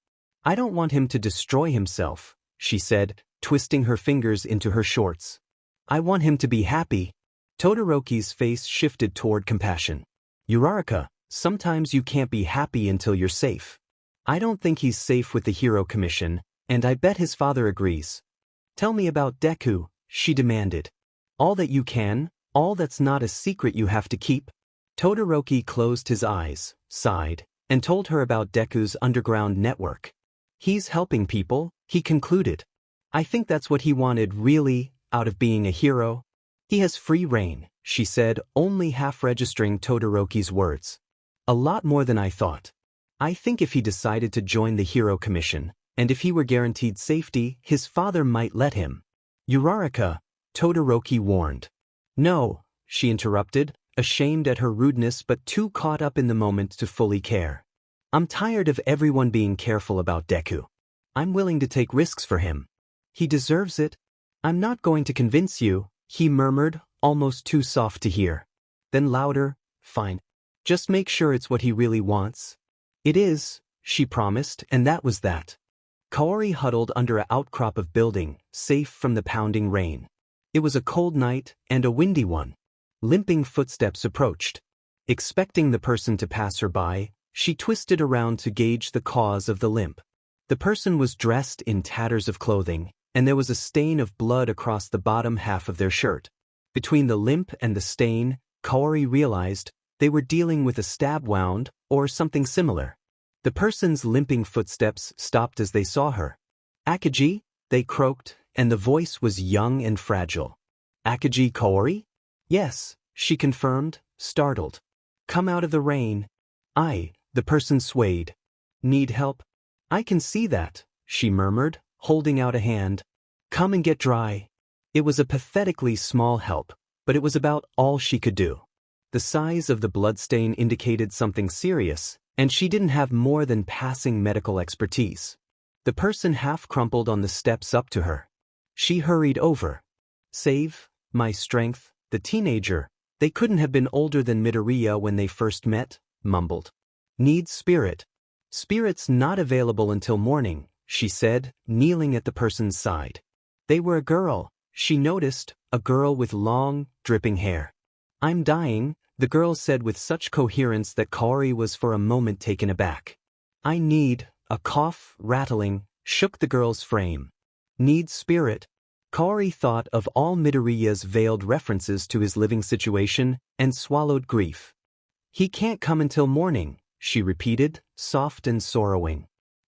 I don't want him to destroy himself, she said, twisting her fingers into her shorts. I want him to be happy. Todoroki's face shifted toward compassion. Uraraka, sometimes you can't be happy until you're safe. I don't think he's safe with the Hero Commission, and I bet his father agrees. Tell me about Deku, she demanded. All that you can, all that's not a secret you have to keep. Todoroki closed his eyes, sighed, and told her about Deku's underground network. He's helping people, he concluded. I think that's what he wanted really, out of being a hero. He has free reign, she said, only half registering Todoroki's words. A lot more than I thought. I think if he decided to join the Hero Commission, and if he were guaranteed safety, his father might let him. Uraraka, Todoroki warned. No, she interrupted, ashamed at her rudeness but too caught up in the moment to fully care. I'm tired of everyone being careful about Deku. I'm willing to take risks for him. He deserves it. I'm not going to convince you, he murmured, almost too soft to hear. Then louder, fine. Just make sure it's what he really wants. It is, she promised, and that was that. Kaori huddled under an outcrop of building, safe from the pounding rain. It was a cold night, and a windy one. Limping footsteps approached. Expecting the person to pass her by, she twisted around to gauge the cause of the limp. The person was dressed in tatters of clothing, and there was a stain of blood across the bottom half of their shirt. Between the limp and the stain, Kaori realized they were dealing with a stab wound, or something similar. The person's limping footsteps stopped as they saw her. Akagi, they croaked, and the voice was young and fragile. Akagi Kaori? Yes, she confirmed, startled. Come out of the rain. The person swayed. Need help? I can see that, she murmured, holding out a hand. Come and get dry. It was a pathetically small help, but it was about all she could do. The size of the bloodstain indicated something serious, and she didn't have more than passing medical expertise. The person half crumpled on the steps up to her. She hurried over. Save my strength, the teenager, they couldn't have been older than Midoriya when they first met, mumbled. Needs spirit. Spirit's not available until morning, she said, kneeling at the person's side. They were a girl, she noticed, a girl with long, dripping hair. I'm dying, the girl said with such coherence that Kaori was for a moment taken aback. I need, a cough, rattling, shook the girl's frame. Need spirit. Kaori thought of all Midoriya's veiled references to his living situation and swallowed grief. He can't come until morning, she repeated, soft and sorrowing.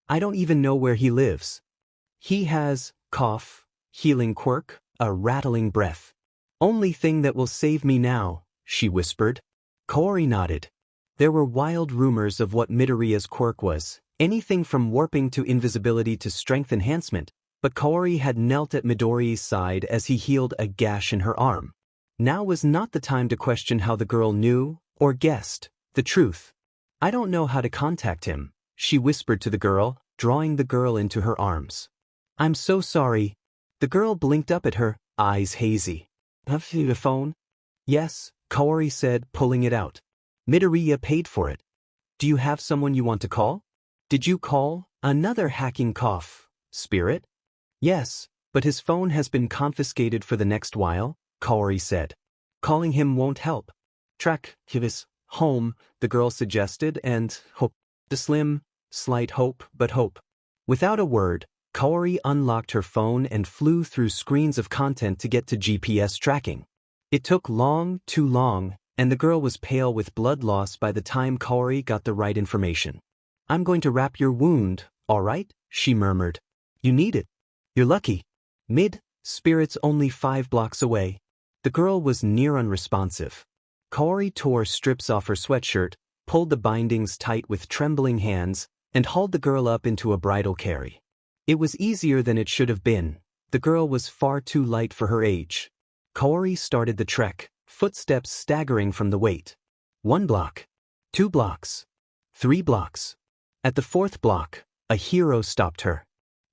I don't even know where he lives. He has, cough, healing quirk, a rattling breath. Only thing that will save me now, she whispered. Kaori nodded. There were wild rumors of what Midoriya's quirk was, anything from warping to invisibility to strength enhancement, but Kaori had knelt at Midoriya's side as he healed a gash in her arm. Now was not the time to question how the girl knew, or guessed, the truth. I don't know how to contact him, she whispered to the girl, drawing the girl into her arms. I'm so sorry. The girl blinked up at her, eyes hazy. Have you a phone? Yes, Kaori said, pulling it out. Midoriya paid for it. Do you have someone you want to call? Did you call? Another hacking cough. Spirit? Yes, but his phone has been confiscated for the next while, Kaori said. Calling him won't help. Track his home, the girl suggested, and hope. The slight hope, but hope. Without a word, Kaori unlocked her phone and flew through screens of content to get to GPS tracking. It took long, too long, and the girl was pale with blood loss by the time Kaori got the right information. I'm going to wrap your wound, all right? She murmured. You need it. You're lucky. Spirit's only 5 blocks away. The girl was near unresponsive. Kaori tore strips off her sweatshirt, pulled the bindings tight with trembling hands, and hauled the girl up into a bridal carry. It was easier than it should have been. The girl was far too light for her age. Kaori started the trek, footsteps staggering from the weight. 1 block. 2 blocks. 3 blocks. At the 4th block, a hero stopped her.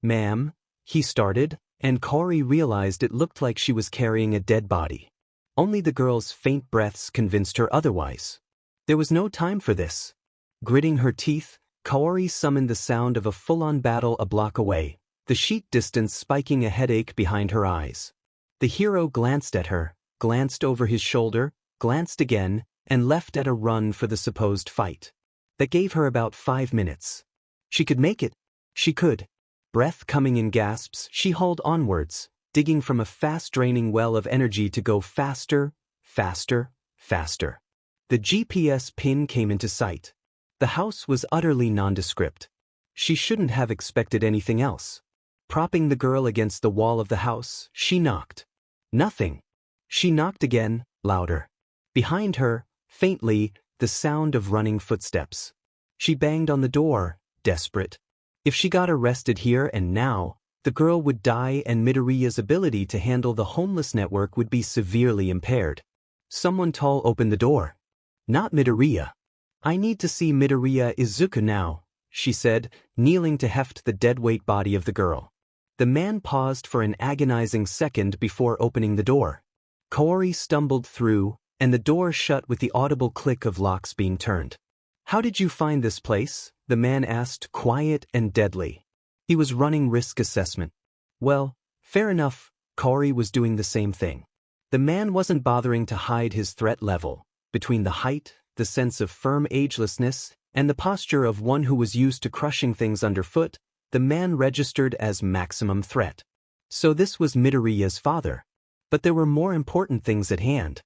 Ma'am, he started, and Kaori realized it looked like she was carrying a dead body. Only the girl's faint breaths convinced her otherwise. There was no time for this. Gritting her teeth, Kaori summoned the sound of a full-on battle a block away, the sheet distance spiking a headache behind her eyes. The hero glanced at her, glanced over his shoulder, glanced again, and left at a run for the supposed fight. That gave her about 5 minutes. She could make it. She could. Breath coming in gasps, she hauled onwards, digging from a fast-draining well of energy to go faster, faster, faster. The GPS pin came into sight. The house was utterly nondescript. She shouldn't have expected anything else. Propping the girl against the wall of the house, she knocked. Nothing. She knocked again, louder. Behind her, faintly, the sound of running footsteps. She banged on the door, desperate. If she got arrested here and now, the girl would die and Midoriya's ability to handle the homeless network would be severely impaired. Someone tall opened the door. Not Midoriya. I need to see Midoriya Izuku now, she said, kneeling to heft the deadweight body of the girl. The man paused for an agonizing second before opening the door. Kaori stumbled through, and the door shut with the audible click of locks being turned. How did you find this place? The man asked, quiet and deadly. He was running risk assessment. Well, fair enough, Kaori was doing the same thing. The man wasn't bothering to hide his threat level. Between the height, the sense of firm agelessness, and the posture of one who was used to crushing things underfoot, the man registered as maximum threat. So this was Midoriya's father. But there were more important things at hand.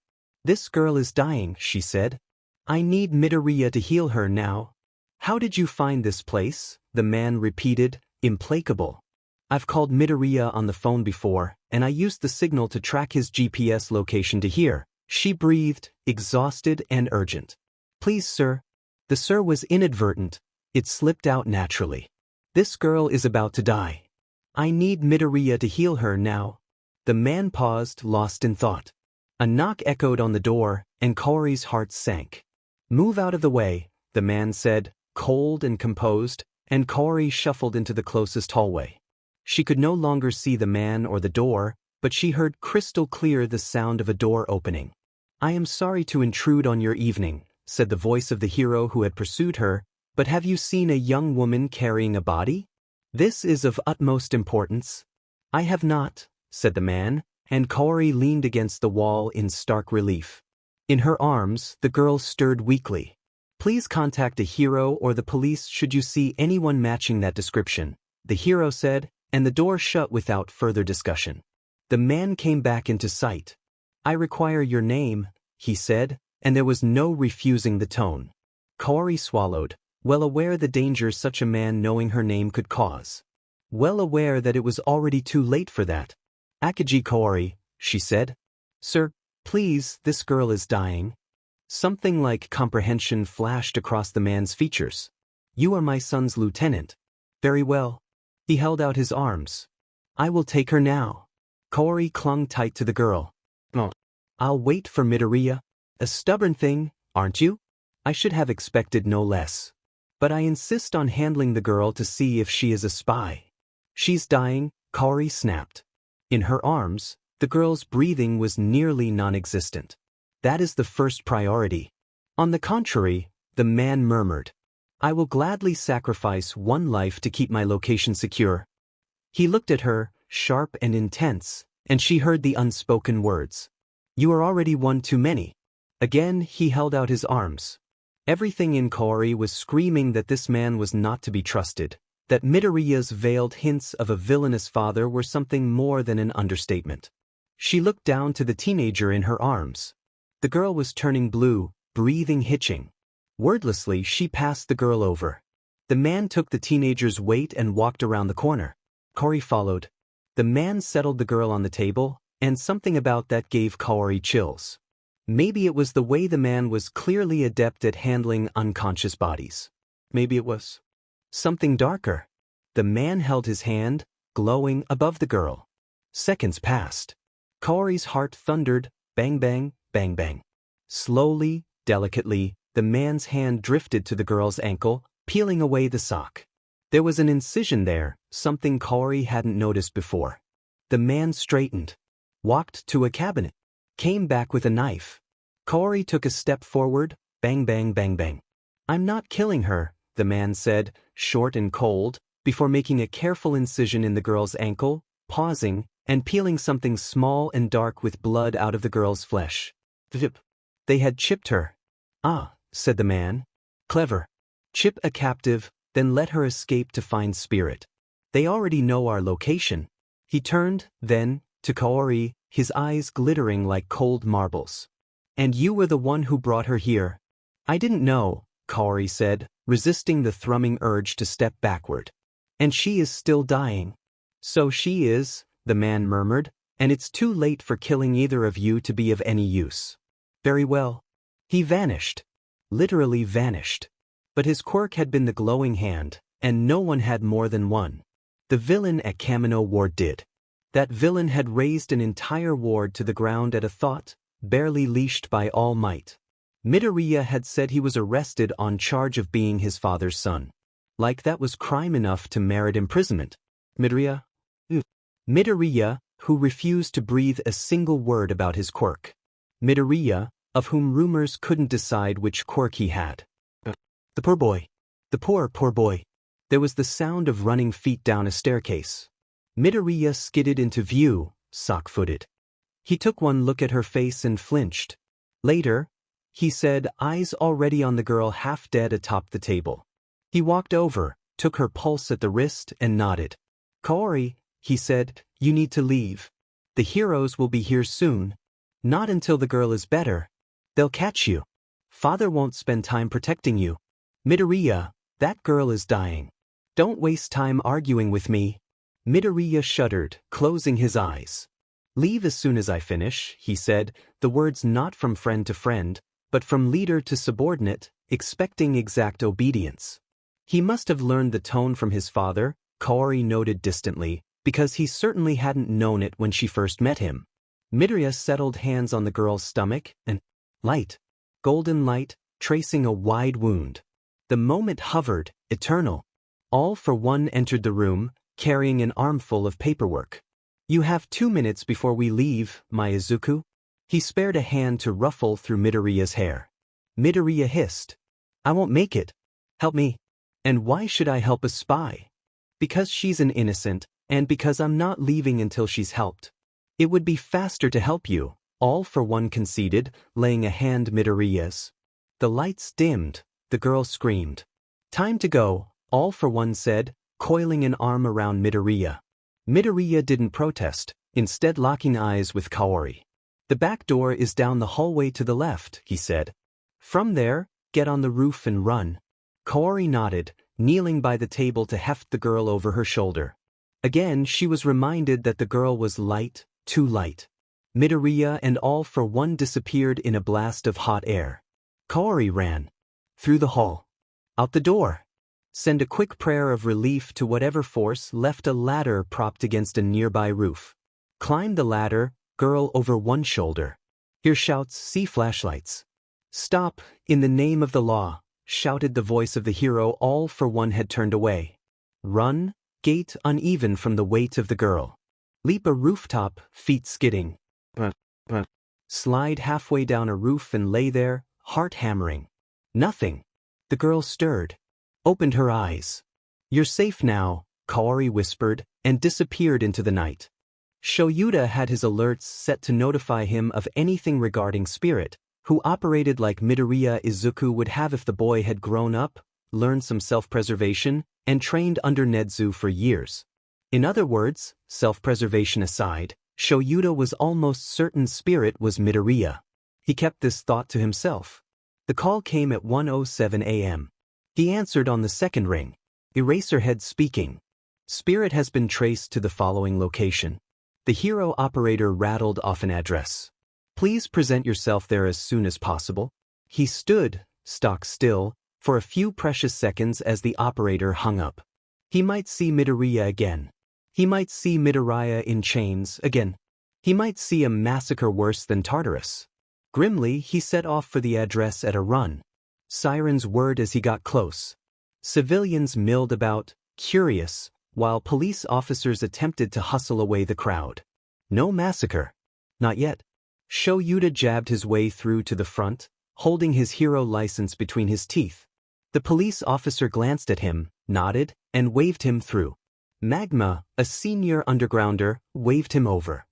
This girl is dying, she said. I need Midoriya to heal her now. How did you find this place? The man repeated, implacable. I've called Midoriya on the phone before, and I used the signal to track his GPS location to here. She breathed, exhausted and urgent. Please, sir. The sir was inadvertent, it slipped out naturally. This girl is about to die. I need Midoriya to heal her now. The man paused, lost in thought. A knock echoed on the door, and Kaori's heart sank. Move out of the way, the man said, cold and composed, and Kaori shuffled into the closest hallway. She could no longer see the man or the door, but she heard crystal clear the sound of a door opening. I am sorry to intrude on your evening, said the voice of the hero who had pursued her, but have you seen a young woman carrying a body? This is of utmost importance. I have not, said the man, and Kaori leaned against the wall in stark relief. In her arms, the girl stirred weakly. Please contact a hero or the police should you see anyone matching that description, the hero said, and the door shut without further discussion. The man came back into sight. I require your name, he said, and there was no refusing the tone. Kaori swallowed, well aware the danger such a man knowing her name could cause. Well aware that it was already too late for that. Akagi Kaori, she said. Sir, please, this girl is dying. Something like comprehension flashed across the man's features. You are my son's lieutenant. Very well. He held out his arms. I will take her now. Kaori clung tight to the girl. Oh. I'll wait for Midoriya. A stubborn thing, aren't you? I should have expected no less. But I insist on handling the girl to see if she is a spy. She's dying, Kaori snapped. In her arms, the girl's breathing was nearly non-existent. That is the first priority. On the contrary, the man murmured. I will gladly sacrifice one life to keep my location secure. He looked at her, sharp and intense, and she heard the unspoken words. You are already one too many. Again, he held out his arms. Everything in Kaori was screaming that this man was not to be trusted, that Midoriya's veiled hints of a villainous father were something more than an understatement. She looked down to the teenager in her arms. The girl was turning blue, breathing hitching. Wordlessly, she passed the girl over. The man took the teenager's weight and walked around the corner. Kaori followed. The man settled the girl on the table, and something about that gave Kaori chills. Maybe it was the way the man was clearly adept at handling unconscious bodies. Maybe it was something darker. The man held his hand, glowing above the girl. Seconds passed. Kaori's heart thundered, bang bang, bang bang. Slowly, delicately, the man's hand drifted to the girl's ankle, peeling away the sock. There was an incision there, something Kaori hadn't noticed before. The man straightened, walked to a cabinet, came back with a knife. Kaori took a step forward, bang bang bang bang. I'm not killing her, the man said, short and cold, before making a careful incision in the girl's ankle, pausing, and peeling something small and dark with blood out of the girl's flesh. Zip. They had chipped her. Ah, said the man. Clever. Chip a captive, then let her escape to find spirit. They already know our location. He turned, then, to Kaori, his eyes glittering like cold marbles. And you were the one who brought her here. I didn't know, Kaori said, resisting the thrumming urge to step backward. And she is still dying. So she is, the man murmured, and it's too late for killing either of you to be of any use. Very well. He vanished. Literally vanished. But his quirk had been the glowing hand, and no one had more than one. The villain at Kamino Ward did. That villain had razed an entire ward to the ground at a thought, barely leashed by all might. Midoriya had said he was arrested on charge of being his father's son. Like that was crime enough to merit imprisonment. Midoriya? Midoriya, who refused to breathe a single word about his quirk. Midoriya, of whom rumors couldn't decide which quirk he had. The poor boy. The poor boy. There was the sound of running feet down a staircase. Midoriya skidded into view, sock-footed. He took one look at her face and flinched. Later, he said, eyes already on the girl half dead atop the table. He walked over, took her pulse at the wrist and nodded. Kaori, he said, you need to leave. The heroes will be here soon. Not until the girl is better. They'll catch you. Father won't spend time protecting you. Midoriya, that girl is dying. Don't waste time arguing with me. Midoriya shuddered, closing his eyes. Leave as soon as I finish, he said, the words not from friend to friend, but from leader to subordinate, expecting exact obedience. He must have learned the tone from his father, Kaori noted distantly, because he certainly hadn't known it when she first met him. Midoriya settled hands on the girl's stomach, and light, golden light, tracing a wide wound. The moment hovered, eternal. All for one entered the room, carrying an armful of paperwork. "You have 2 minutes before we leave, my Izuku." He spared a hand to ruffle through Midoriya's hair. Midoriya hissed, "I won't make it. Help me." "And why should I help a spy?" "Because she's an innocent, and because I'm not leaving until she's helped." "It would be faster to help you," All for One conceded, laying a hand Midoriya's. The lights dimmed, the girl screamed. "Time to go," All for One said, coiling an arm around Midoriya. Midoriya didn't protest, instead locking eyes with Kaori. "The back door is down the hallway to the left," he said. "From there, get on the roof and run." Kaori nodded, kneeling by the table to heft the girl over her shoulder. Again she was reminded that the girl was light, too light. Midoriya and All for One disappeared in a blast of hot air. Kaori ran. Through the hall. Out the door. Send a quick prayer of relief to whatever force left a ladder propped against a nearby roof. Climb the ladder, girl over one shoulder. Hear shouts, see flashlights. "Stop, in the name of the law," shouted the voice of the hero All for One had turned away. Run, gait uneven from the weight of the girl. Leap a rooftop, feet skidding. Slide halfway down a roof and lay there, heart hammering. Nothing. The girl stirred. Opened her eyes. "You're safe now," Kaori whispered, and disappeared into the night. Shoyuta had his alerts set to notify him of anything regarding Spirit, who operated like Midoriya Izuku would have if the boy had grown up, learned some self-preservation, and trained under Nedzu for years. In other words, self-preservation aside, Shoyuta was almost certain Spirit was Midoriya. He kept this thought to himself. The call came at 1:07 a.m. He answered on the second ring. Eraserhead speaking. "Spirit has been traced to the following location." The hero operator rattled off an address. "Please present yourself there as soon as possible." He stood, stock still, for a few precious seconds as the operator hung up. He might see Midoriya again. He might see Midoriya in chains again. He might see a massacre worse than Tartarus. Grimly, he set off for the address at a run. Sirens whirred as he got close. Civilians milled about, curious, while police officers attempted to hustle away the crowd. No massacre. Not yet. Shoyuta jabbed his way through to the front, holding his hero license between his teeth. The police officer glanced at him, nodded, and waved him through. Magma, a senior undergrounder, waved him over.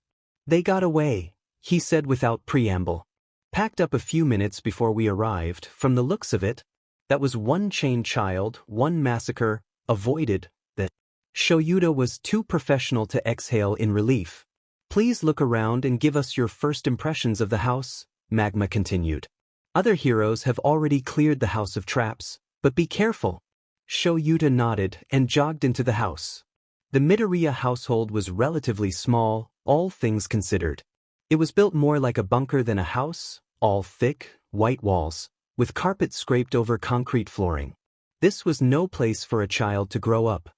"They got away," he said without preamble. "Packed up a few minutes before we arrived, from the looks of it. That was one chained child, one massacre, avoided, that." Shoyuta was too professional to exhale in relief. "Please look around and give us your first impressions of the house," Magma continued. "Other heroes have already cleared the house of traps, but be careful." Shoyuta nodded and jogged into the house. The Midoriya household was relatively small, all things considered. It was built more like a bunker than a house, all thick, white walls, with carpet scraped over concrete flooring. This was no place for a child to grow up.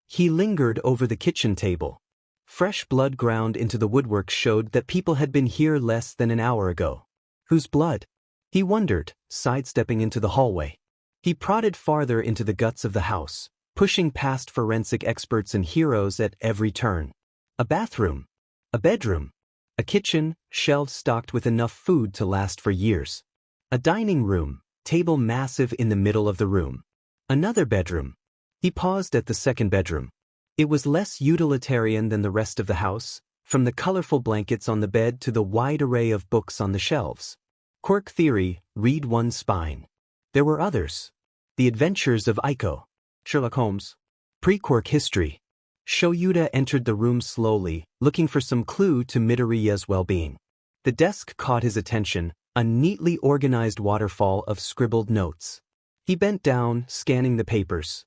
He lingered over the kitchen table. Fresh blood ground into the woodwork showed that people had been here less than an hour ago. Whose blood? He wondered, sidestepping into the hallway. He prodded farther into the guts of the house, pushing past forensic experts and heroes at every turn. A bathroom. A bedroom. A kitchen, shelves stocked with enough food to last for years. A dining room, table massive in the middle of the room. Another bedroom. He paused at the second bedroom. It was less utilitarian than the rest of the house, from the colorful blankets on the bed to the wide array of books on the shelves. Quirk theory, read one spine. There were others. The Adventures of Inko. Sherlock Holmes. Pre-Quirk history. Shoyuta entered the room slowly, looking for some clue to Midoriya's well-being. The desk caught his attention, a neatly organized waterfall of scribbled notes. He bent down, scanning the papers.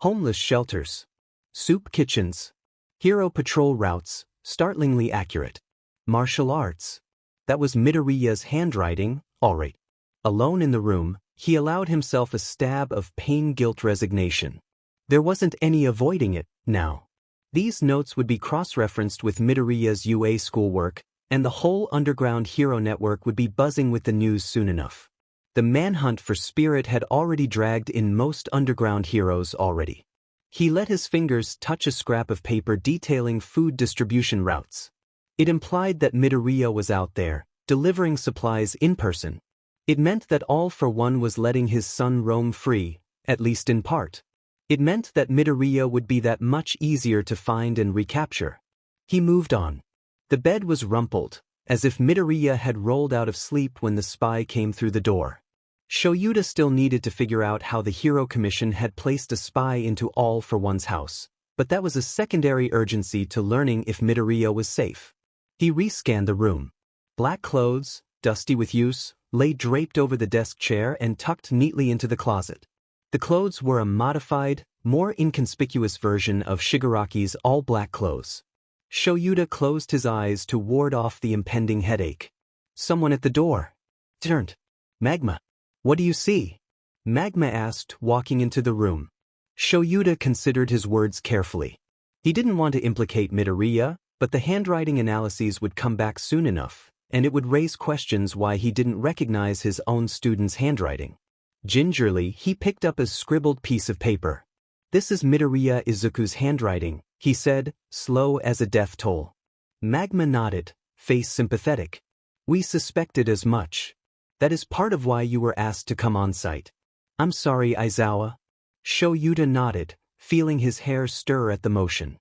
Homeless shelters. Soup kitchens. Hero patrol routes, startlingly accurate. Martial arts. That was Midoriya's handwriting, all right. Alone in the room, He allowed himself a stab of pain-guilt resignation. There wasn't any avoiding it, now. These notes would be cross-referenced with Midoriya's UA schoolwork, and the whole underground hero network would be buzzing with the news soon enough. The manhunt for Spirit had already dragged in most underground heroes already. He let his fingers touch a scrap of paper detailing food distribution routes. It implied that Midoriya was out there, delivering supplies in person. It meant that All for One was letting his son roam free, at least in part. It meant that Midoriya would be that much easier to find and recapture. He moved on. The bed was rumpled, as if Midoriya had rolled out of sleep when the spy came through the door. Shoyuta still needed to figure out how the Hero Commission had placed a spy into All for One's house, but that was a secondary urgency to learning if Midoriya was safe. He rescanned the room. Black clothes, dusty with use, lay draped over the desk chair and tucked neatly into the closet. The clothes were a modified, more inconspicuous version of Shigaraki's all-black clothes. Shoyuta closed his eyes to ward off the impending headache. Someone at the door. Turned. Magma. What do you see? Magma asked, walking into the room. Shoyuta considered his words carefully. He didn't want to implicate Midoriya, but the handwriting analyses would come back soon enough, and it would raise questions why he didn't recognize his own student's handwriting. Gingerly, he picked up a scribbled piece of paper. This is Midoriya Izuku's handwriting, he said, slow as a death toll. Magma nodded, face sympathetic. We suspected as much. That is part of why you were asked to come on site. I'm sorry, Aizawa. Shoyuta nodded, feeling his hair stir at the motion.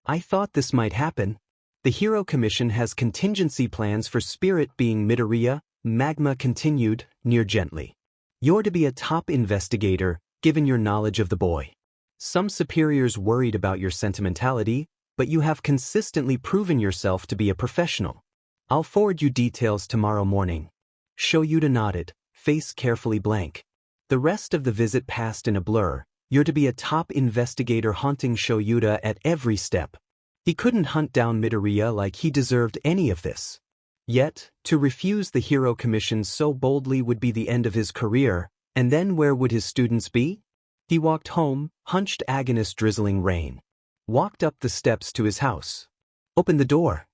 I thought this might happen. The Hero Commission has contingency plans for Spirit being Midoriya, Magma continued, near gently. You're to be a top investigator, given your knowledge of the boy. Some superiors worried about your sentimentality, but you have consistently proven yourself to be a professional. I'll forward you details tomorrow morning. Shoyuta nodded, face carefully blank. The rest of the visit passed in a blur. You're to be a top investigator haunting Shoyuta at every step. He couldn't hunt down Midoriya like he deserved any of this. Yet, to refuse the Hero Commission so boldly would be the end of his career, and then where would his students be? He walked home, hunched agonist drizzling rain. Walked up the steps to his house. Opened the door.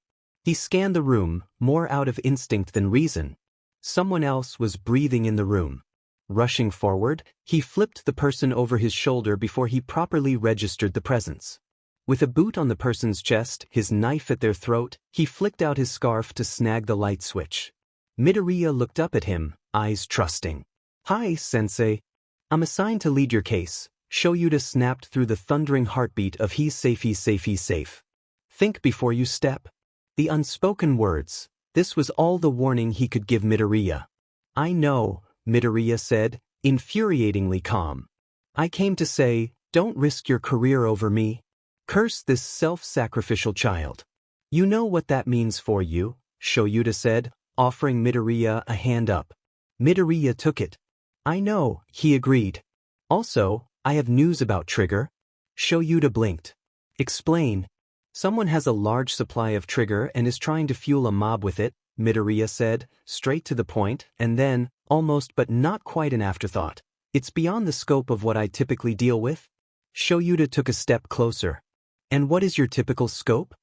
He scanned the room, more out of instinct than reason. Someone else was breathing in the room. Rushing forward, he flipped the person over his shoulder before he properly registered the presence. With a boot on the person's chest, his knife at their throat, he flicked out his scarf to snag the light switch. Midoriya looked up at him, eyes trusting. Hi, sensei. I'm assigned to lead your case. Shoyuta snapped through the thundering heartbeat of he's safe, he's safe, he's safe. Think before you step. The unspoken words. This was all the warning he could give Midoriya. I know, Midoriya said, infuriatingly calm. I came to say, don't risk your career over me. Curse this self-sacrificial child. You know what that means for you, Shoyuta said, offering Midoriya a hand up. Midoriya took it. I know, he agreed. Also, I have news about Trigger. Shoyuta blinked. Explain. Someone has a large supply of Trigger and is trying to fuel a mob with it, Midoriya said, straight to the point, and then, almost but not quite an afterthought. It's beyond the scope of what I typically deal with. Shoyuta took a step closer. And what is your typical scope?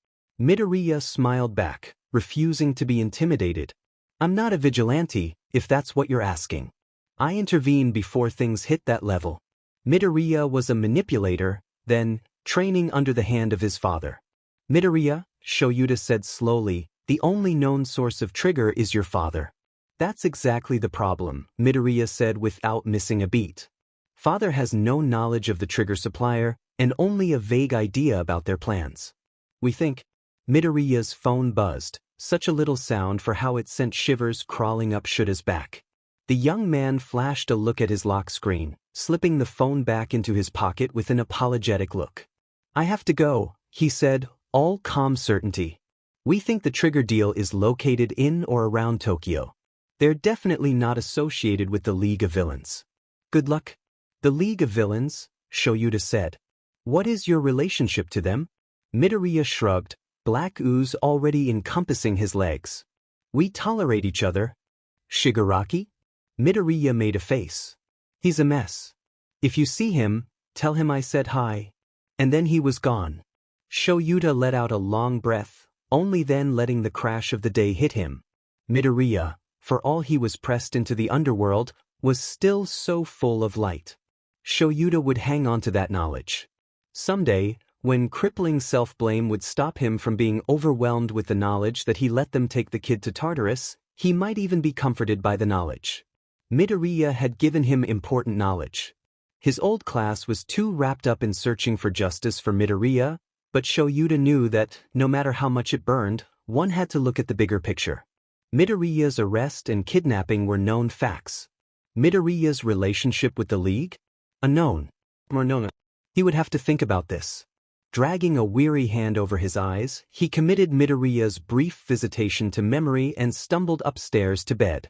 Midoriya smiled back, refusing to be intimidated. I'm not a vigilante, if that's what you're asking. I intervene before things hit that level. Midoriya was a manipulator, then, training under the hand of his father. Midoriya, Shoyuta said slowly, the only known source of Trigger is your father. That's exactly the problem, Midoriya said without missing a beat. Father has no knowledge of the Trigger supplier, and only a vague idea about their plans. We think. Midoriya's phone buzzed, such a little sound for how it sent shivers crawling up Shuta's back. The young man flashed a look at his lock screen, slipping the phone back into his pocket with an apologetic look. I have to go, he said, all calm certainty. We think the Trigger deal is located in or around Tokyo. They're definitely not associated with the League of Villains. Good luck. The League of Villains, Shoyuta said. What is your relationship to them? Midoriya shrugged, black ooze already encompassing his legs. We tolerate each other. Shigaraki? Midoriya made a face. He's a mess. If you see him, tell him I said hi. And then he was gone. Shoyuta let out a long breath, only then letting the crash of the day hit him. Midoriya, for all he was pressed into the underworld, was still so full of light. Shoyuta would hang on to that knowledge. Someday, when crippling self-blame would stop him from being overwhelmed with the knowledge that he let them take the kid to Tartarus, he might even be comforted by the knowledge. Midoriya had given him important knowledge. His old class was too wrapped up in searching for justice for Midoriya, but Shoyuta knew that, no matter how much it burned, one had to look at the bigger picture. Midoriya's arrest and kidnapping were known facts. Midoriya's relationship with the League? Unknown. He would have to think about this. Dragging a weary hand over his eyes, he committed Midoriya's brief visitation to memory and stumbled upstairs to bed.